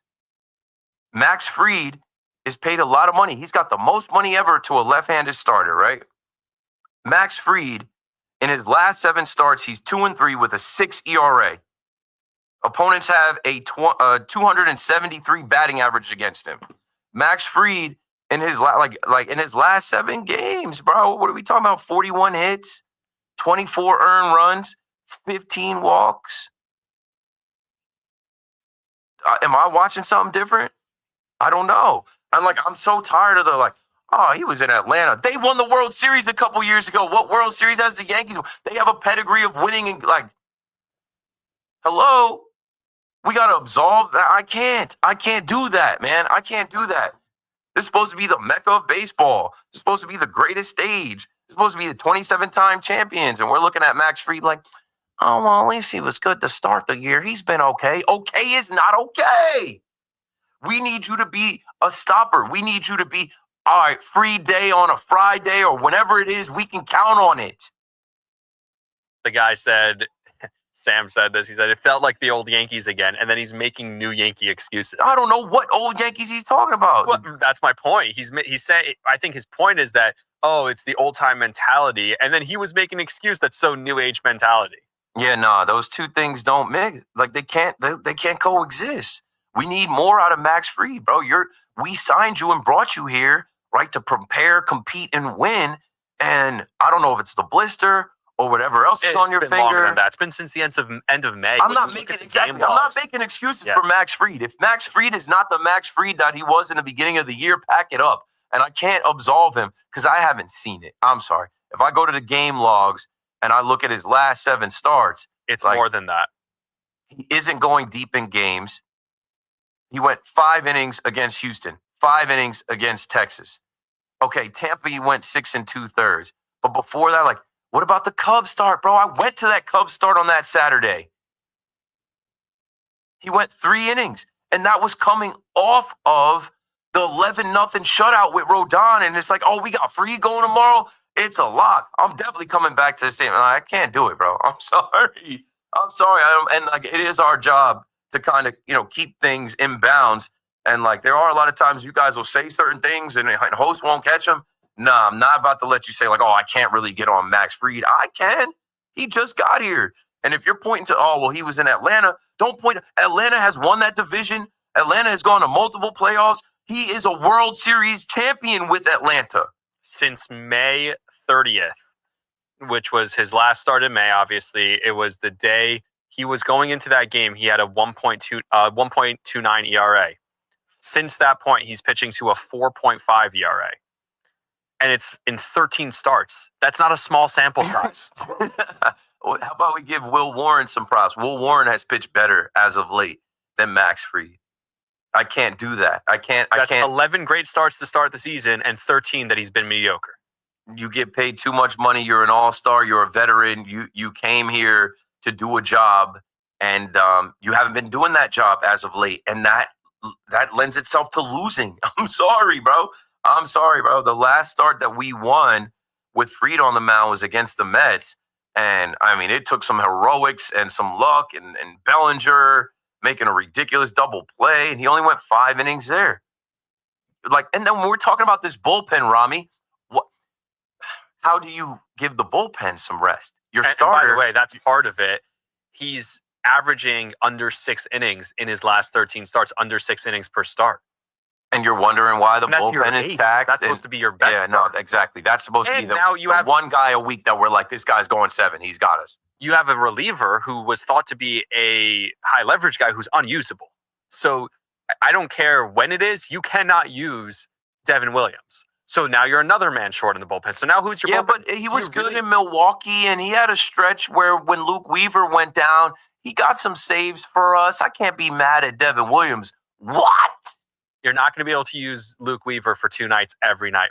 Max Fried is paid a lot of money. He's got the most money ever to a left-handed starter, right? Max Fried, in his last 7 starts, he's 2-3 with a 6 ERA. Opponents have a 273 batting average against him. Max Fried, in his in his last 7 games, bro, what are we talking about? 41 hits, 24 earned runs, 15 walks. Am I watching something different? I don't know. I'm so tired of oh, he was in Atlanta. They won the World Series a couple years ago. What World Series has the Yankees? They have a pedigree of winning and hello? We got to absolve that. I can't do that, man. I can't do that. This is supposed to be the mecca of baseball. It's supposed to be the greatest stage. It's supposed to be the 27-time champions. And we're looking at Max Fried like, oh, well, at least he was good to start the year. He's been okay. Okay is not okay. We need you to be a stopper. We need you to be, all right, free day on a Friday or whenever it is, we can count on it. The guy said, Sam said this, he said, it felt like the old Yankees again, and then he's making new Yankee excuses. I don't know what old Yankees he's talking about. Well, that's my point. He's saying, I think his point is that, oh, it's the old-time mentality, and then he was making an excuse that's so new age mentality. Yeah, nah, those two things don't mix. Like, they can't coexist. We need more out of Max Fried, bro. We signed you and brought you here, right, to prepare, compete, and win. And I don't know if it's the blister or whatever else is on your finger. Longer than that. It's been since the end of May. I'm not making excuses for Max Fried. If Max Fried is not the Max Fried that he was in the beginning of the year, pack it up. And I can't absolve him because I haven't seen it. I'm sorry. If I go to the game logs and I look at his last 7 starts, it's more than that. He isn't going deep in games. He went 5 innings against Houston, 5 innings against Texas. Okay, Tampa, he went 6 2/3. But before that, like, what about the Cubs start, bro? I went to that Cubs start on that Saturday. He went 3 innings, and that was coming off of the 11-0 shutout with Rodon. And it's like, oh, we got Free going tomorrow. It's a lot. I'm definitely coming back to the same. I can't do it, bro. I'm sorry. I'm sorry. And like, it is our job to kind of, keep things in bounds. And like, there are a lot of times you guys will say certain things and host won't catch them. Nah, I'm not about to let you say like, oh, I can't really get on Max Fried. I can. He just got here. And if you're pointing to, oh, well, he was in Atlanta, don't point. Atlanta has won that division. Atlanta has gone to multiple playoffs. He is a World Series champion with Atlanta. Since May 30th, which was his last start in May, obviously, it was the day he was going into that game. He had a 1.29 ERA. Since that point, he's pitching to a 4.5 ERA. And it's in 13 starts. That's not a small sample size. How about we give Will Warren some props? Will Warren has pitched better as of late than Max Fried. I can't do that. I can't. 11 great starts to start the season and 13 that he's been mediocre. You get paid too much money. You're an all-star. You're a veteran. You came here to do a job, and you haven't been doing that job as of late. And that lends itself to losing. I'm sorry, bro. The last start that we won with Fried on the mound was against the Mets. And, I mean, it took some heroics and some luck and Bellinger making a ridiculous double play. And he only went 5 innings there. And then when we're talking about this bullpen, Rami, how do you give the bullpen some rest? Your starter. And by the way, that's part of it. He's averaging under 6 innings in his last 13 starts, under 6 innings per start. And you're wondering why the bullpen is taxed. That's supposed to be your best. Yeah, no, exactly. That's supposed to be the one guy a week that we're like, this guy's going 7. He's got us. You have a reliever who was thought to be a high leverage guy who's unusable. So I don't care when it is, you cannot use Devin Williams. So now you're another man short in the bullpen. So now who's your bullpen? Yeah, but he was good in Milwaukee, and he had a stretch where when Luke Weaver went down, he got some saves for us. I can't be mad at Devin Williams. What? You're not going to be able to use Luke Weaver for 2 innings every night.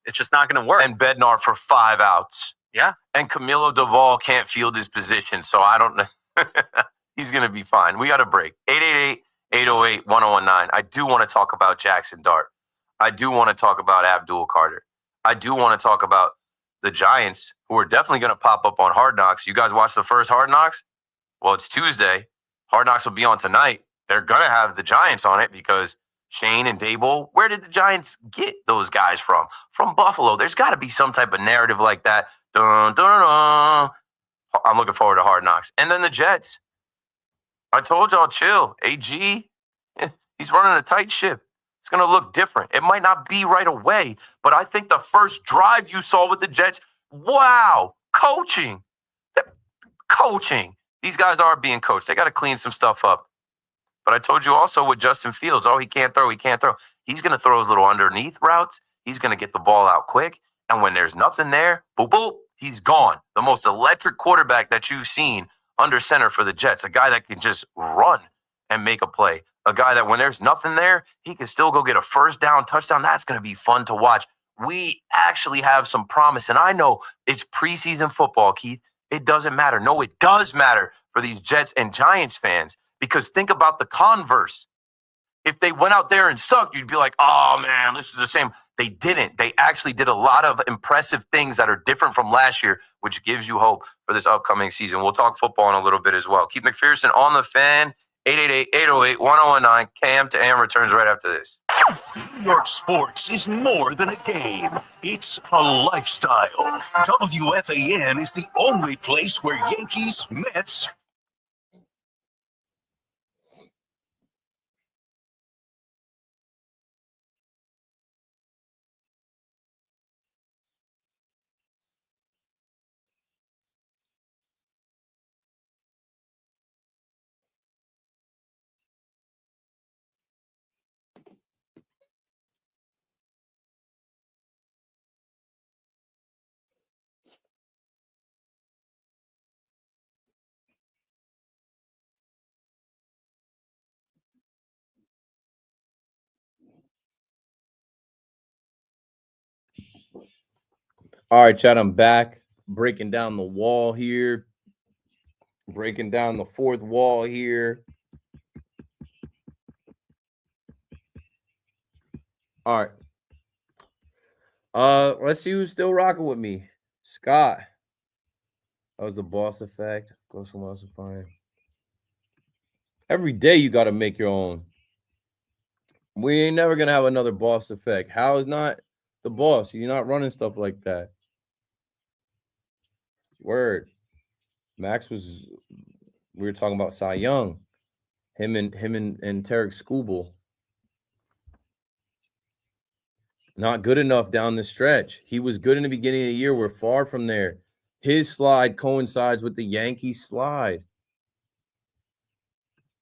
It's just not going to work. And Bednar for 5 outs. Yeah. And Camilo Duvall can't field his position, so I don't know. He's going to be fine. We got a break. 888-808-1019. I do want to talk about Jackson Dart. I do want to talk about Abdul Carter. I do want to talk about the Giants, who are definitely going to pop up on Hard Knocks. You guys watched the first Hard Knocks? Well, it's Tuesday. Hard Knocks will be on tonight. They're going to have the Giants on it because Shane and Dable, where did the Giants get those guys from? From Buffalo. There's got to be some type of narrative like that. Dun, dun, dun. I'm looking forward to Hard Knocks. And then the Jets. I told y'all, chill. AG, he's running a tight ship. It's going to look different. It might not be right away, but I think the first drive you saw with the Jets, wow, coaching. These guys are being coached. They got to clean some stuff up. But I told you also with Justin Fields, he can't throw. He's going to throw his little underneath routes. He's going to get the ball out quick. And when there's nothing there, boop, boop, he's gone. The most electric quarterback that you've seen under center for the Jets, a guy that can just run and make a play. A guy that when there's nothing there, he can still go get a first down touchdown. That's going to be fun to watch. We actually have some promise. And I know it's preseason football, Keith. It doesn't matter. No, it does matter for these Jets and Giants fans. Because think about the converse. If they went out there and sucked, you'd be like, oh, man, this is the same. They didn't. They actually did a lot of impressive things that are different from last year, which gives you hope for this upcoming season. We'll talk football in a little bit as well. Keith McPherson on the Fan, 888-808-1019. Cam to Am returns right after this. New York sports is more than a game. It's a lifestyle. WFAN is the only place where Yankees, Mets, All right, Chad, I'm back. Breaking down the wall here. Breaking down the fourth wall here. All right. Let's see who's still rocking with me. Scott. That was the boss effect. Go somewhere else to find. Every day you got to make your own. We ain't never gonna have another boss effect. How is not the boss? You're not running stuff like that. Word. Max was. We were talking about Cy Young. Him and Tarek Skubal. Not good enough down the stretch. He was good in the beginning of the year. We're far from there. His slide coincides with the Yankees slide.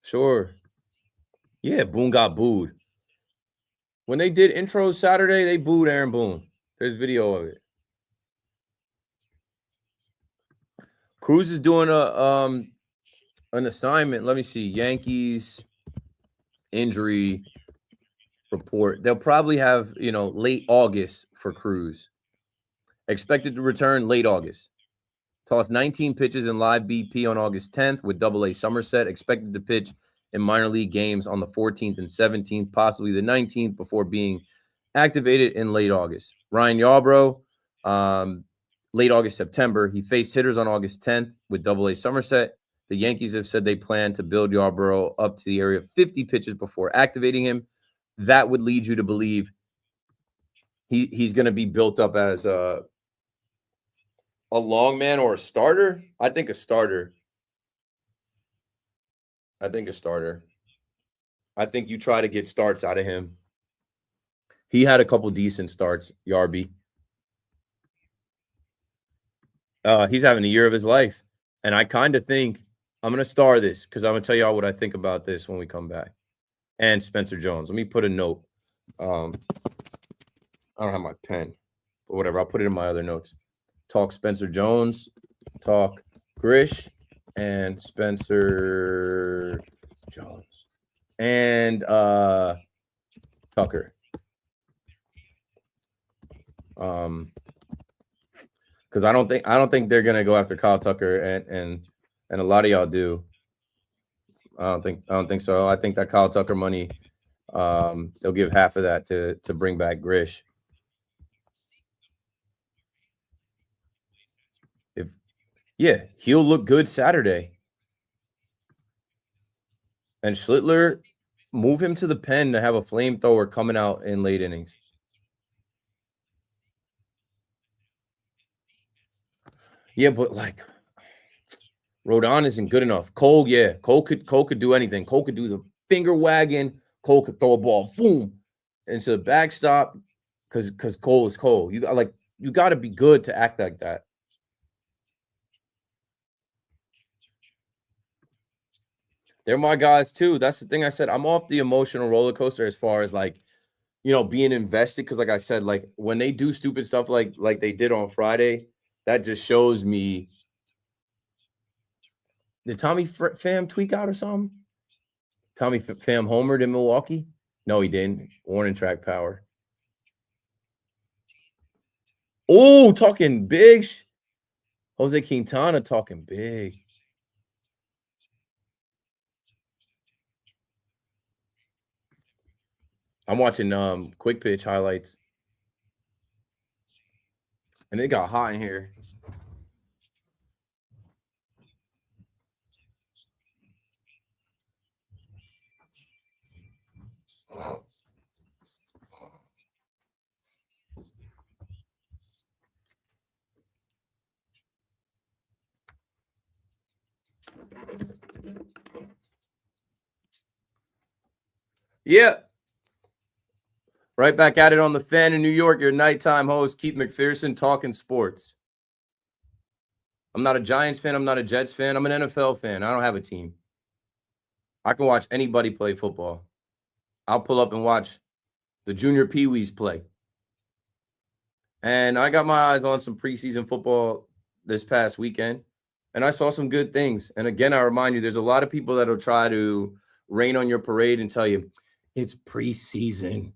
Sure. Yeah, Boone got booed. When they did intros Saturday, they booed Aaron Boone. There's video of it. Cruz is doing an assignment. Let me see. Yankees injury report. They'll probably have, late August for Cruz. Expected to return late August. Tossed 19 pitches in live BP on August 10th with AA Somerset. Expected to pitch in minor league games on the 14th and 17th, possibly the 19th, before being activated in late August. Ryan Yarbrough, late August, September. He faced hitters on August 10th with AA Somerset. The Yankees have said they plan to build Yarbrough up to the area of 50 pitches before activating him. That would lead you to believe he's going to be built up as a long man or a starter. I think a starter. I think you try to get starts out of him. He had a couple decent starts, Yarby. He's having a year of his life. And I kind of think I'm going to star this because I'm going to tell y'all what I think about this when we come back. And Spencer Jones. Let me put a note. I don't have my pen, but whatever. I'll put it in my other notes. Talk Spencer Jones, talk Grish, and Spencer Jones. And Tucker. Because I don't think they're gonna go after Kyle Tucker, and a lot of y'all do. I don't think so. I think that Kyle Tucker money, they'll give half of that to bring back Grish. He'll look good Saturday. And Schlittler, move him to the pen to have a flamethrower coming out in late innings. Yeah, but Rodon isn't good enough. Cole could do anything. Cole could do the finger wagging. Cole could throw a ball, boom, into the backstop because Cole is Cole. You got to be good to act like that. They're my guys too. That's the thing I said. I'm off the emotional roller coaster as far as being invested. Because like I said, when they do stupid stuff like they did on Friday, that just shows me. Did Tommy Pham tweak out or something? Tommy Pham homered in Milwaukee? No, he didn't. Warning track power. Oh, talking big. Jose Quintana talking big. I'm watching quick pitch highlights. And it got hot in here. Yeah. Right back at it on the Fan in New York. Your nighttime host, Keith McPherson, talking sports. I'm not a Giants fan. I'm not a Jets fan. I'm an NFL fan. I don't have a team. I can watch anybody play football. I'll pull up and watch the junior peewees play. And I got my eyes on some preseason football this past weekend, and I saw some good things. And again, I remind you, there's a lot of people that will try to rain on your parade and tell you it's preseason.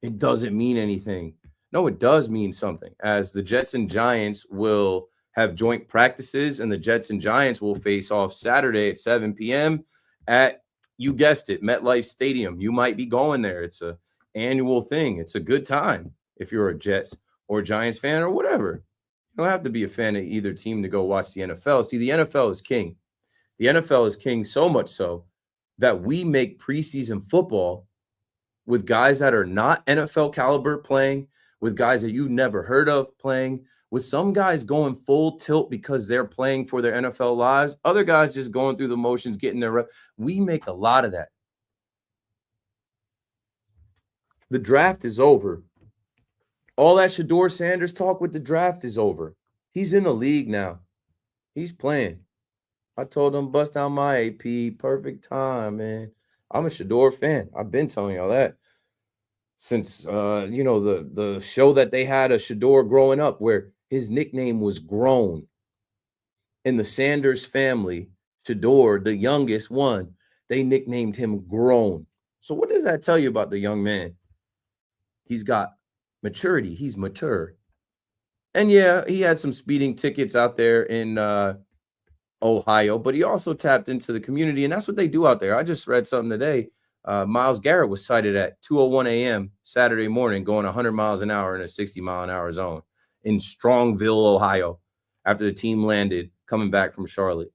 It doesn't mean anything. No, it does mean something, as the Jets and Giants will have joint practices, and the Jets and Giants will face off Saturday at 7 p.m. at, you guessed it, MetLife Stadium. You might be going there. It's a annual thing. It's a good time if you're a Jets or Giants fan or whatever. You don't have to be a fan of either team to go watch the NFL. See, the NFL is king. The NFL is king so much so that we make preseason football with guys that are not NFL caliber playing, with guys that you've never heard of playing, with some guys going full tilt because they're playing for their NFL lives, other guys just going through the motions, getting their rep. We make a lot of that. The draft is over. All that Shedeur Sanders talk with the draft is over. He's in the league now. He's playing. I told him, bust down my AP. Perfect time, man. I'm a Shedeur fan. I've been telling y'all that since the show that they had of Shedeur growing up, where his nickname was Grown. In the Sanders family, Shedeur, the youngest one, they nicknamed him Grown. So what does that tell you about the young man? He's got maturity. He's mature. And yeah, he had some speeding tickets out there in Ohio, but he also tapped into the community, and that's what they do out there. I just read something today. Myles Garrett was cited at 2:01 a.m. Saturday morning going 100 miles an hour in a 60-mile-an-hour zone in Strongville, Ohio, after the team landed coming back from Charlotte.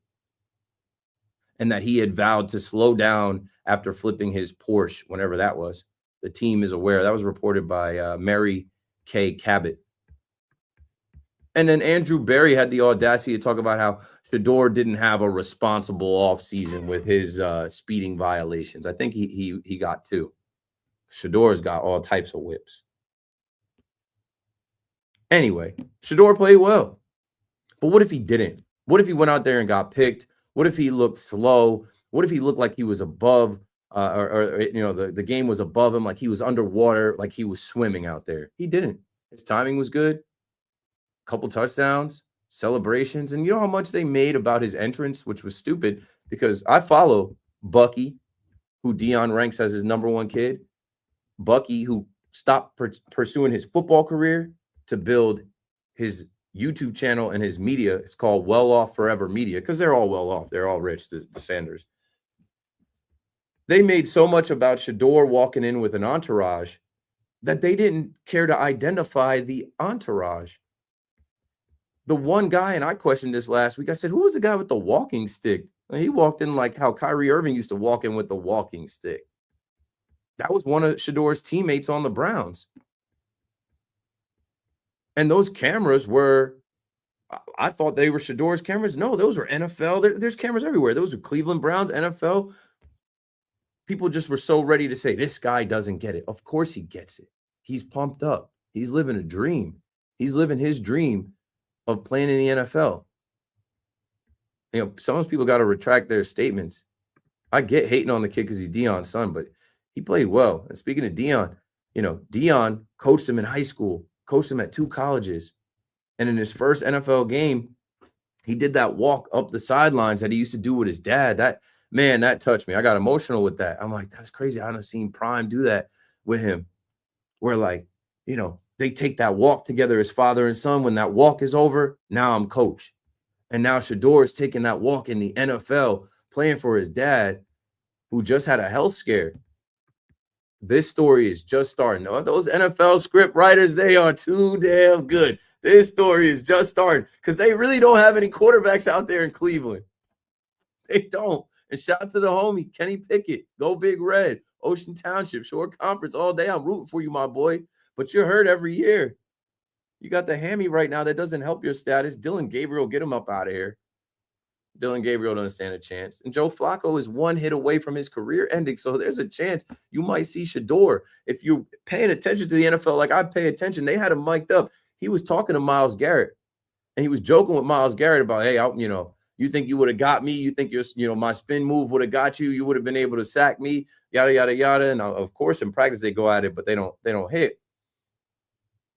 And that he had vowed to slow down after flipping his Porsche, whenever that was. The team is aware. That was reported by Mary Kay Cabot. And then Andrew Berry had the audacity to talk about how Shedeur didn't have a responsible offseason with his speeding violations. I think he got 2. Shedeur's got all types of whips. Anyway, Shedeur played well. But what if he didn't? What if he went out there and got picked? What if he looked slow? What if he looked like he was above the game was above him, like he was underwater, like he was swimming out there? He didn't. His timing was good. Couple touchdowns, celebrations, and you know how much they made about his entrance, which was stupid because I follow Bucky, who Dion ranks as his #1 kid. Bucky, who stopped pursuing his football career to build his YouTube channel and his media. It's called Well Off Forever Media because they're all well off. They're all rich, the Sanders. They made so much about Shedeur walking in with an entourage that they didn't care to identify the entourage. The one guy, and I questioned this last week, I said, who was the guy with the walking stick? And he walked in like how Kyrie Irving used to walk in with the walking stick. That was one of Shedeur's teammates on the Browns. And those cameras were, I thought they were Shedeur's cameras. No, those were NFL. There's cameras everywhere. Those are Cleveland Browns, NFL. People just were so ready to say, this guy doesn't get it. Of course he gets it. He's pumped up. He's living a dream. He's living his dream of playing in the NFL. You know, some of those people got to retract their statements. I get hating on the kid because he's Dion's son, but he played well. And speaking of Dion, Dion coached him in high school, coached him at 2 colleges. And in his first NFL game, he did that walk up the sidelines that he used to do with his dad. That touched me. I got emotional with that. I'm like, that's crazy. I haven't seen Prime do that with him. Where they take that walk together as father and son. When that walk is over, now I'm coach. And now Shedeur is taking that walk in the NFL, playing for his dad, who just had a health scare. This story is just starting. Those NFL script writers, they are too damn good. This story is just starting because they really don't have any quarterbacks out there in Cleveland. They don't. And shout out to the homie, Kenny Pickett. Go Big Red. Ocean Township, Shore Conference all day. I'm rooting for you, my boy. But you're hurt every year. You got the hammy right now that doesn't help your status. Dylan Gabriel, get him up out of here. Dylan Gabriel doesn't stand a chance. And Joe Flacco is 1 hit away from his career ending. So there's a chance you might see Shedeur. If you're paying attention to the NFL like I pay attention, they had him mic'd up. He was talking to Myles Garrett. And he was joking with Myles Garrett about, hey, you think you would have got me? You think my spin move would have got you? You would have been able to sack me? Yada, yada, yada. And of course, in practice, they go at it, but they don't hit.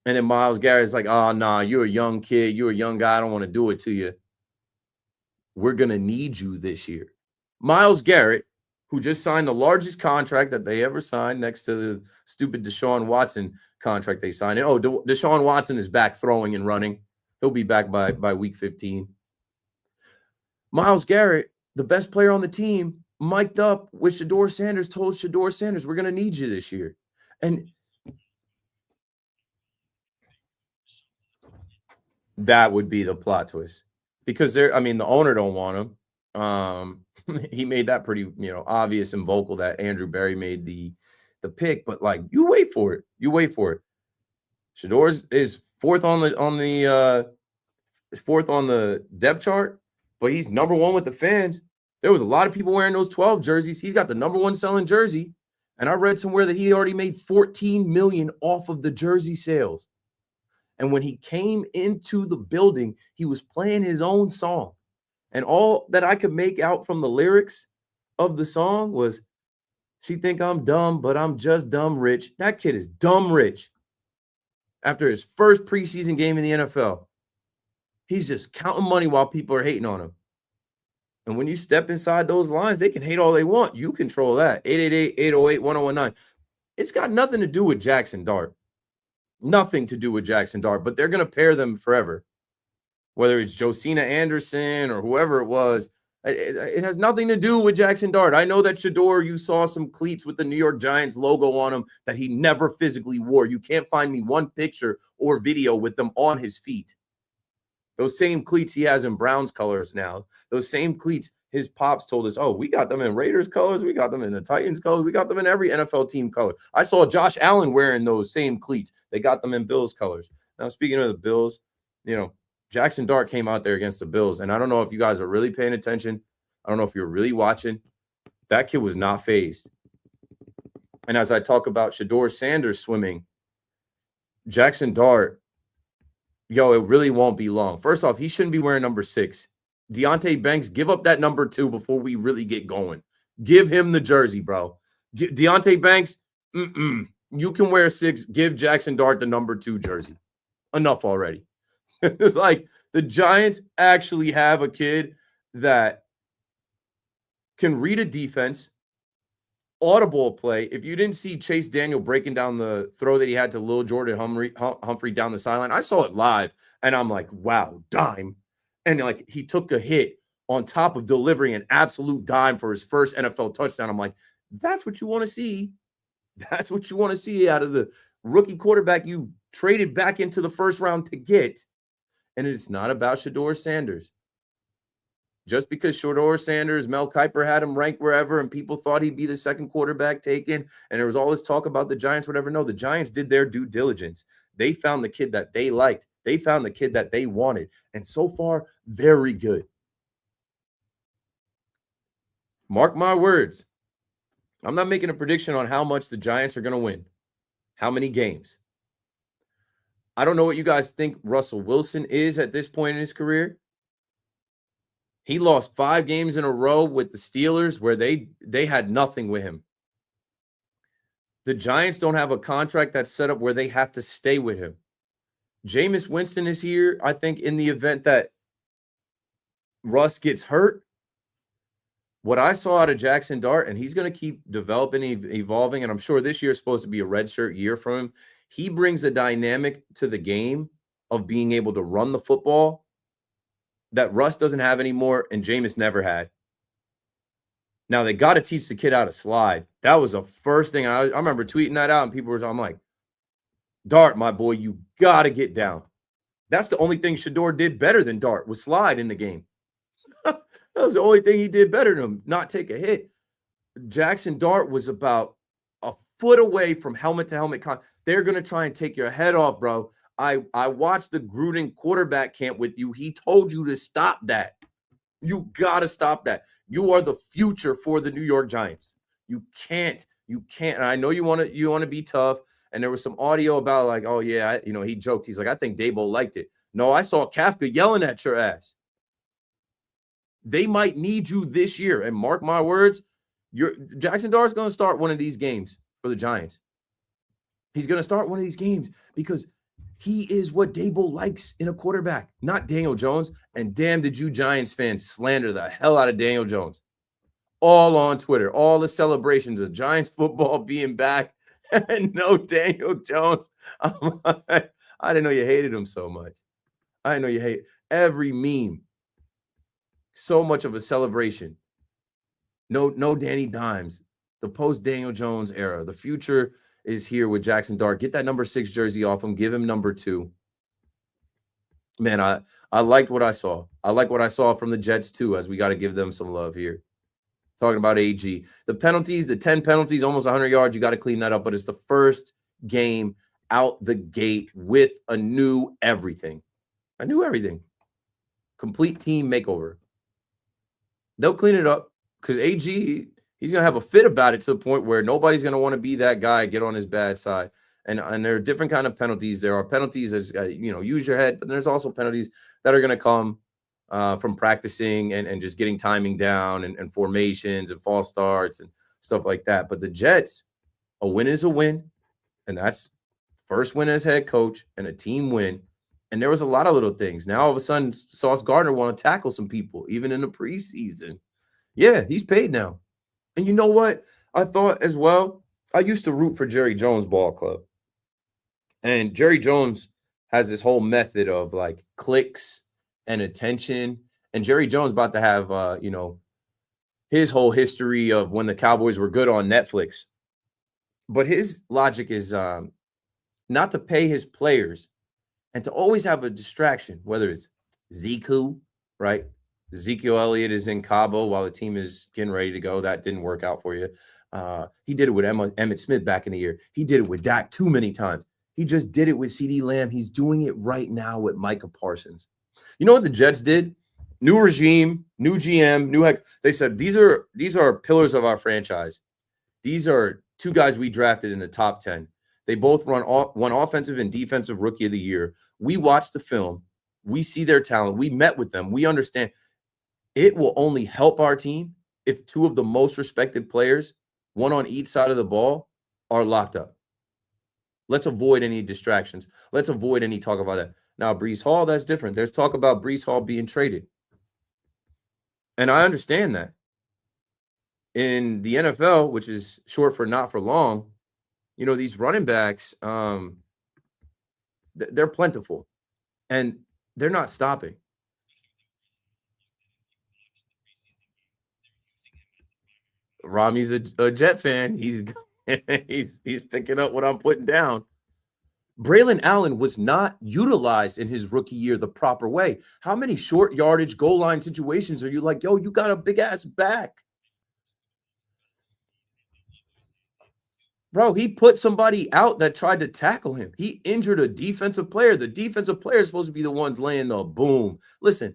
And then Myles Garrett's like, oh, nah, you're a young kid. You're a young guy. I don't want to do it to you. We're going to need you this year. Myles Garrett, who just signed the largest contract that they ever signed next to the stupid Deshaun Watson contract they signed. And Deshaun Watson is back throwing and running. He'll be back by week 15. Myles Garrett, the best player on the team, mic'd up with Shedeur Sanders, told Shedeur Sanders, we're going to need you this year. And that would be the plot twist, because the owner don't want him. He made that pretty, obvious and vocal that Andrew Berry made the pick, but like, you wait for it. Shedeur is fourth on the depth chart, but he's number one with the fans. There was a lot of people wearing those 12 jerseys. He's got the number one selling jersey. And I read somewhere that he already made $14 million off of the jersey sales. And when he came into the building, he was playing his own song. And all that I could make out from the lyrics of the song was, she think I'm dumb, but I'm just dumb rich. That kid is dumb rich. After his first preseason game in the NFL, he's just counting money while people are hating on him. And when you step inside those lines, they can hate all they want. You control that. 888-808-1019. It's got nothing to do with Jackson Dart. Nothing to do with Jackson Dart, but they're going to pair them forever. Whether it's Josina Anderson or whoever it was, it has nothing to do with Jackson Dart. I know that Shedeur, you saw some cleats with the New York Giants logo on them that he never physically wore. You can't find me one picture or video with them on his feet. Those same cleats he has in Browns colors now. Those same cleats, his pops told us, we got them in Raiders colors. We got them in the Titans colors. We got them in every NFL team color. I saw Josh Allen wearing those same cleats. They got them in Bills colors. Now, speaking of the Bills, Jackson Dart came out there against the Bills. And I don't know if you guys are really paying attention. I don't know if you're really watching. That kid was not fazed. And as I talk about Shedeur Sanders swimming, Jackson Dart, it really won't be long. First off, he shouldn't be wearing number 6. Deonte Banks, give up that number 2 before we really get going. Give him the jersey, bro. Deonte Banks, you can wear 6. Give Jackson Dart the number 2 jersey. Enough already. It's like the Giants actually have a kid that can read a defense, audible play. If you didn't see Chase Daniel breaking down the throw that he had to Lil Jordan Humphrey down the sideline, I saw it live, and I'm like, wow, dime. And like, he took a hit on top of delivering an absolute dime for his first NFL touchdown. I'm like, that's what you want to see. That's what you want to see out of the rookie quarterback you traded back into the first round to get. And it's not about Shedeur Sanders. Just because Shedeur Sanders, Mel Kiper had him ranked wherever, and people thought he'd be the second quarterback taken, and there was all this talk about the Giants, whatever. No, the Giants did their due diligence. They found the kid that they liked. They found the kid that they wanted. And so far, very good. Mark my words. I'm not making a prediction on how much the Giants are going to win. How many games? I don't know what you guys think Russell Wilson is at this point in his career. He lost 5 games in a row with the Steelers where they had nothing with him. The Giants don't have a contract that's set up where they have to stay with him. Jameis Winston is here, I think, in the event that Russ gets hurt. What I saw out of Jackson Dart, and he's going to keep developing, evolving, and I'm sure this year is supposed to be a redshirt year for him. He brings a dynamic to the game of being able to run the football that Russ doesn't have anymore and Jameis never had. Now, they got to teach the kid how to slide. That was the first thing. I remember tweeting that out, and people were, I'm like, Dart, my boy, you got to get down. That's the only thing Shedeur did better than Dart was slide in the game. That was the only thing he did better than him, not take a hit. Jackson Dart was about a foot away from helmet-to-helmet contact. They're going to try and take your head off, bro. I watched the Gruden quarterback camp with you. He told you to stop that. You got to stop that. You are the future for the New York Giants. You can't. And I know you want to be tough. And there was some audio about like, oh, yeah, he joked. He's like, I think Dabo liked it. No, I saw Kafka yelling at your ass. They might need you this year. And mark my words, Jackson Dart's going to start one of these games for the Giants. He's going to start one of these games because he is what Dabo likes in a quarterback, not Daniel Jones. And damn, did you Giants fans slander the hell out of Daniel Jones. All on Twitter, all the celebrations of Giants football being back. No Daniel Jones. I didn't know you hated him so much. I didn't know you hate every meme. So much of a celebration. No Danny Dimes. The post Daniel Jones era. The future is here with Jackson Dart. Get that number 6 jersey off him. Give him number 2. Man, I liked what I saw. I like what I saw from the Jets too, as we got to give them some love here. Talking about AG. The penalties, the 10 penalties, almost 100 yards, you got to clean that up. But it's the first game out the gate with a new everything. A new everything. Complete team makeover. They'll clean it up because AG, he's going to have a fit about it to the point where nobody's going to want to be that guy, get on his bad side. And there are different kind of penalties. There are penalties as, use your head, but there's also penalties that are going to come from practicing and just getting timing down and formations and false starts and stuff like that. But the Jets, a win is a win, and that's first win as head coach and a team win. And there was a lot of little things. Now all of a sudden, Sauce Gardner want to tackle some people, even in the preseason. Yeah, he's paid now. And you know what? I thought as well, I used to root for Jerry Jones Ball Club. And Jerry Jones has this whole method of like clicks and attention. And Jerry Jones about to have, his whole history of when the Cowboys were good on Netflix. But his logic is not to pay his players and to always have a distraction, whether it's Zeku, right? Ezekiel Elliott is in Cabo while the team is getting ready to go. That didn't work out for you. He did it with Emmitt Smith back in the year. He did it with Dak too many times. He just did it with CeeDee Lamb. He's doing it right now with Micah Parsons. You know what the Jets did? New regime, new GM, new heck. They said these are pillars of our franchise. These are 2 guys we drafted in the top 10. They both won offensive and defensive rookie of the year. We watched the film. We see their talent. We met with them. We understand it will only help our team if 2 of the most respected players, one on each side of the ball, are locked up. Let's avoid any distractions. Let's avoid any talk about that. Now, Breece Hall, that's different. There's talk about Breece Hall being traded. And I understand that. In the NFL, which is short for not for long, these running backs, they're plentiful. And they're not stopping. Rami's a Jet fan. He's picking up what I'm putting down. Braylon Allen was not utilized in his rookie year the proper way. How many short yardage goal line situations are you like, yo, you got a big ass back? Bro, he put somebody out that tried to tackle him. He injured a defensive player. The defensive player is supposed to be the ones laying the boom. Listen,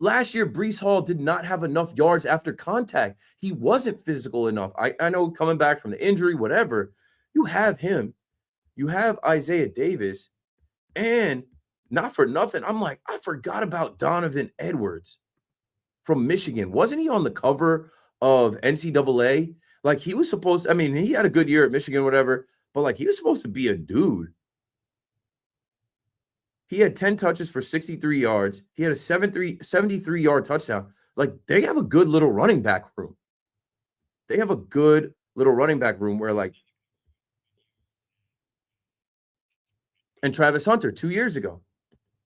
last year, Breece Hall did not have enough yards after contact. He wasn't physical enough. I know coming back from the injury, whatever, you have him. You have Isaiah Davis. And not for nothing, I'm like, I forgot about Donovan Edwards from Michigan. Wasn't he on the cover of NCAA? Like he was supposed to, he had a good year at Michigan, whatever, but like he was supposed to be a dude. He had 10 touches for 63 yards. He had a 73-yard touchdown. Like they have a good little running back room. They have a good little running back room where like, and Travis Hunter 2 years ago.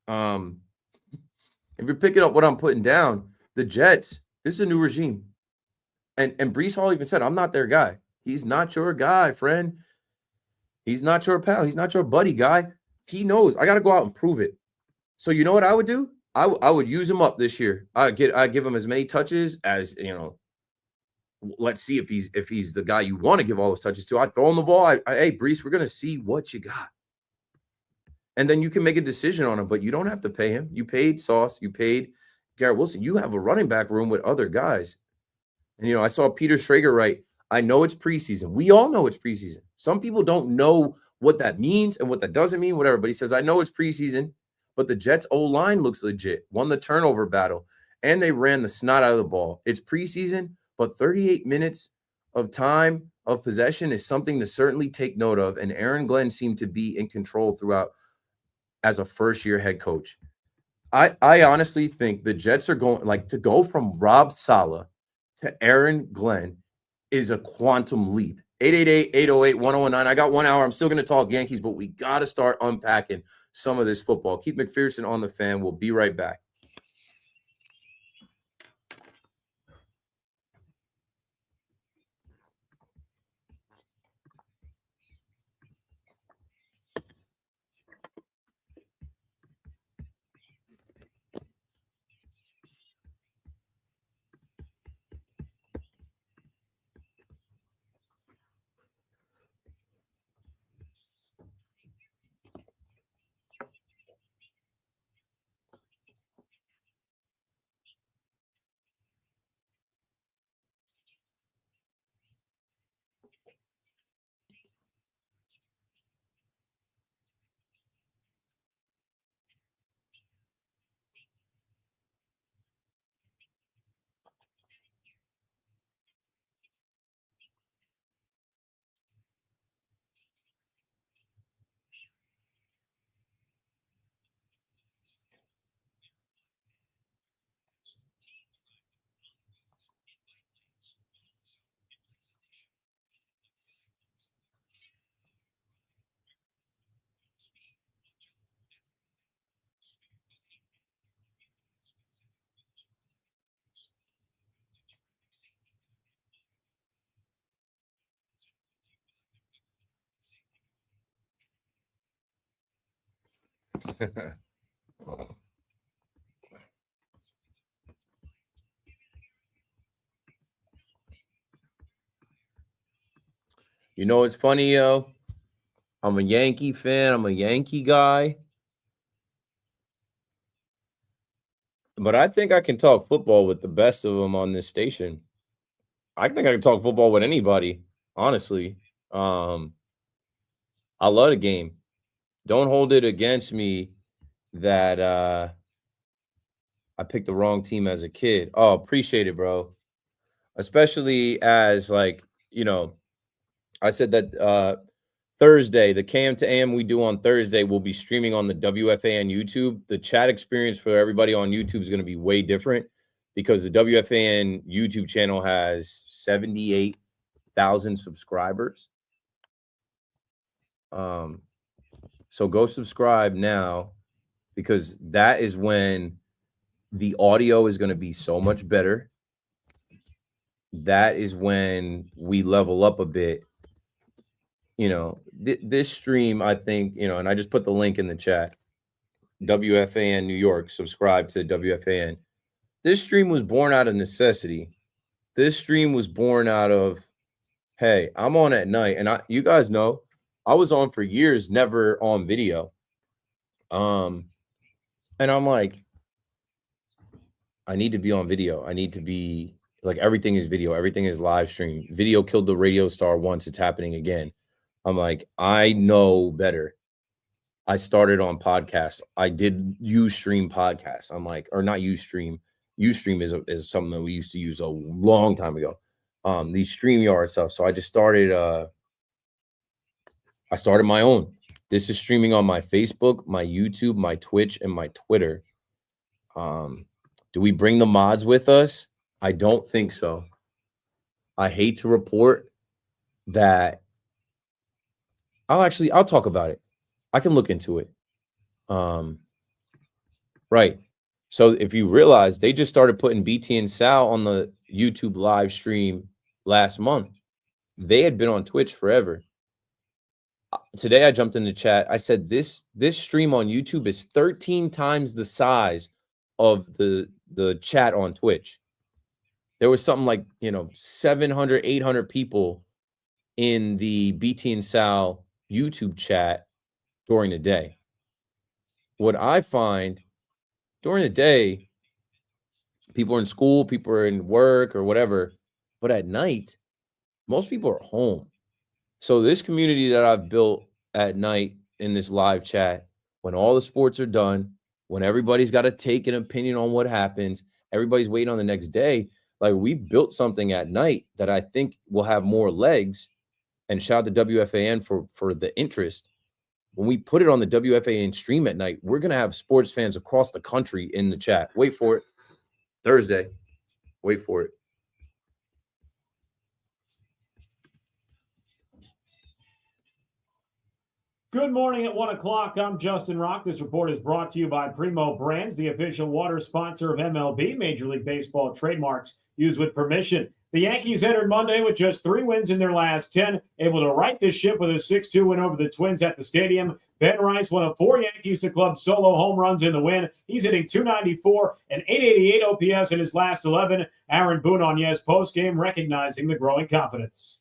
If you're picking up what I'm putting down, the Jets, this is a new regime. And Breece Hall even said, I'm not their guy. He's not your guy, friend. He's not your pal. He's not your buddy guy. He knows I got to go out and prove it. So you know what I would do? I would use him up this year. I give him as many touches as, let's see if he's the guy you want to give all those touches to. I throw him the ball. Hey, Breece, we're going to see what you got. And then you can make a decision on him, but you don't have to pay him. You paid Sauce. You paid Garrett Wilson. You have a running back room with other guys. And, I saw Peter Schrager write, I know it's preseason. We all know it's preseason. Some people don't know what that means and what that doesn't mean, whatever. But he says, I know it's preseason, but the Jets' O-line looks legit. Won the turnover battle, and they ran the snot out of the ball. It's preseason, but 38 minutes of time of possession is something to certainly take note of. And Aaron Glenn seemed to be in control throughout as a first-year head coach. I honestly think the Jets are going, like, to go from Rob Saleh to Aaron Glenn is a quantum leap. 888-808-1019. I got 1 hour. I'm still going to talk Yankees, but we got to start unpacking some of this football. Keith McPherson on the Fan. We'll be right back. You know, it's funny, yo. I'm a Yankee fan. I'm a Yankee guy. But I think I can talk football with the best of them on this station. I think I can talk football with anybody, honestly. I love the game. Don't hold it against me that I picked the wrong team as a kid. Oh, appreciate it, bro. Especially as, like, you know, I said that Thursday, the KM to AM we do on Thursday will be streaming on the WFAN YouTube. The chat experience for everybody on YouTube is going to be way different because the WFAN YouTube channel has 78,000 subscribers. So go subscribe now because that is when the audio is going to be so much better. That is when we level up a bit. You know, this stream, I think, you know, and I just put the link in the chat. WFAN New York, subscribe to WFAN. This stream was born out of necessity. This stream was born out of, hey, I'm on at night, and you guys know, I was on for years, never on video. And I'm like, I need to be on video. I need to be like, everything is video, everything is live stream. Video killed the radio star once, it's happening again. I'm like, I know better. I started on podcasts. I did Ustream podcasts. I'm like, or not Ustream. Ustream is something that we used to use a long time ago. These StreamYard stuff. So I just started. I started my own. This is streaming on my Facebook, my YouTube, my Twitch, and my Twitter. Do we bring the mods with us? I don't think so. I hate to report that. I'll talk about it. I can look into it. Right. So if you realize, they just started putting BT and Sal on the YouTube live stream last month. They had been on Twitch forever. Today I jumped in the chat. I said this stream on YouTube is 13 times the size of the chat on Twitch. There was something like, 700, 800 people in the BT and Sal YouTube chat during the day. What I find during the day, people are in school, people are in work or whatever, but at night, most people are home. So this community that I've built at night in this live chat, when all the sports are done, when everybody's got to take an opinion on what happens, everybody's waiting on the next day. Like, we've built something at night that I think will have more legs. And shout out to WFAN for the interest. When we put it on the WFAN stream at night, we're going to have sports fans across the country in the chat. Wait for it. Thursday. Wait for it. Good morning at 1 o'clock. I'm Justin Rock. This report is brought to you by Primo Brands, the official water sponsor of MLB, Major League Baseball trademarks used with permission. The Yankees entered Monday with just 3 wins in their last 10, able to right this ship with a 6-2 win over the Twins at the stadium. Ben Rice, one of 4 Yankees to club solo home runs in the win. He's hitting .294 and .888 OPS in his last 11. Aaron Boone on Yes postgame recognizing the growing confidence.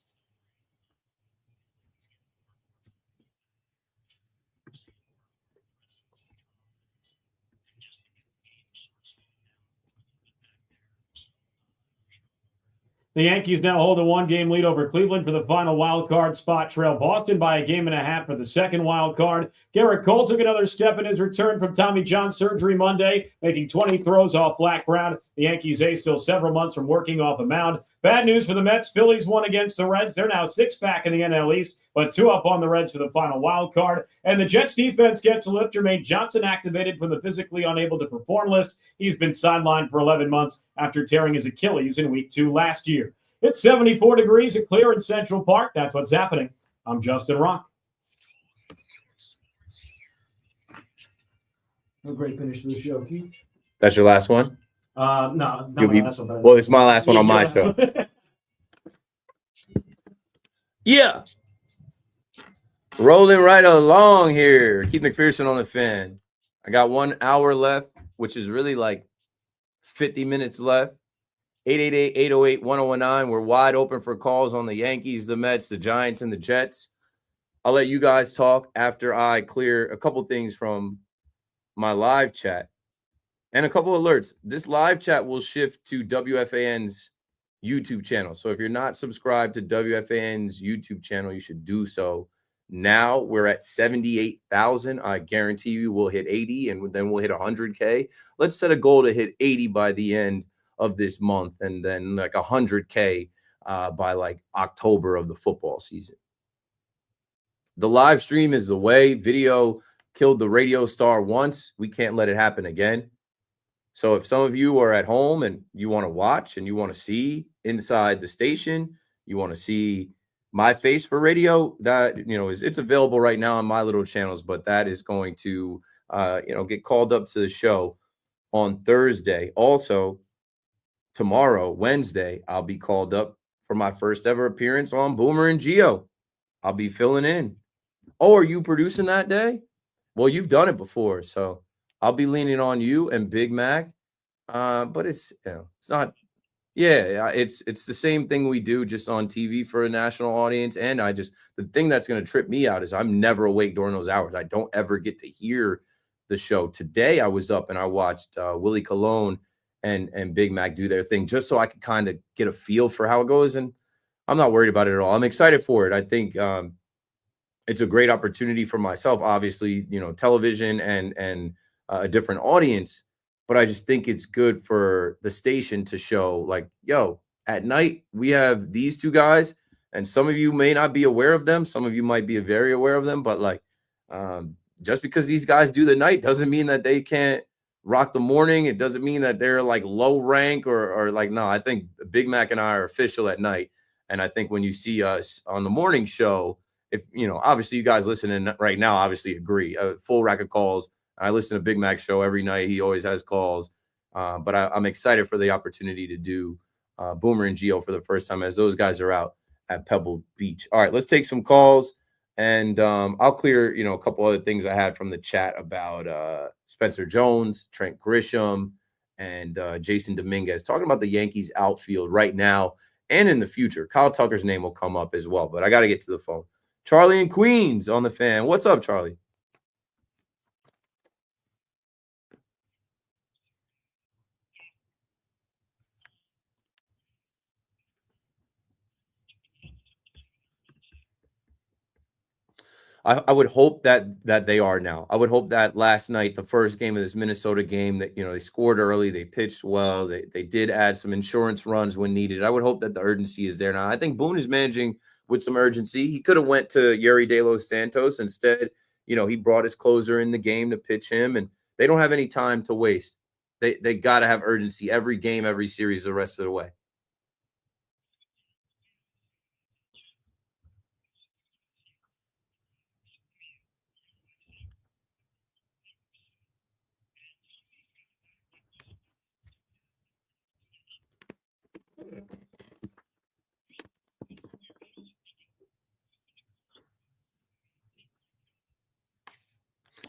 The Yankees now hold a 1-game lead over Cleveland for the final wild card spot. Trail Boston by a 1.5 for the second wild card. Garrett Cole took another step in his return from Tommy John surgery Monday, making 20 throws off black ground. The Yankees ace still several months from working off a mound. Bad news for the Mets. Phillies won against the Reds. They're now 6 back in the NL East, but 2 up on the Reds for the final wild card. And the Jets defense gets a lift. Jermaine Johnson activated from the physically unable to perform list. He's been sidelined for 11 months after tearing his Achilles in week 2 last year. It's 74 degrees at Clear in Central Park. That's what's happening. I'm Justin Rock. A great finish to the show, Keith. That's your last one? No, not You'll my be, last one, but well, it's my last one on my show. Yeah. Rolling right along here. Keith McPherson on the Fan. I got 1 hour left, which is really like 50 minutes left. 888-808-1019. We're wide open for calls on the Yankees, the Mets, the Giants, and the Jets. I'll let you guys talk after I clear a couple things from my live chat and a couple alerts. This live chat will shift to WFAN's YouTube channel. So if you're not subscribed to WFAN's YouTube channel, you should do so now. We're at 78,000. I guarantee you we'll hit 80 and then we'll hit 100K. Let's set a goal to hit 80 by the end of this month and then like 100K by like October of the football season. The live stream is the way. Video killed the radio star once. We can't let it happen again. So if some of you are at home and you want to watch and you want to see inside the station, you want to see my face for radio, that, it's available right now on my little channels, but that is going to, get called up to the show on Thursday. Also, tomorrow, Wednesday, I'll be called up for my first ever appearance on Boomer and Geo. I'll be filling in. Oh, are you producing that day? Well, you've done it before, so I'll be leaning on you and Big Mac. But it's not. Yeah, it's the same thing we do just on TV for a national audience. And the thing that's going to trip me out is I'm never awake during those hours. I don't ever get to hear the show. Today I was up and I watched Willie Colon and Big Mac do their thing just so I could kind of get a feel for how it goes. And I'm not worried about it at all. I'm excited for it. I think it's a great opportunity for myself, obviously, television and a different audience. But I just think it's good for the station to show like, yo, at night we have these 2 guys and some of you may not be aware of them. Some of you might be very aware of them, but like just because these guys do the night doesn't mean that they can't rock the morning. It doesn't mean that they're like low rank or like, no, I think Big Mac and I are official at night. And I think when you see us on the morning show, if, obviously you guys listening right now, obviously agree, a full rack of calls. I listen to Big Mac's show every night. He always has calls. But I'm excited for the opportunity to do Boomer and Geo for the first time as those guys are out at Pebble Beach. All right, let's take some calls. And I'll clear, a couple other things I had from the chat about Spencer Jones, Trent Grisham, and Jason Dominguez, talking about the Yankees outfield right now and in the future. Kyle Tucker's name will come up as well, but I got to get to the phone. Charlie in Queens on the Fan. What's up, Charlie? I would hope that they are now. I would hope that last night, the first game of this Minnesota game, that they scored early, they pitched well, they did add some insurance runs when needed. I would hope that the urgency is there now. I think Boone is managing with some urgency. He could have went to Yeri De Los Santos instead. He brought his closer in the game to pitch him, and they don't have any time to waste. They got to have urgency every game, every series, the rest of the way.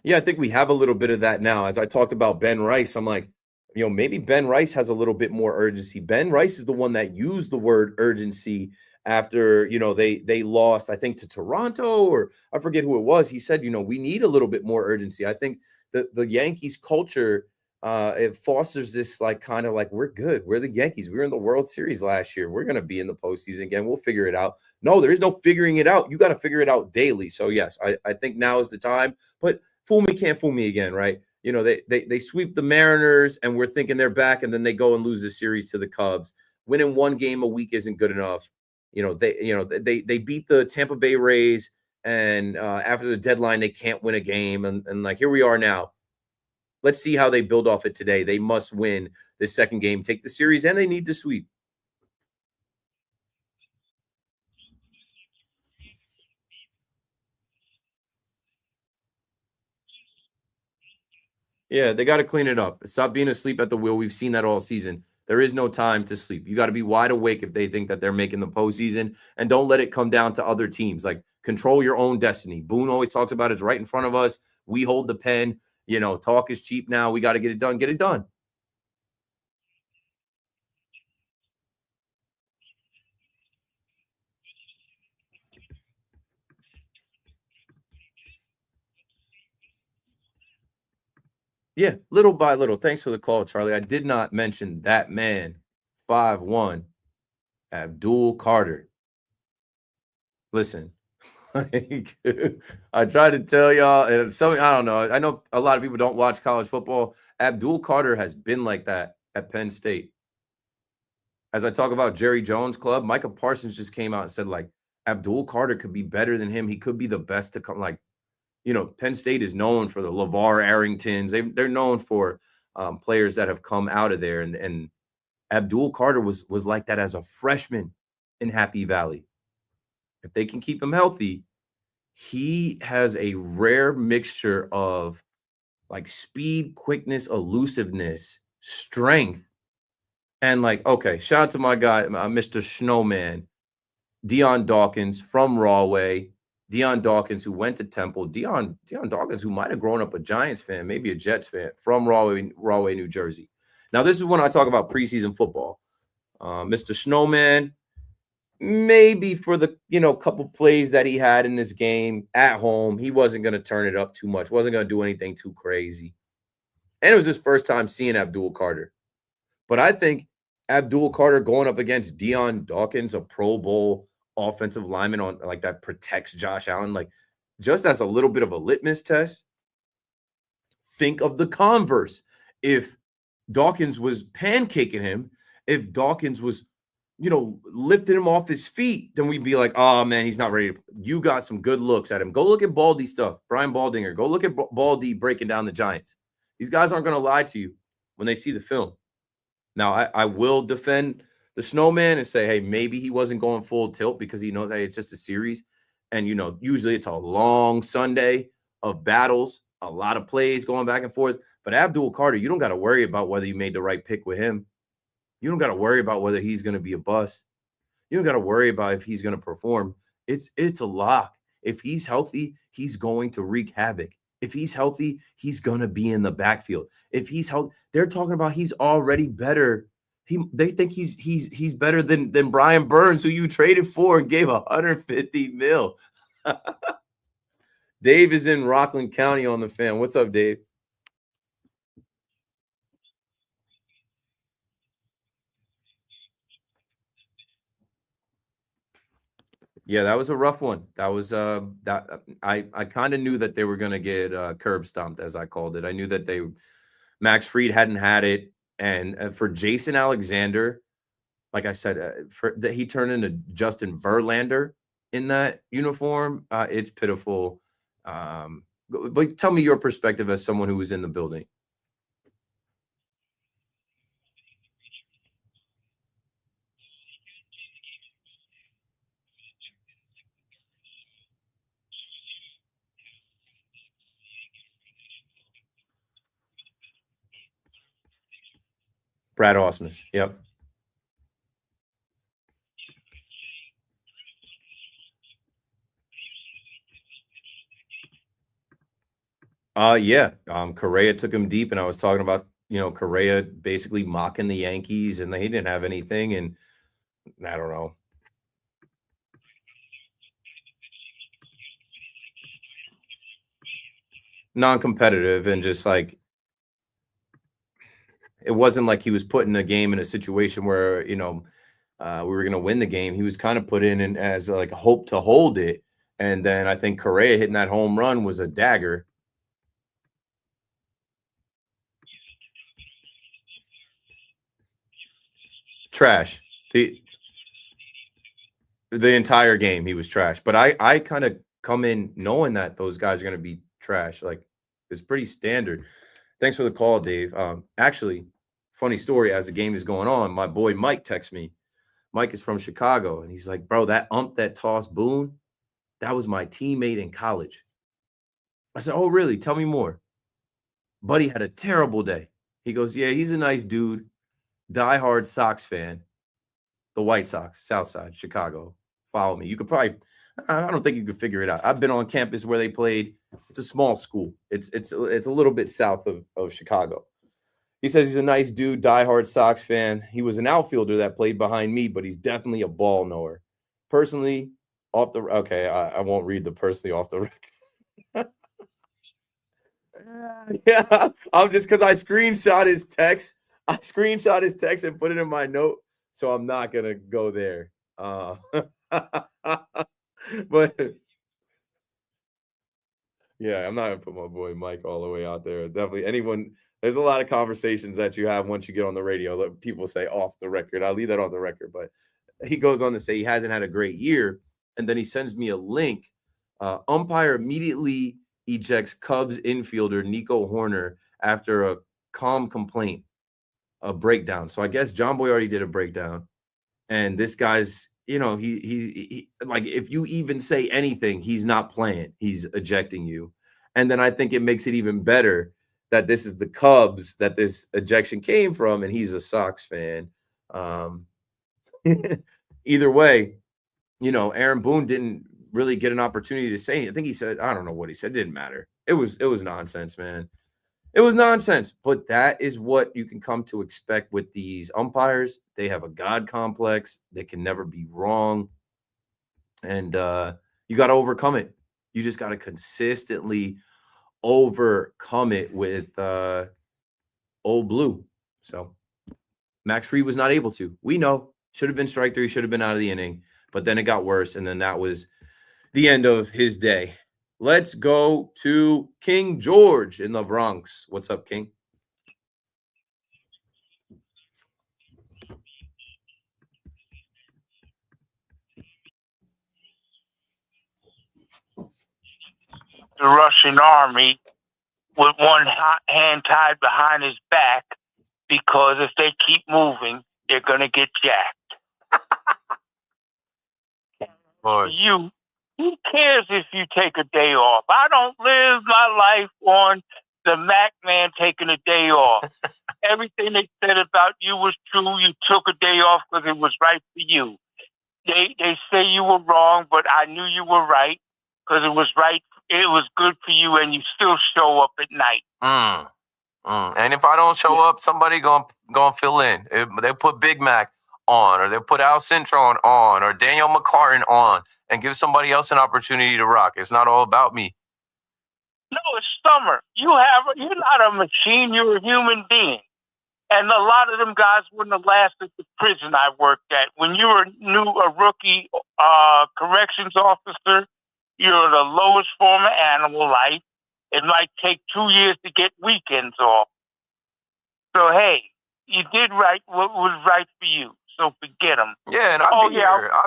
Yeah, I think we have a little bit of that now. As I talked about Ben Rice, I'm like, maybe Ben Rice has a little bit more urgency. Ben Rice is the one that used the word urgency after, they lost, I think, to Toronto, or I forget who it was. He said, we need a little bit more urgency. I think the Yankees culture, it fosters this like kind of like, we're good. We're the Yankees. We were in the World Series last year. We're going to be in the postseason again. We'll figure it out. No, there is no figuring it out. You got to figure it out daily. So yes, I think now is the time. But fool me can't fool me again, right? They sweep the Mariners and we're thinking they're back, and then they go and lose the series to the Cubs. Winning one game a week isn't good enough. They beat the Tampa Bay Rays, and after the deadline they can't win a game, and like here we are now. Let's see how they build off it today. They must win the second game, take the series, and they need to sweep. Yeah, they got to clean it up. Stop being asleep at the wheel. We've seen that all season. There is no time to sleep. You got to be wide awake if they think that they're making the postseason, and don't let it come down to other teams. Like, control your own destiny. Boone always talks about it's right in front of us. We hold the pen. Talk is cheap now. We got to get it done. Get it done. Yeah, little by little. Thanks for the call, Charlie. I did not mention that man, 5'1", Abdul Carter. Listen, like, I try to tell y'all, and I don't know. I know a lot of people don't watch college football. Abdul Carter has been like that at Penn State. As I talk about Jerry Jones' club, Micah Parsons just came out and said, like, Abdul Carter could be better than him. He could be the best to come. Like, Penn State is known for the LeVar Arringtons. They're known for players that have come out of there. And Abdul Carter was like that as a freshman in Happy Valley. If they can keep him healthy, he has a rare mixture of like speed, quickness, elusiveness, strength, and like, okay, shout out to my guy, Mr. Snowman, Deion Dawkins from Rahway. Deion Dawkins, who went to Temple. Deion Dawkins, who might have grown up a Giants fan, maybe a Jets fan, from Rahway, New Jersey. Now, this is when I talk about preseason football. Mr. Snowman, maybe for the couple plays that he had in this game at home, he wasn't going to turn it up too much, wasn't going to do anything too crazy. And it was his first time seeing Abdul Carter. But I think Abdul Carter going up against Deion Dawkins, a Pro Bowl offensive lineman on like that protects Josh Allen, like just as a little bit of a litmus test, think of the converse. If Dawkins was pancaking him, if Dawkins was lifting him off his feet, then we'd be like, oh man, he's not ready. You got some good looks at him. Go look at Baldy stuff. Brian Baldinger. Go look at Baldy breaking down the Giants. These guys aren't going to lie to you when they see the film. Now, I will defend the Snowman and say, hey, maybe he wasn't going full tilt because he knows, hey, it's just a series. And, usually it's a long Sunday of battles, a lot of plays going back and forth. But Abdul Carter, you don't got to worry about whether you made the right pick with him. You don't got to worry about whether he's going to be a bust. You don't got to worry about if he's going to perform. It's a lock. If he's healthy, he's going to wreak havoc. If he's healthy, he's going to be in the backfield. If he's healthy, they're talking about he's already better. They think he's better than Brian Burns, who you traded for and gave $150 million. Dave is in Rockland County on the fan. What's up, Dave? Yeah, that was a rough one. That was that I kind of knew that they were going to get curb stomped, as I called it. I knew that Max Fried hadn't had it, and for Jason Alexander, like I said, that he turned into Justin Verlander in that uniform. It's pitiful. But tell me your perspective as someone who was in the building. Brad Ausmus. Yep. Yeah. Correa took him deep, and I was talking about, Correa basically mocking the Yankees, and they didn't have anything, and I don't know. Non-competitive and just like it wasn't like he was putting the game in a situation where, we were going to win the game. He was kind of put in as like a hope to hold it. And then I think Correa hitting that home run was a dagger. Trash. The entire game he was trash. But I kind of come in knowing that those guys are going to be trash. Like it's pretty standard. Thanks for the call, Dave. Actually, funny story. As the game is going on, my boy Mike texts me. Mike is from Chicago, and he's like, "Bro, that ump that tossed Boone, that was my teammate in college." I said, "Oh, really? Tell me more." Buddy had a terrible day. He goes, "Yeah, he's a nice dude, diehard Sox fan, the White Sox, South Side, Chicago. Follow me. You could probably, I don't think you could figure it out. I've been on campus where they played. It's a small school. It's a little bit south of Chicago." He says he's a nice dude, diehard Sox fan. He was an outfielder that played behind me, but he's definitely a ball knower. Personally, I won't read the personally off the record. Yeah, I'm just because I screenshot his text. I screenshot his text and put it in my note, so I'm not gonna go there. But yeah, I'm not gonna put my boy Mike all the way out there. Definitely anyone. There's a lot of conversations that you have once you get on the radio that people say off the record. I'll leave that off the record, but he goes on to say he hasn't had a great year, and then he sends me a link. Umpire immediately ejects Cubs infielder Nico Horner after a calm complaint, a breakdown. So I guess John Boy already did a breakdown, and this guy's, he like if you even say anything, he's not playing. He's ejecting you, and then I think it makes it even better that this is the Cubs that this ejection came from, and he's a Sox fan. Either way, Aaron Boone didn't really get an opportunity to say. I think he said, I don't know what he said. It didn't matter. It was nonsense, man. It was nonsense. But that is what you can come to expect with these umpires. They have a God complex. They can never be wrong. And you got to overcome it. You just got to consistently overcome it with old blue. So Max Fried was not able to. We know. Should have been strike three, should have been out of the inning. But then it got worse, and then that was the end of his day. Let's go to King George in the Bronx. What's up, King? The Russian army with one hand tied behind his back because if they keep moving, they're going to get jacked. Who cares if you take a day off? I don't live my life on the Mac man taking a day off. Everything they said about you was true. You took a day off because it was right for you. They say you were wrong, but I knew you were right because it was right. It was good for you, and you still show up at night. And if I don't show up, somebody gonna fill in. They'll put Big Mac on, or they'll put Al Cintron on, or Daniel McCartan on, and give somebody else an opportunity to rock. It's not all about me. No, it's summer. You're not a machine. You're a human being. And a lot of them guys wouldn't have lasted the prison I worked at. When you were a rookie corrections officer, you're the lowest form of animal life. It might take 2 years to get weekends off. So, hey, you did right what was right for you. So forget them. Yeah, and I'll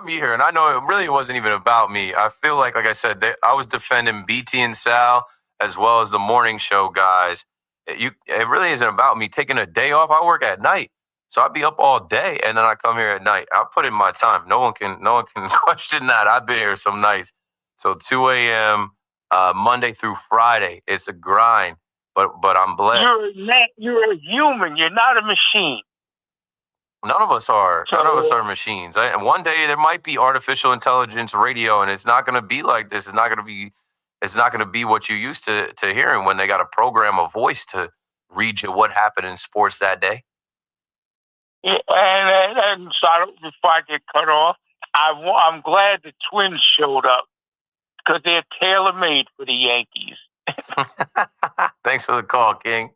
be here. And I know it really wasn't even about me. I feel like I said, I was defending BT and Sal as well as the morning show guys. It really isn't about me taking a day off. I work at night, so I'd be up all day, and then I come here at night. I put in my time. No one can question that. I've been here some nights till 2 a.m. Monday through Friday. It's a grind, but I'm blessed. You're a human. You're not a machine. None of us are. None of us are machines. And one day there might be artificial intelligence radio, and it's not going to be like this. It's not going to be, It's not going to be what you used to hearing when they got a program, a voice to read you what happened in sports that day. Yeah, and sorry, before I get cut off, I'm glad the Twins showed up because they're tailor-made for the Yankees. Thanks for the call, King.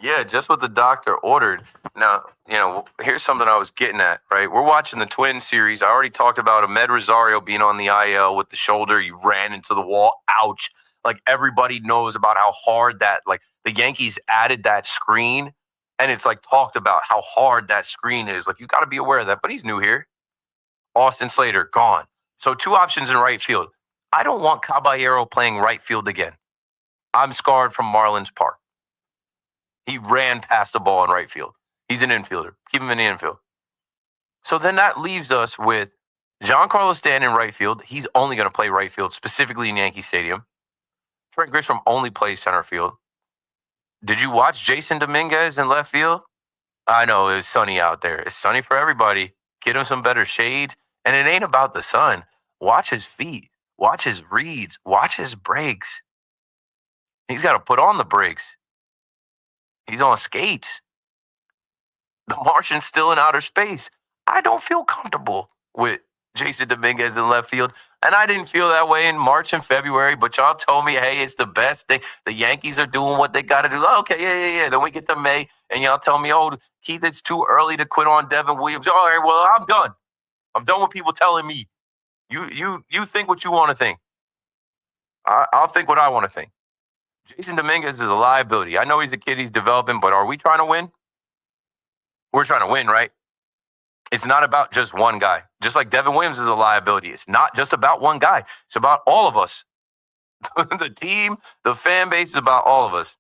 Yeah, just what the doctor ordered. Now, here's something I was getting at, right? We're watching the Twins series. I already talked about Ahmed Rosario being on the IL with the shoulder. He ran into the wall. Ouch. Like, everybody knows about how hard that, like, the Yankees added that screen, and it's, like, talked about how hard that screen is. Like, you got to be aware of that, but he's new here. Austin Slater, gone. So 2 options in right field. I don't want Caballero playing right field again. I'm scarred from Marlins Park. He ran past the ball in right field. He's an infielder. Keep him in the infield. So then that leaves us with Giancarlo Stanton in right field. He's only going to play right field, specifically in Yankee Stadium. Trent Grisham only plays center field. Did you watch Jason Dominguez in left field? I know it's sunny out there. It's sunny for everybody. Get him some better shades. And it ain't about the sun. Watch his feet. Watch his reads. Watch his brakes. He's got to put on the brakes. He's on skates. The Martian's still in outer space. I don't feel comfortable with Jason Dominguez in left field. And I didn't feel that way in March and February, but y'all told me, hey, it's the best thing. The Yankees are doing what they got to do. Okay, yeah. Then we get to May, and y'all tell me, oh, Keith, it's too early to quit on Devin Williams. All right, well, I'm done. I'm done with people telling me. You think what you want to think. I'll think what I want to think. Jason Dominguez is a liability. I know he's a kid, he's developing, but are we trying to win? We're trying to win, right? It's not about just one guy. Just like Devin Williams is a liability. It's not just about one guy. It's about all of us. The team, the fan base is about all of us.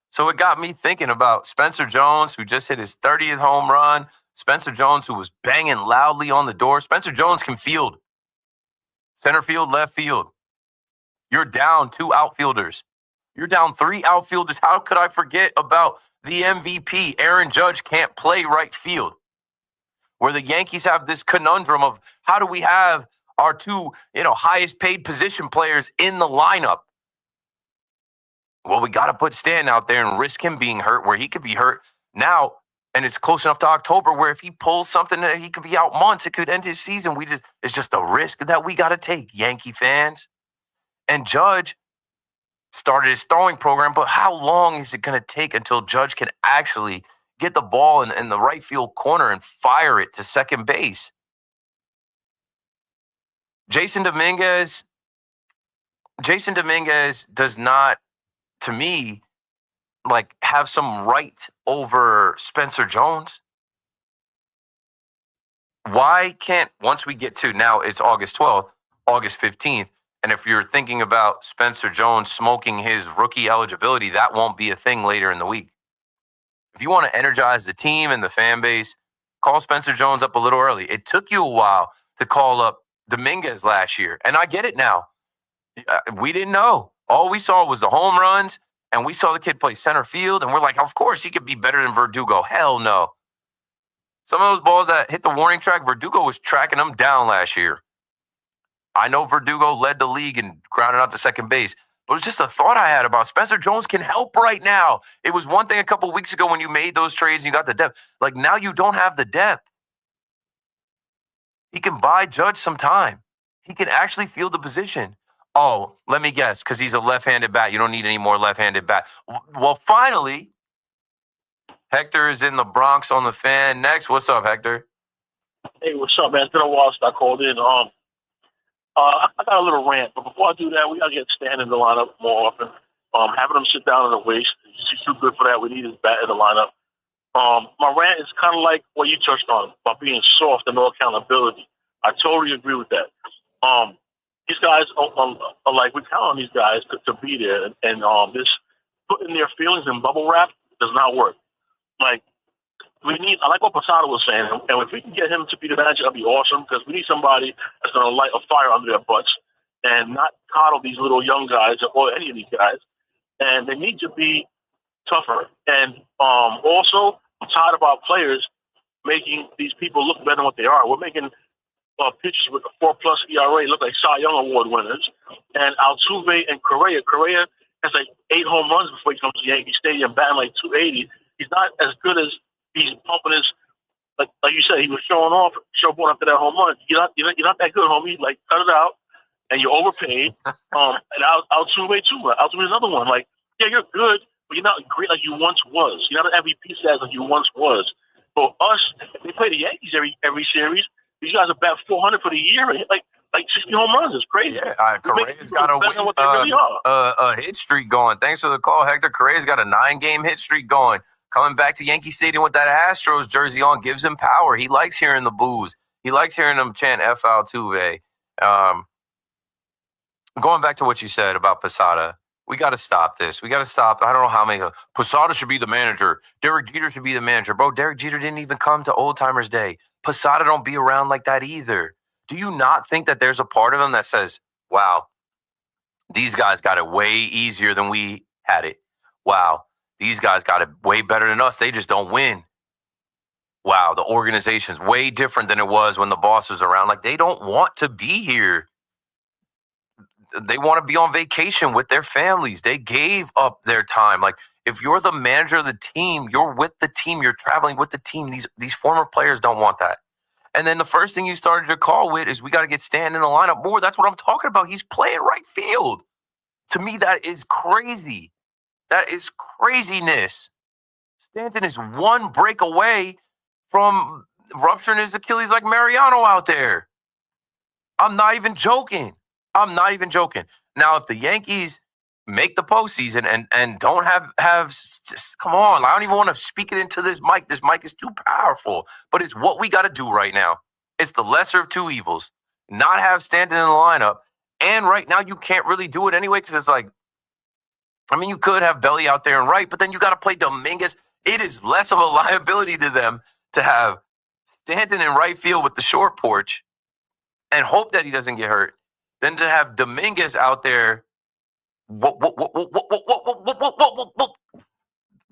So it got me thinking about Spencer Jones, who just hit his 30th home run. Spencer Jones, who was banging loudly on the door. Spencer Jones can field. Center field, left field. You're down 2 outfielders. You're down 3 outfielders. How could I forget about the MVP? Aaron Judge can't play right field. Where the Yankees have this conundrum of how do we have our 2, highest paid position players in the lineup? Well, we got to put Stan out there and risk him being hurt where he could be hurt now. And it's close enough to October where if he pulls something that he could be out months, it could end his season. It's just a risk that we got to take, Yankee fans. And Judge started his throwing program, but how long is it going to take until Judge can actually get the ball in the right field corner and fire it to second base? Jason Dominguez does not, to me, have some right over Spencer Jones. Why can't, once we get to now, it's August 12th, August 15th, and if you're thinking about Spencer Jones smoking his rookie eligibility, that won't be a thing later in the week. If you want to energize the team and the fan base, call Spencer Jones up a little early. It took you a while to call up Dominguez last year, and I get it now. We didn't know. All we saw was the home runs, and we saw the kid play center field, and we're like, of course he could be better than Verdugo. Hell no. Some of those balls that hit the warning track, Verdugo was tracking them down last year. I know Verdugo led the league in grounding out to second base, but it was just a thought I had about Spencer Jones can help right now. It was one thing a couple of weeks ago when you made those trades and you got the depth. Like, now you don't have the depth. He can buy Judge some time. He can actually field the position. Oh, let me guess, because he's a left-handed bat. You don't need any more left-handed bat. Well, finally, Hector is in the Bronx on the Fan. Next, what's up, Hector? Hey, what's up, man? It's been a while since I called in. I got a little rant, but before I do that, we gotta get Stan in the lineup more often. Having him sit down in the waist, he's too good for that. We need his bat in the lineup. My rant is kind of like what you touched on about being soft and no accountability. I totally agree with that. These guys are like, we count on these guys to be there, and this putting their feelings in bubble wrap does not work. Like, I like what Posada was saying, and if we can get him to be the manager, that'd be awesome, because we need somebody that's going to light a fire under their butts and not coddle these little young guys or any of these guys. And they need to be tougher. And also, I'm tired about players making these people look better than what they are. We're making pitchers with a 4+ ERA, look like Cy Young Award winners. And Altuve and Correa has like 8 home runs before he comes to Yankee Stadium, batting like 280. He's not as good as he's pumping his, like you said, he was showing after that home run. You're not that good, homie. Like, cut it out, and you're overpaid. And Altuve too. Altuve is another one. Like, yeah, you're good, but you're not great like you once was. You're not an MVP status like you once was. For us, they play the Yankees every series. These guys are bat 400 for the year and hit like 60 home runs. It's crazy. Yeah, Correa's got a hit streak going. Thanks for the call, Hector. Correa's got a 9-game hit streak going. Coming back to Yankee Stadium with that Astros jersey on gives him power. He likes hearing the boos. He likes hearing them chant F Altuve. Going back to what you said about Posada, we got to stop this. We got to stop. I don't know how many. Posada should be the manager. Derek Jeter should be the manager. Bro, Derek Jeter didn't even come to Old Timers Day. Posada don't be around like that either. Do you not think that there's a part of him that says, wow, these guys got it way easier than we had it? Wow, these guys got it way better than us. They just don't win. Wow, the organization's way different than it was when the boss was around. Like, they don't want to be here. They want to be on vacation with their families. They gave up their time. Like, if you're the manager of the team, you're with the team, you're traveling with the team. These former players don't want that. And then the first thing you started your call with is we got to get Stan in the lineup more. That's what I'm talking about. He's playing right field. To me, that is crazy. That is craziness. Stanton is one break away from rupturing his Achilles like Mariano out there. I'm not even joking. Now, if the Yankees make the postseason and don't have come on, I don't even want to speak it into this mic. This mic is too powerful. But it's what we got to do right now. It's the lesser of two evils. Not have Stanton in the lineup. And right now, you can't really do it anyway because it's like, I mean, you could have Belly out there and right, but then you got to play Dominguez. It is less of a liability to them to have Stanton in right field with the short porch and hope that he doesn't get hurt than to have Dominguez out there.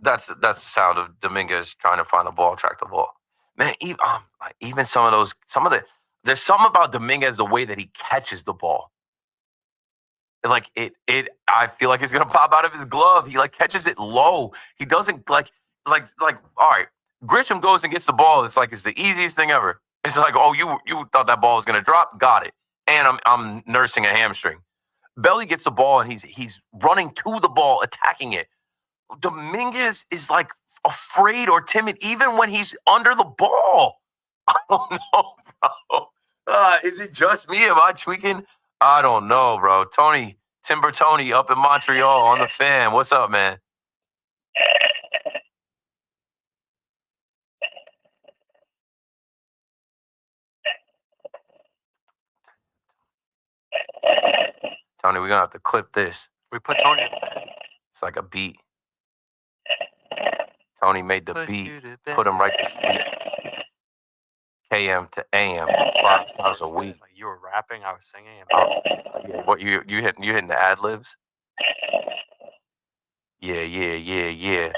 That's the sound of Dominguez trying to find the ball, track the ball. Man, even there's something about Dominguez, the way that he catches the ball. Like I feel like it's gonna pop out of his glove. He like catches it low. He doesn't like all right. Grisham goes and gets the ball. It's like it's the easiest thing ever. It's like, oh, you thought that ball was gonna drop, got it. And I'm nursing a hamstring. Belly gets the ball and he's running to the ball, attacking it. Dominguez is like afraid or timid even when he's under the ball. I don't know, bro. Is it just me? Am I tweaking? I don't know, bro. Timber Tony up in Montreal on the Fan. What's up, man? Tony, we're going to have to clip this. We put Tony in. It's like a beat. Tony made the beat, put him right to sleep. KM to AM, 5 times a week. Like you were rapping, I was singing. Yeah, what you hitting the ad libs? Yeah.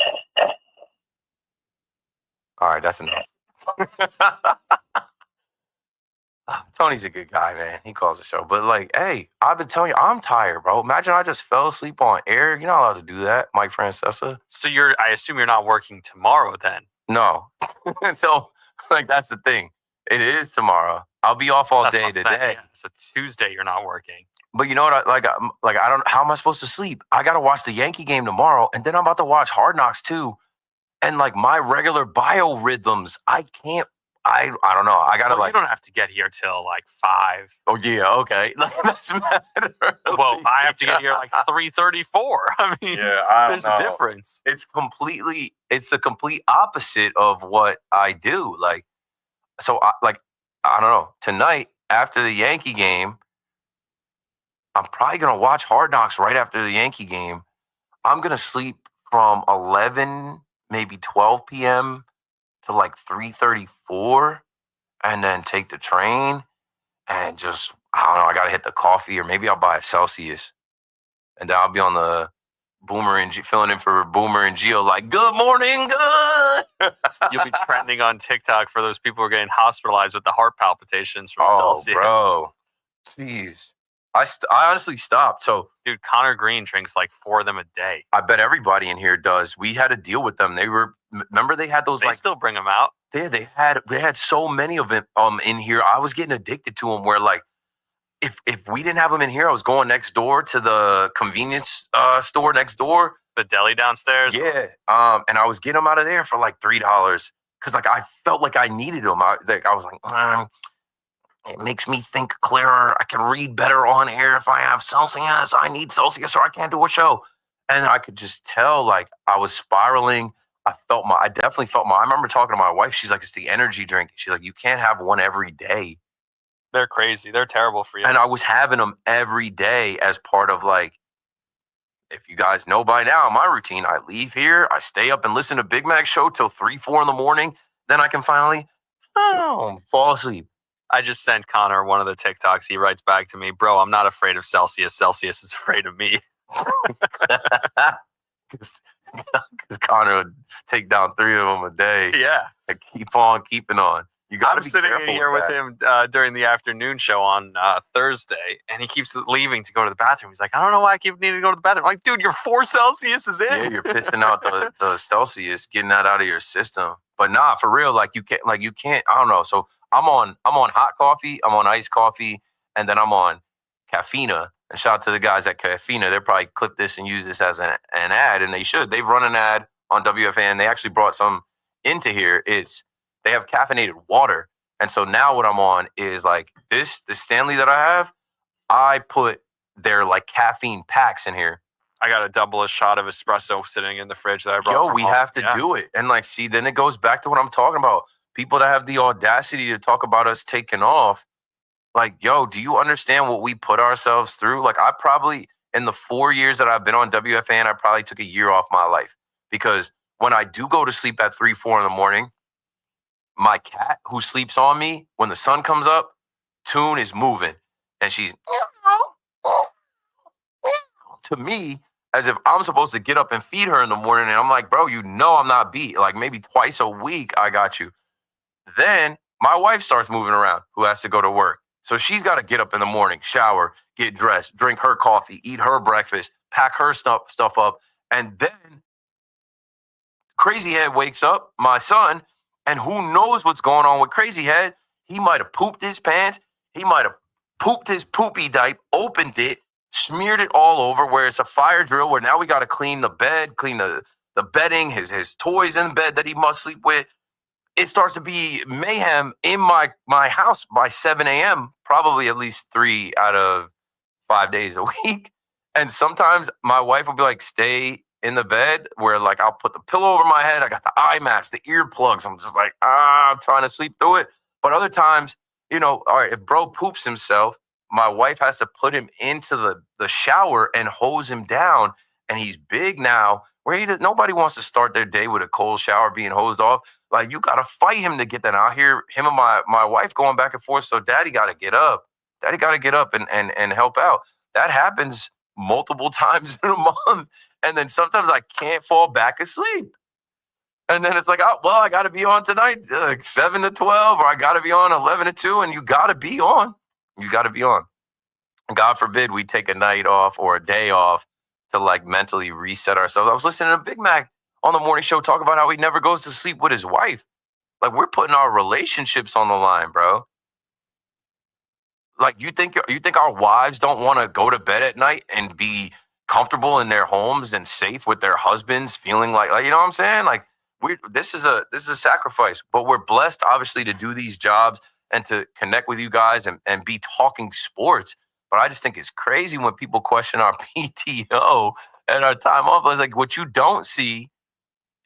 All right, that's enough. Tony's a good guy, man. He calls the show. But like, hey, I've been telling you, I'm tired, bro. Imagine I just fell asleep on air. You're not allowed to do that, Mike Francesa. So I assume you're not working tomorrow then? No. So, like, that's the thing. It is tomorrow. I'll be off all day today. Yeah. So Tuesday you're not working. But you know what? I don't. How am I supposed to sleep? I got to watch the Yankee game tomorrow, and then I'm about to watch Hard Knocks too. And like my regular biorhythms, I can't. I don't know. I gotta you don't have to get here till like 5. Oh yeah, okay. Doesn't matter. Well, I have to get here like 3:34. I mean, there's a difference. It's the complete opposite of what I do. Like, so I don't know. Tonight after the Yankee game, I'm probably gonna watch Hard Knocks right after the Yankee game. I'm gonna sleep from 11, maybe 12 p.m. to like 3:34, and then take the train and just, I don't know, I got to hit the coffee, or maybe I'll buy a Celsius, and then I'll be on the Boomer and filling in for Boomer and Gio, like, good morning, good. You'll be trending on TikTok for those people who are getting hospitalized with the heart palpitations from Oh, Celsius. bro. Jeez. I honestly stopped. So, dude, Connor Green drinks like 4 of them a day. I bet everybody in here does. We had to deal with them. Remember they had those They still bring them out. They had so many of them in here. I was getting addicted to them where like, if we didn't have them in here, I was going next door to the convenience store next door. The deli downstairs? Yeah. And I was getting them out of there for like $3 because like I felt like I needed them. I was like, it makes me think clearer. I can read better on air if I have Celsius. I need Celsius or I can't do a show. And I could just tell like I was spiraling. I definitely felt I remember talking to my wife. She's like, it's the energy drink. She's like, you can't have one every day. They're crazy. They're terrible for you. And I was having them every day as part of like, if you guys know by now, my routine, I leave here, I stay up and listen to Big Mac show till 3, 4 in the morning. Then I can finally fall asleep. I just sent Connor one of the TikToks. He writes back to me, bro, I'm not afraid of Celsius. Celsius is afraid of me. Because Connor would take down 3 of them a day. Yeah. And keep on keeping on. You got to be sitting careful in here with him during the afternoon show on Thursday, and he keeps leaving to go to the bathroom. He's like, I don't know why I keep needing to go to the bathroom. I'm like, dude, you're 4 Celsius is in. Yeah, you're pissing out the Celsius, getting that out of your system. But nah, for real, you can't. I don't know. So I'm on hot coffee, I'm on iced coffee, and then I'm on Caffeina. And shout out to the guys at Caffeina. They'll probably clip this and use this as an ad, and they should. They've run an ad on WFAN. They actually brought some into here. They have caffeinated water. And so now what I'm on is like the Stanley that I have, I put their like caffeine packs in here. I got a double shot of espresso sitting in the fridge that I brought. Yo, we have to do it. And like, see, then it goes back to what I'm talking about. People that have the audacity to talk about us taking off. Like, yo, do you understand what we put ourselves through? Like, I probably, in the 4 years that I've been on WFAN, I probably took a year off my life. Because when I do go to sleep at 3, 4 in the morning, my cat who sleeps on me, when the sun comes up, Tune is moving. And she's to me as if I'm supposed to get up and feed her in the morning. And I'm like, bro, you know I'm not beat. Like maybe twice a week, I got you. Then my wife starts moving around, who has to go to work. So she's got to get up in the morning, shower, get dressed, drink her coffee, eat her breakfast, pack her stuff up. And then Crazy Head wakes up, my son, and who knows what's going on with Crazy Head. He might have pooped his pants. He might have pooped his poopy diaper, opened it, smeared it all over where it's a fire drill where now we got to clean the bed, clean the bedding, his toys in bed that he must sleep with. It starts to be mayhem in my house by 7 a.m., probably at least 3 out of 5 days a week. And sometimes my wife will be like, stay in the bed, where like I'll put the pillow over my head. I got the eye mask, the earplugs. I'm just like, I'm trying to sleep through it. But other times, all right, if bro poops himself, my wife has to put him into the shower and hose him down. And he's big now, where nobody wants to start their day with a cold shower being hosed off. Like, you got to fight him to get that. I hear him and my wife going back and forth. So daddy got to get up. Daddy got to get up and help out. That happens multiple times in a month. And then sometimes I can't fall back asleep. And then it's like, oh, well, I got to be on tonight, like 7 to 12, or I got to be on 11 to 2, and you got to be on. You got to be on. God forbid we take a night off or a day off to like mentally reset ourselves. I was listening to Big Mac on the morning show talk about how he never goes to sleep with his wife. Like, we're putting our relationships on the line, bro. Like, you think our wives don't want to go to bed at night and be comfortable in their homes and safe with their husbands, feeling like you know what I'm saying? Like, this is a sacrifice, but we're blessed obviously to do these jobs and to connect with you guys and be talking sports. But I just think it's crazy when people question our PTO and our time off. Like, what you don't see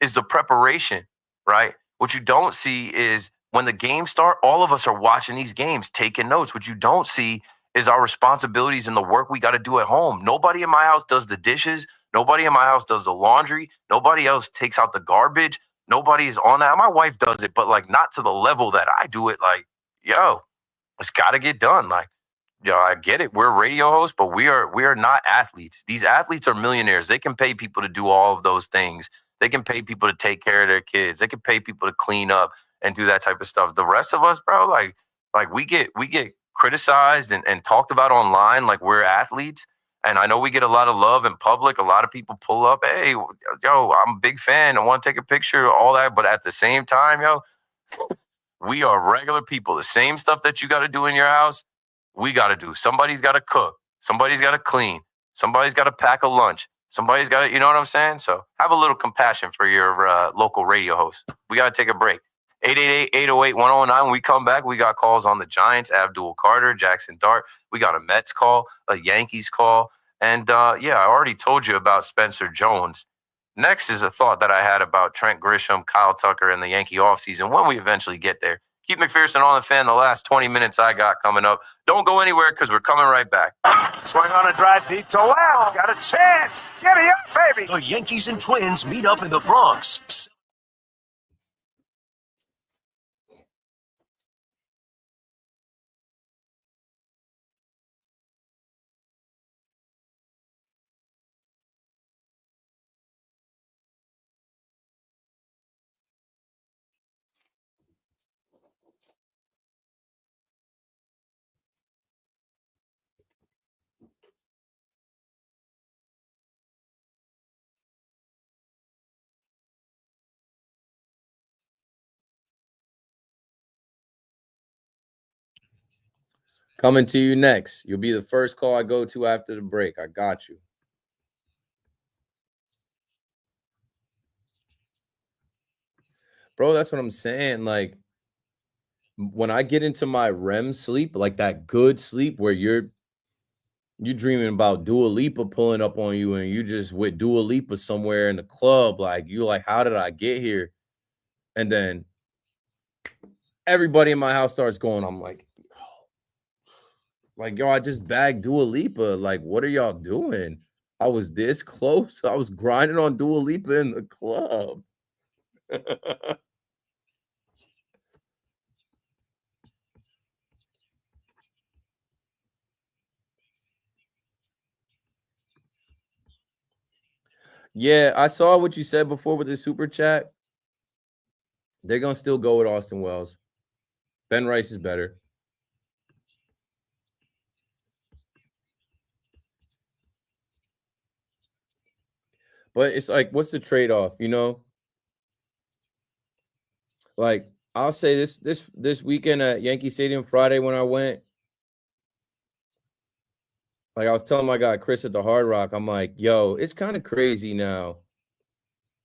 is the preparation, right? What you don't see is when the games start, all of us are watching these games, taking notes. What you don't see is our responsibilities and the work we got to do at home. Nobody in my house does the dishes. Nobody in my house does the laundry. Nobody else takes out the garbage. Nobody is on that. My wife does it, but like not to the level that I do it. Like, yo, it's got to get done. Like, I get it. We're radio hosts, but we are not athletes. These athletes are millionaires. They can pay people to do all of those things. They can pay people to take care of their kids. They can pay people to clean up and do that type of stuff. The rest of us, bro, like we get criticized and talked about online like we're athletes. And I know we get a lot of love in public. A lot of people pull up, hey, yo, I'm a big fan. I want to take a picture, all that. But at the same time, yo, we are regular people. The same stuff that you got to do in your house, we got to do. Somebody's got to cook. Somebody's got to clean. Somebody's got to pack a lunch. Somebody's got to, you know what I'm saying? So have a little compassion for your local radio host. We got to take a break. 888-808-1009. When we come back, we got calls on the Giants, Abdul Carter, Jackson Dart. We got a Mets call, a Yankees call. And I already told you about Spencer Jones. Next is a thought that I had about Trent Grisham, Kyle Tucker, and the Yankee offseason when we eventually get there. Keith McPherson on the fan, the last 20 minutes I got coming up. Don't go anywhere because we're coming right back. Swing on a drive deep to left. Got a chance. Get it up, baby. The Yankees and Twins meet up in the Bronx. Coming to you next. You'll be the first call I go to after the break. I got you. Bro, that's what I'm saying. Like, when I get into my REM sleep, like that good sleep where you're dreaming about Dua Lipa pulling up on you and you just with Dua Lipa somewhere in the club, like you like, how did I get here? And then everybody in my house starts going, I'm like, yo, I just bagged Dua Lipa. Like, what are y'all doing? I was this close. I was grinding on Dua Lipa in the club. Yeah, I saw what you said before with the super chat. They're going to still go with Austin Wells. Ben Rice is better. But it's like, what's the trade-off, you know? Like, I'll say this weekend at Yankee Stadium Friday when I went, like I was telling my guy Chris at the Hard Rock, I'm like, yo, it's kind of crazy now.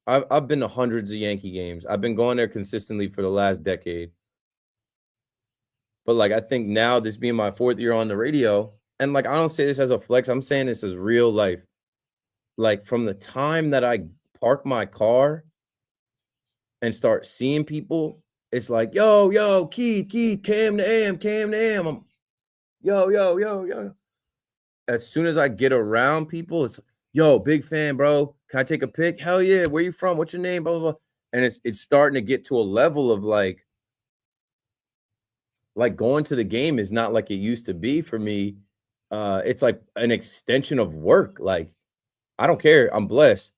I've been to hundreds of Yankee games. I've been going there consistently for the last decade. But like, I think now this being my 4th year on the radio, and like, I don't say this as a flex, I'm saying this as real life. Like, from the time that I park my car and start seeing people, it's like, yo, Keith, Cam to AM. I'm, yo. As soon as I get around people, it's, yo, big fan, bro. Can I take a pic? Hell yeah. Where you from? What's your name? Blah, blah, blah. And it's starting to get to a level of like going to the game is not like it used to be for me. It's like an extension of work. Like, I don't care. I'm blessed.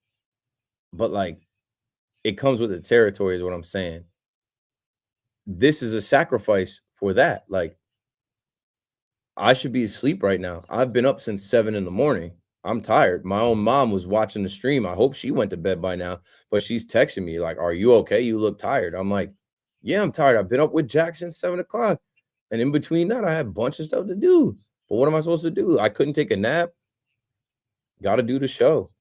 But like, it comes with the territory is what I'm saying. This is a sacrifice for that. Like, I should be asleep right now. I've been up since 7 a.m. I'm tired. My own mom was watching the stream. I hope she went to bed by now, but she's texting me like, are you okay? You look tired. I'm like, yeah, I'm tired. I've been up with Jack since 7 o'clock. And in between that, I had a bunch of stuff to do. But what am I supposed to do? I couldn't take a nap. Got to do the show.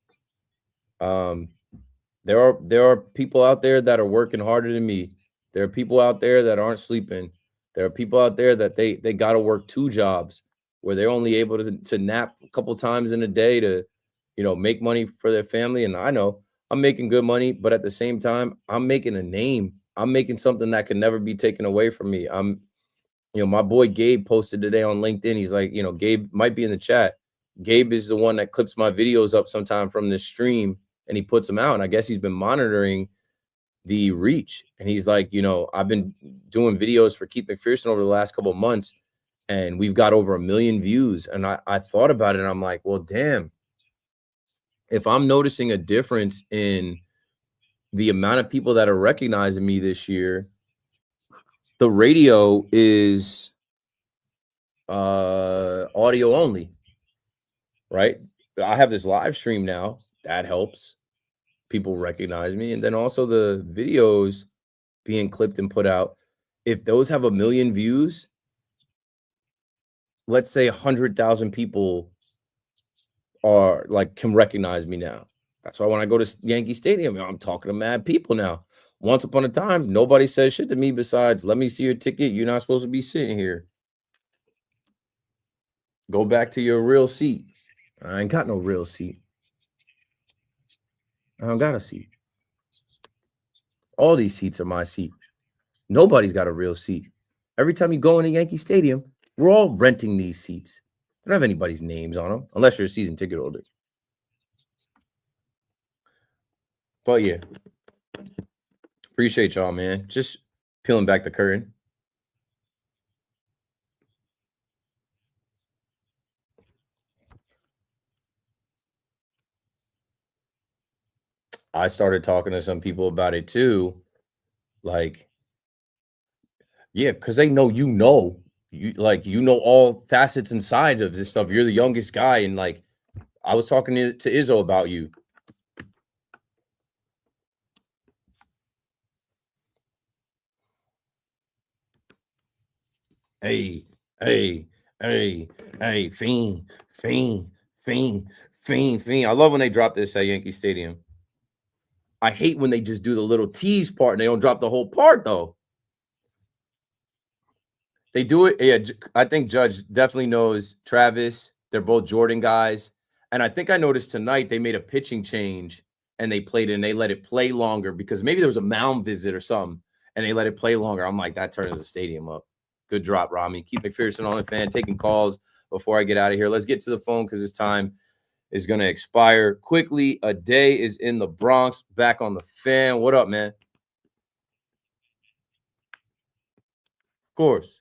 There are people out there that are working harder than me. There are people out there that aren't sleeping. There are people out there that they got to work 2 jobs where they're only able to nap a couple times in a day to, make money for their family. And I know I'm making good money, but at the same time, I'm making a name. I'm making something that can never be taken away from me. My boy Gabe posted today on LinkedIn. He's like, Gabe might be in the chat. Gabe is the one that clips my videos up sometime from this stream and he puts them out. And I guess he's been monitoring the reach. And he's like, I've been doing videos for Keith McPherson over the last couple of months. and we've got over 1 million views. And I thought about it, and I'm like, well, damn, if I'm noticing a difference in the amount of people that are recognizing me this year, the radio is audio only, right? I have this live stream now. That helps people recognize me. And then also the videos being clipped and put out. If those have 1 million views, let's say 100,000 people are like can recognize me now. That's why when I go to Yankee Stadium, I'm talking to mad people now. Once upon a time, nobody says shit to me besides, let me see your ticket. You're not supposed to be sitting here. Go back to your real seat. I ain't got no real seat. I don't got a seat. All these seats are my seat. Nobody's got a real seat. Every time you go into Yankee Stadium, we're all renting these seats. They don't have anybody's names on them, unless you're a season ticket holder. But yeah, appreciate y'all, man. Just peeling back the curtain. I started talking to some people about it too. Like, yeah, because they know you know all facets and sides of this stuff. You're the youngest guy, and like I was talking to Izzo about you. Hey, fiend. I love when they drop this at Yankee Stadium. I hate when they just do the little tease part and they don't drop the whole part, though. They do it. Yeah, I think Judge definitely knows Travis. They're both Jordan guys. And I think I noticed tonight they made a pitching change and they played it and they let it play longer because maybe there was a mound visit or something and they let it play longer. I'm like, that turns the stadium up. Good drop, Rami. Keith McPherson on the fan, taking calls before I get out of here. Let's get to the phone because this time is going to expire quickly. A day is in the Bronx. Back on the fan. What up, man? Of course.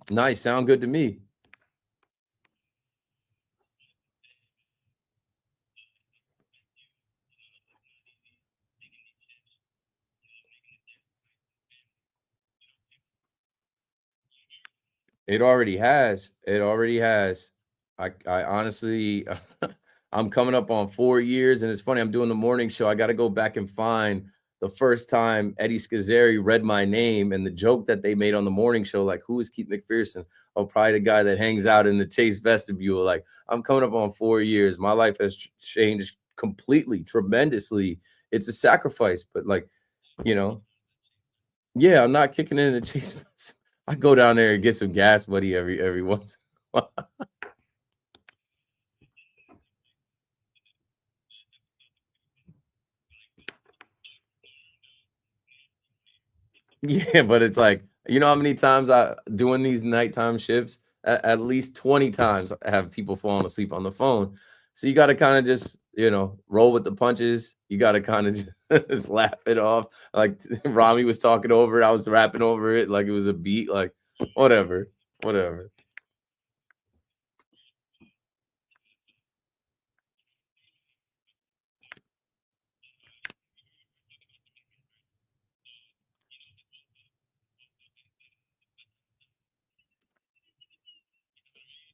Nice. Sound good to me. It already has. I honestly, I'm coming up on 4 years, and it's funny. I'm doing the morning show. I got to go back and find the first time Eddie Scazzeri read my name and the joke that they made on the morning show. Like, who is Keith McPherson? Oh, probably the guy that hangs out in the Chase vestibule. Like, I'm coming up on 4 years. My life has changed completely, tremendously. It's a sacrifice, but like, yeah, I'm not kicking in the Chase vestibule. I go down there and get some gas money every once in a while. Yeah, but it's like, you know how many times I doing these nighttime shifts? At least 20 times I have people falling asleep on the phone. So you got to kind of just, roll with the punches. You got to kind of just laugh it off. Like Rami was talking over it. I was rapping over it like it was a beat. Like, whatever.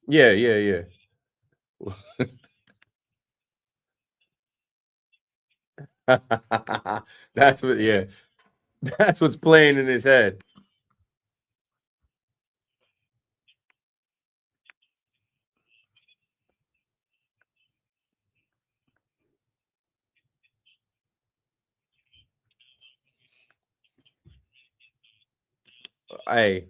Yeah. That's what's playing in his head. Hey,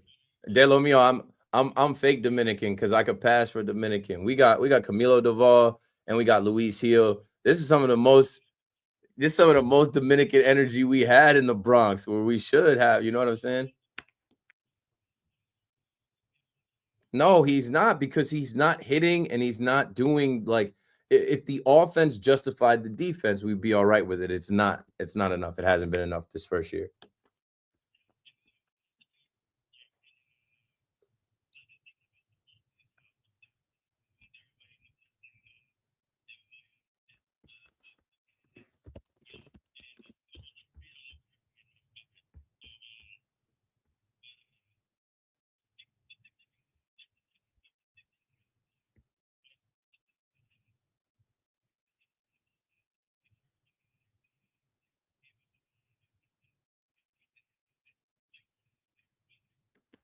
De Lo Mio, I'm fake Dominican because I could pass for Dominican. We got Camilo Duvall and we got Luis Hill. This is some of the most Dominican energy we had in the Bronx, where we should have. You know what I'm saying? No, he's not, because he's not hitting and he's not doing like, if the offense justified the defense, we'd be all right with it. It's not enough. It hasn't been enough this first year.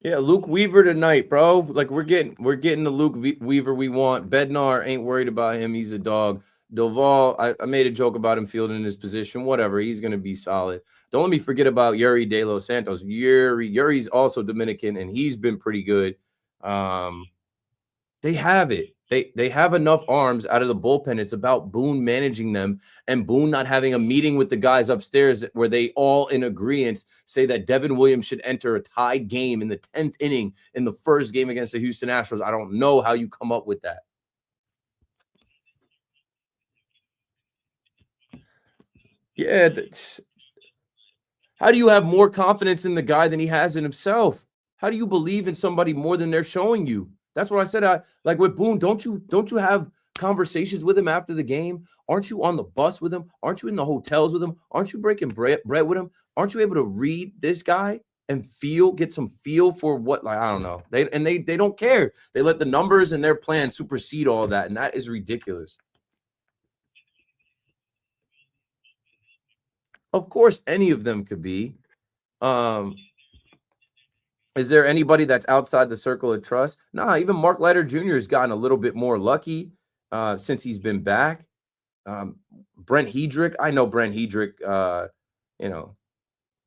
Yeah, Luke Weaver tonight, bro. Like we're getting the Luke Weaver we want. Bednar ain't worried about him. He's a dog. Doval, I made a joke about him fielding his position. Whatever, he's gonna be solid. Don't let me forget about Yuri De Los Santos. Yuri's also Dominican, and he's been pretty good. They have it. They have enough arms out of the bullpen. It's about Boone managing them and Boone not having a meeting with the guys upstairs where they all in agreement say that Devin Williams should enter a tied game in the 10th inning in the first game against the Houston Astros. I don't know how you come up with that. Yeah, how do you have more confidence in the guy than he has in himself? How do you believe in somebody more than they're showing you? That's what I said. Like with Boone, don't you have conversations with him after the game? Aren't you on the bus with him? Aren't you in the hotels with him? Aren't you breaking bread with him? Aren't you able to read this guy and get some feel for what, like, I don't know. They don't care. They let the numbers and their plan supersede all that, and that is ridiculous. Of course, any of them could be. Is there anybody that's outside the circle of trust? Nah, even Mark Leiter Jr. has gotten a little bit more lucky since he's been back. Brent Hedrick, I know Brent Hedrick,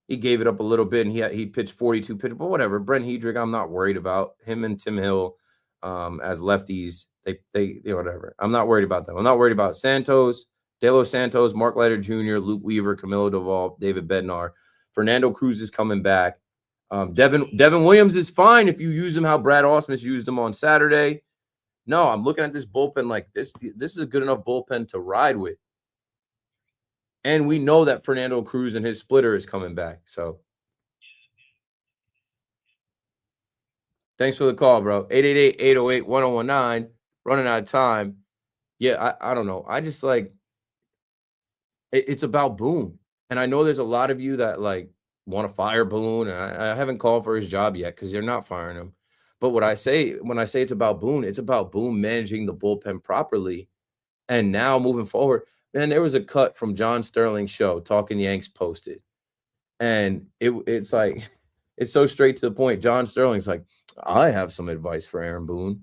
he gave it up a little bit and he pitched 42 pitches, but whatever. Brent Hedrick, I'm not worried about him and Tim Hill as lefties. They whatever. I'm not worried about them. I'm not worried about Santos, De Los Santos, Mark Leiter Jr., Luke Weaver, Camilo Doval, David Bednar. Fernando Cruz is coming back. Devin Williams is fine if you use him how Brad Ausmus used him on Saturday. No, I'm looking at this bullpen like this. This is a good enough bullpen to ride with. And we know that Fernando Cruz and his splitter is coming back. So thanks for the call, bro. 888-808-1019. Running out of time. Yeah, I don't know. I just like it's about Boone. And I know there's a lot of you that like want to fire Boone. And I haven't called for his job yet because they're not firing him. But when I say it's about Boone managing the bullpen properly. And now moving forward, man, there was a cut from John Sterling's show, Talking Yanks posted. And it's like, it's so straight to the point. John Sterling's like, I have some advice for Aaron Boone.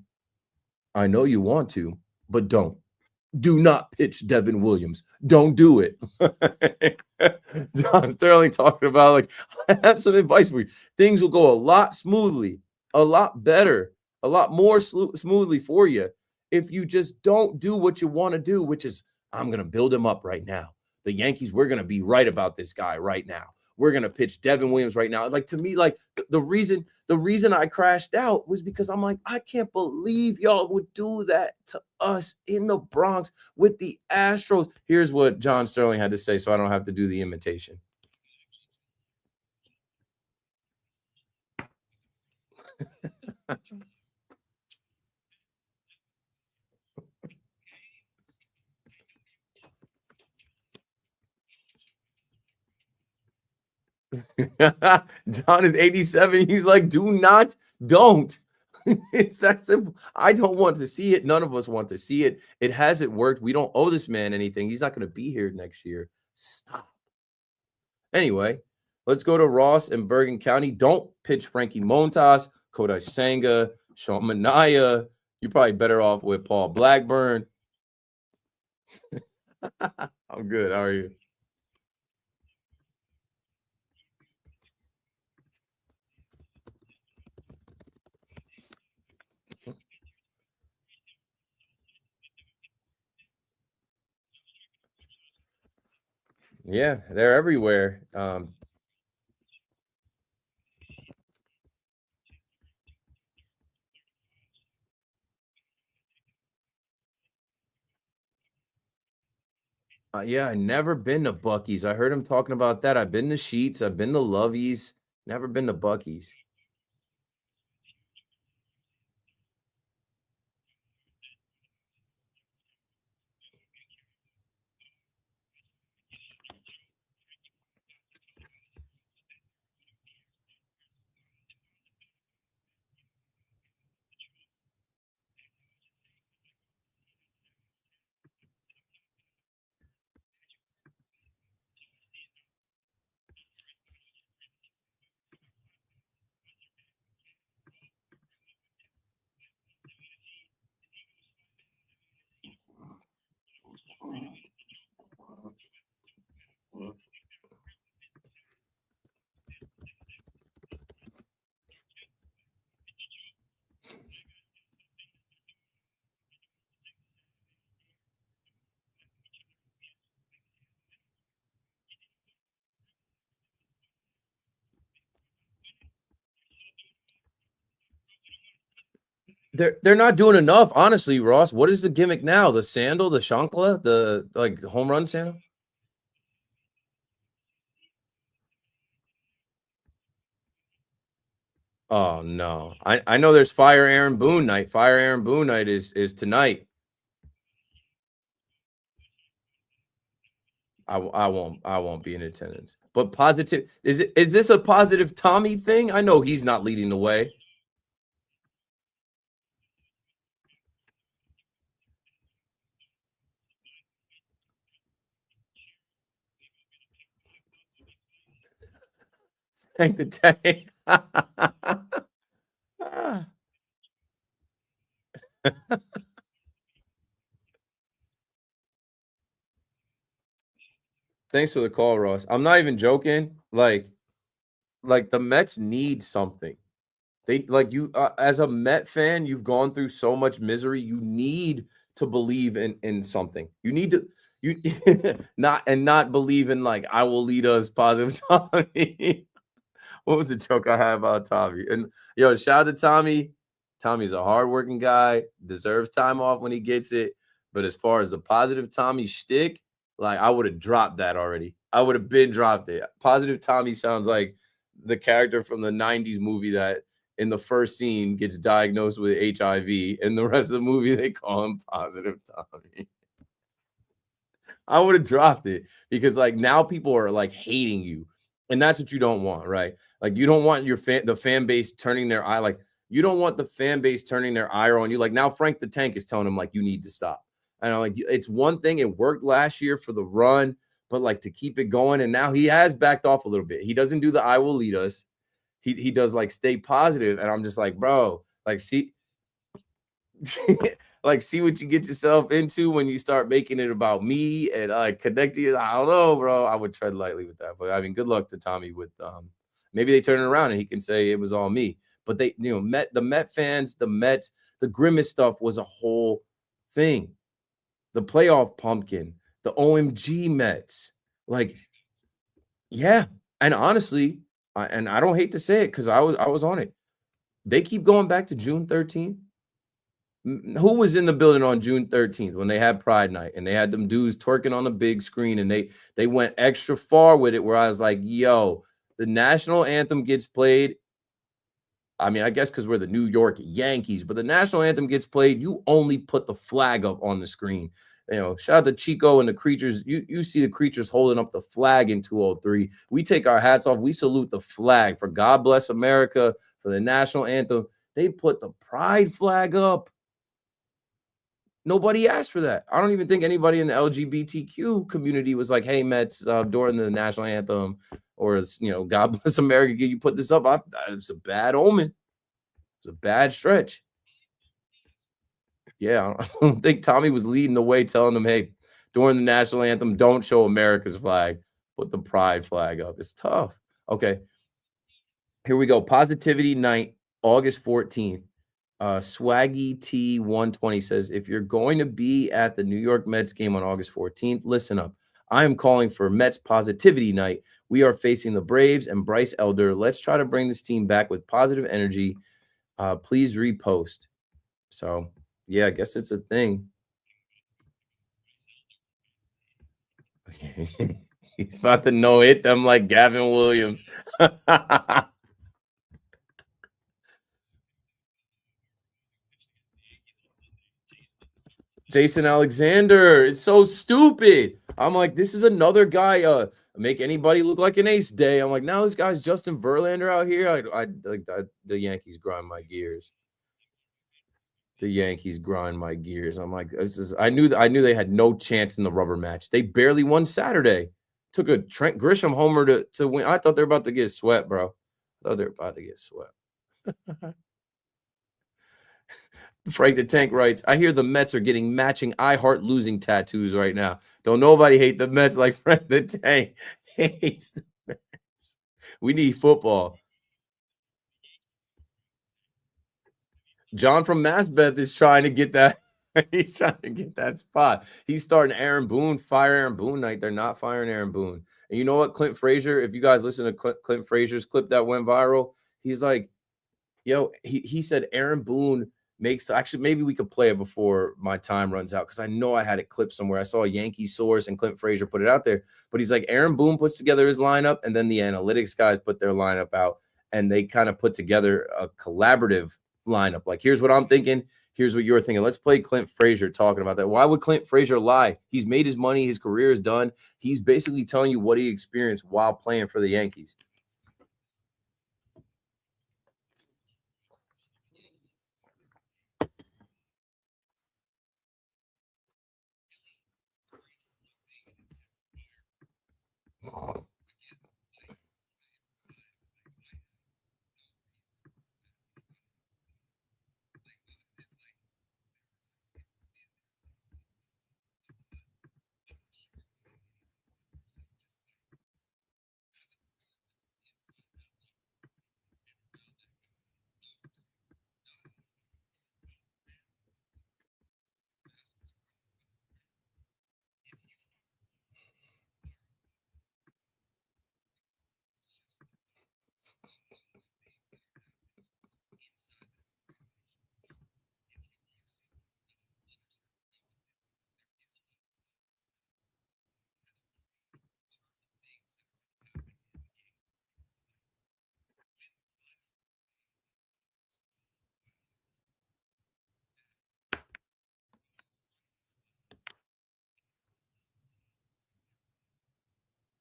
I know you want to, but don't. Do not pitch Devin Williams. Don't do it. John Sterling talking about like, I have some advice for you. Things will go a lot smoothly, a lot better, a lot more smoothly for you if you just don't do what you want to do, which is I'm going to build him up right now. The Yankees, we're going to be right about this guy right now. We're going to pitch Devin Williams right now. Like, to me, like the reason I crashed out was because I'm like, I can't believe y'all would do that to us in the Bronx with the Astros. Here's what John Sterling had to say, so I don't have to do the imitation. John is 87. He's like, don't. It's that simple. I don't want to see it. None of us want to see it. It hasn't worked. We don't owe this man anything. He's not going to be here next year. Stop. Anyway, let's go to Ross in Bergen County. Don't pitch Frankie Montas, Kodai Senga, Sean Manaea. You're probably better off with Paul Blackburn. I'm good. How are you? Yeah, they're everywhere. Yeah, I never been to Buc-ee's. I heard him talking about that. I've been to Sheets. I've been to Lovey's. Never been to Buc-ee's. They're not doing enough, honestly, Ross. What is the gimmick now? The sandal, the shankla, the like home run sandal? Oh no. I know there's Fire Aaron Boone night. Fire Aaron Boone night is tonight. I won't be in attendance. But positive is this a positive Tommy thing? I know he's not leading the way. Thank the tank. Thanks for the call, Ross. I'm not even joking. Like the Mets need something. They like you as a Met fan, you've gone through so much misery. You need to believe in something. You need to you not believe in like I will lead us positive Tommy. What was the joke I had about Tommy? And yo, shout out to Tommy. Tommy's a hardworking guy, deserves time off when he gets it. But as far as the positive Tommy shtick, like I would have dropped that already. I would have been dropped it. Positive Tommy sounds like the character from the 90s movie that in the first scene gets diagnosed with HIV, and the rest of the movie they call him Positive Tommy. I would have dropped it because like now people are like hating you, and that's what you don't want, right? Like you don't want the fan base turning their eye, like you don't want the fan base turning their ire on you. Like now Frank the Tank is telling him like you need to stop. And I'm like, it's one thing, it worked last year for the run, but like to keep it going, and now he has backed off a little bit. He doesn't do the I will lead us. He does like stay positive, and I'm just like, bro, like see. Like see what you get yourself into when you start making it about me and connecting it. I don't know, bro. I would tread lightly with that. But I mean, good luck to Tommy with maybe they turn it around and he can say it was all me. But they, the Met fans, the Mets, the Grimace stuff was a whole thing. The playoff pumpkin, the OMG Mets. Like, yeah. And honestly, and I don't hate to say it because I was on it. They keep going back to June 13th. Who was in the building on June 13th when they had Pride Night and they had them dudes twerking on the big screen and they went extra far with it where I was like, yo, the national anthem gets played. I mean, I guess because we're the New York Yankees, but the national anthem gets played. You only put the flag up on the screen. Shout out to Chico and the Creatures. You see the Creatures holding up the flag in 203. We take our hats off. We salute the flag for God Bless America, for the national anthem. They put the pride flag up. Nobody asked for that. I don't even think anybody in the LGBTQ community was like, hey, Mets, during the national anthem or, God Bless America, can you put this up? It's a bad omen. It's a bad stretch. Yeah, I don't think Tommy was leading the way, telling them, hey, during the national anthem, don't show America's flag. Put the pride flag up. It's tough. Okay. Here we go. Positivity night, August 14th. Swaggy T120 says, if you're going to be at the New York Mets game on August 14th, listen up. I am calling for Mets positivity night. We are facing the Braves and Bryce Elder. Let's try to bring this team back with positive energy. Please repost. So, yeah, I guess it's a thing. He's about to hit them like Gavin Williams. Jason Alexander is so stupid. I'm like, this is another guy. Make anybody look like an ace day. I'm like, now this guy's Justin Verlander out here. The Yankees grind my gears. The Yankees grind my gears. I'm like, I knew they had no chance in the rubber match. They barely won Saturday. Took a Trent Grisham homer to win. I thought they were about to get swept, bro. I thought they were about to get swept. Frank the Tank writes, I hear the Mets are getting matching I Heart Losing tattoos right now. Don't nobody hate the Mets like Frank the Tank hates the Mets. We need football. John from Masbeth is trying to get that. He's trying to get that spot. He's starting Aaron Boone, fire Aaron Boone night. They're not firing Aaron Boone. And you know what, Clint Frazier, if you guys listen to Clint Frazier's clip that went viral, he's like, yo, he said Aaron Boone makes actually maybe we could play it before my time runs out because I know I had it clipped somewhere. I saw a Yankee source and Clint Frazier put it out there, but he's like Aaron Boone puts together his lineup and then the analytics guys put their lineup out and they kind of put together a collaborative lineup. Like, here's what I'm thinking. Here's what you're thinking. Let's play Clint Frazier talking about that. Why would Clint Frazier lie? He's made his money. His career is done. He's basically telling you what he experienced while playing for the Yankees.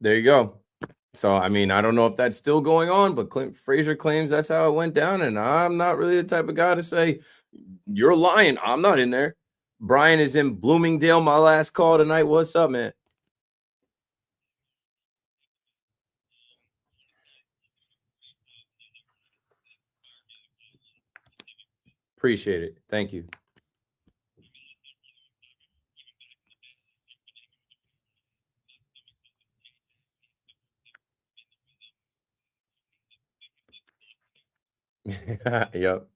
There you go. So, I mean, I don't know if that's still going on, but Clint Frazier claims that's how it went down. And I'm not really the type of guy to say, you're lying. I'm not in there. Brian is in Bloomingdale. My last call tonight. What's up, man? Appreciate it. Thank you. Yep.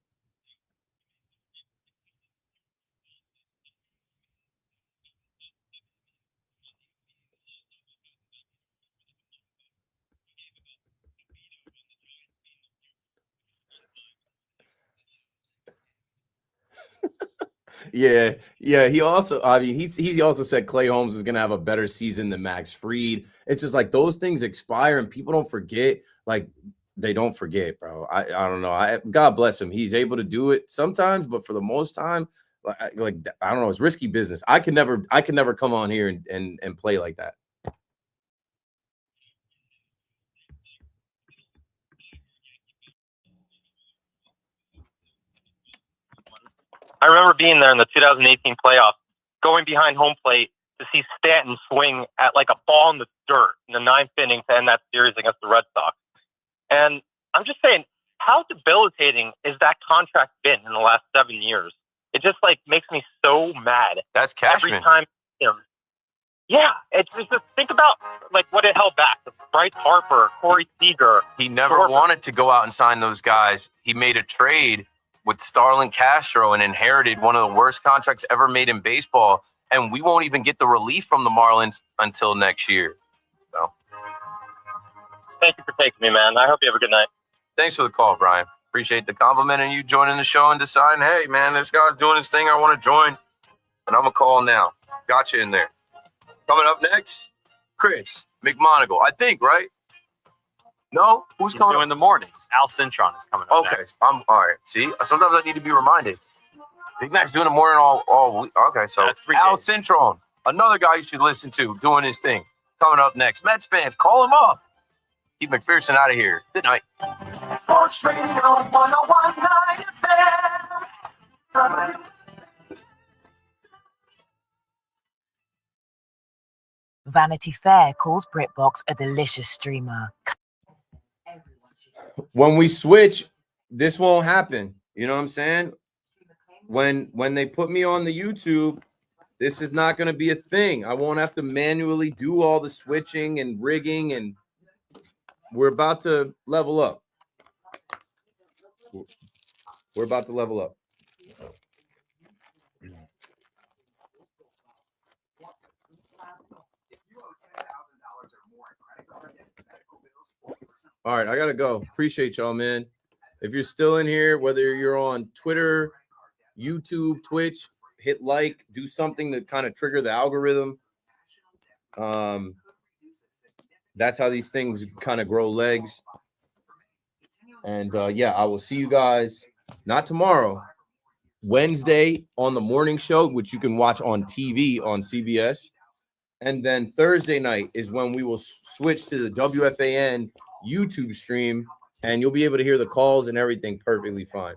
Yeah. He also, I mean, he also said Clay Holmes is gonna have a better season than Max Fried. It's just like those things expire and people don't forget. Like, they don't forget, bro. I don't know. God bless him. He's able to do it sometimes, but for the most time, like I don't know, it's risky business. I can never come on here and play like that. I remember being there in the 2018 playoffs, going behind home plate to see Stanton swing at like a ball in the dirt in the ninth inning to end that series against the Red Sox. And I'm just saying, how debilitating is that contract been in the last 7 years? It just like makes me so mad. That's Cashman. Every time, yeah, it's just think about like what it held back. Bryce Harper, Corey Seager. He never wanted to go out and sign those guys. He made a trade with Starlin Castro and inherited one of the worst contracts ever made in baseball. And we won't even get the relief from the Marlins until next year. So, thank you for taking me, man. I hope you have a good night. Thanks for the call, Brian. Appreciate the compliment and you joining the show and deciding, hey, man, this guy's doing his thing. I want to join. And I'm going to call now. Got you in there. Coming up next, Chris McMonagle. I think, right? No? Who's He's coming doing up? the mornings. Al Cintron is coming up Okay. next. I'm all right. See, sometimes I need to be reminded. Big Mac's doing the morning all week. Okay, so Al Cintron, another guy you should listen to, doing his thing. Coming up next. Mets fans, call him up. Keith McPherson out of here. Good night. Sports Radio 101.9 FM. Vanity Fair calls BritBox a delicious streamer. When we switch, this won't happen. You know what I'm saying? When they put me on the YouTube, this is not going to be a thing. I won't have to manually do all the switching and rigging, and we're about to level up. We're about to level up. All right, I gotta go. Appreciate y'all, man. If you're still in here, whether you're on Twitter, YouTube, Twitch, hit like, do something to kind of trigger the algorithm. That's how these things kind of grow legs. And yeah, I will see you guys not tomorrow, Wednesday on the morning show, which you can watch on TV on CBS. And then Thursday night is when we will switch to the WFAN YouTube stream, and you'll be able to hear the calls and everything perfectly fine.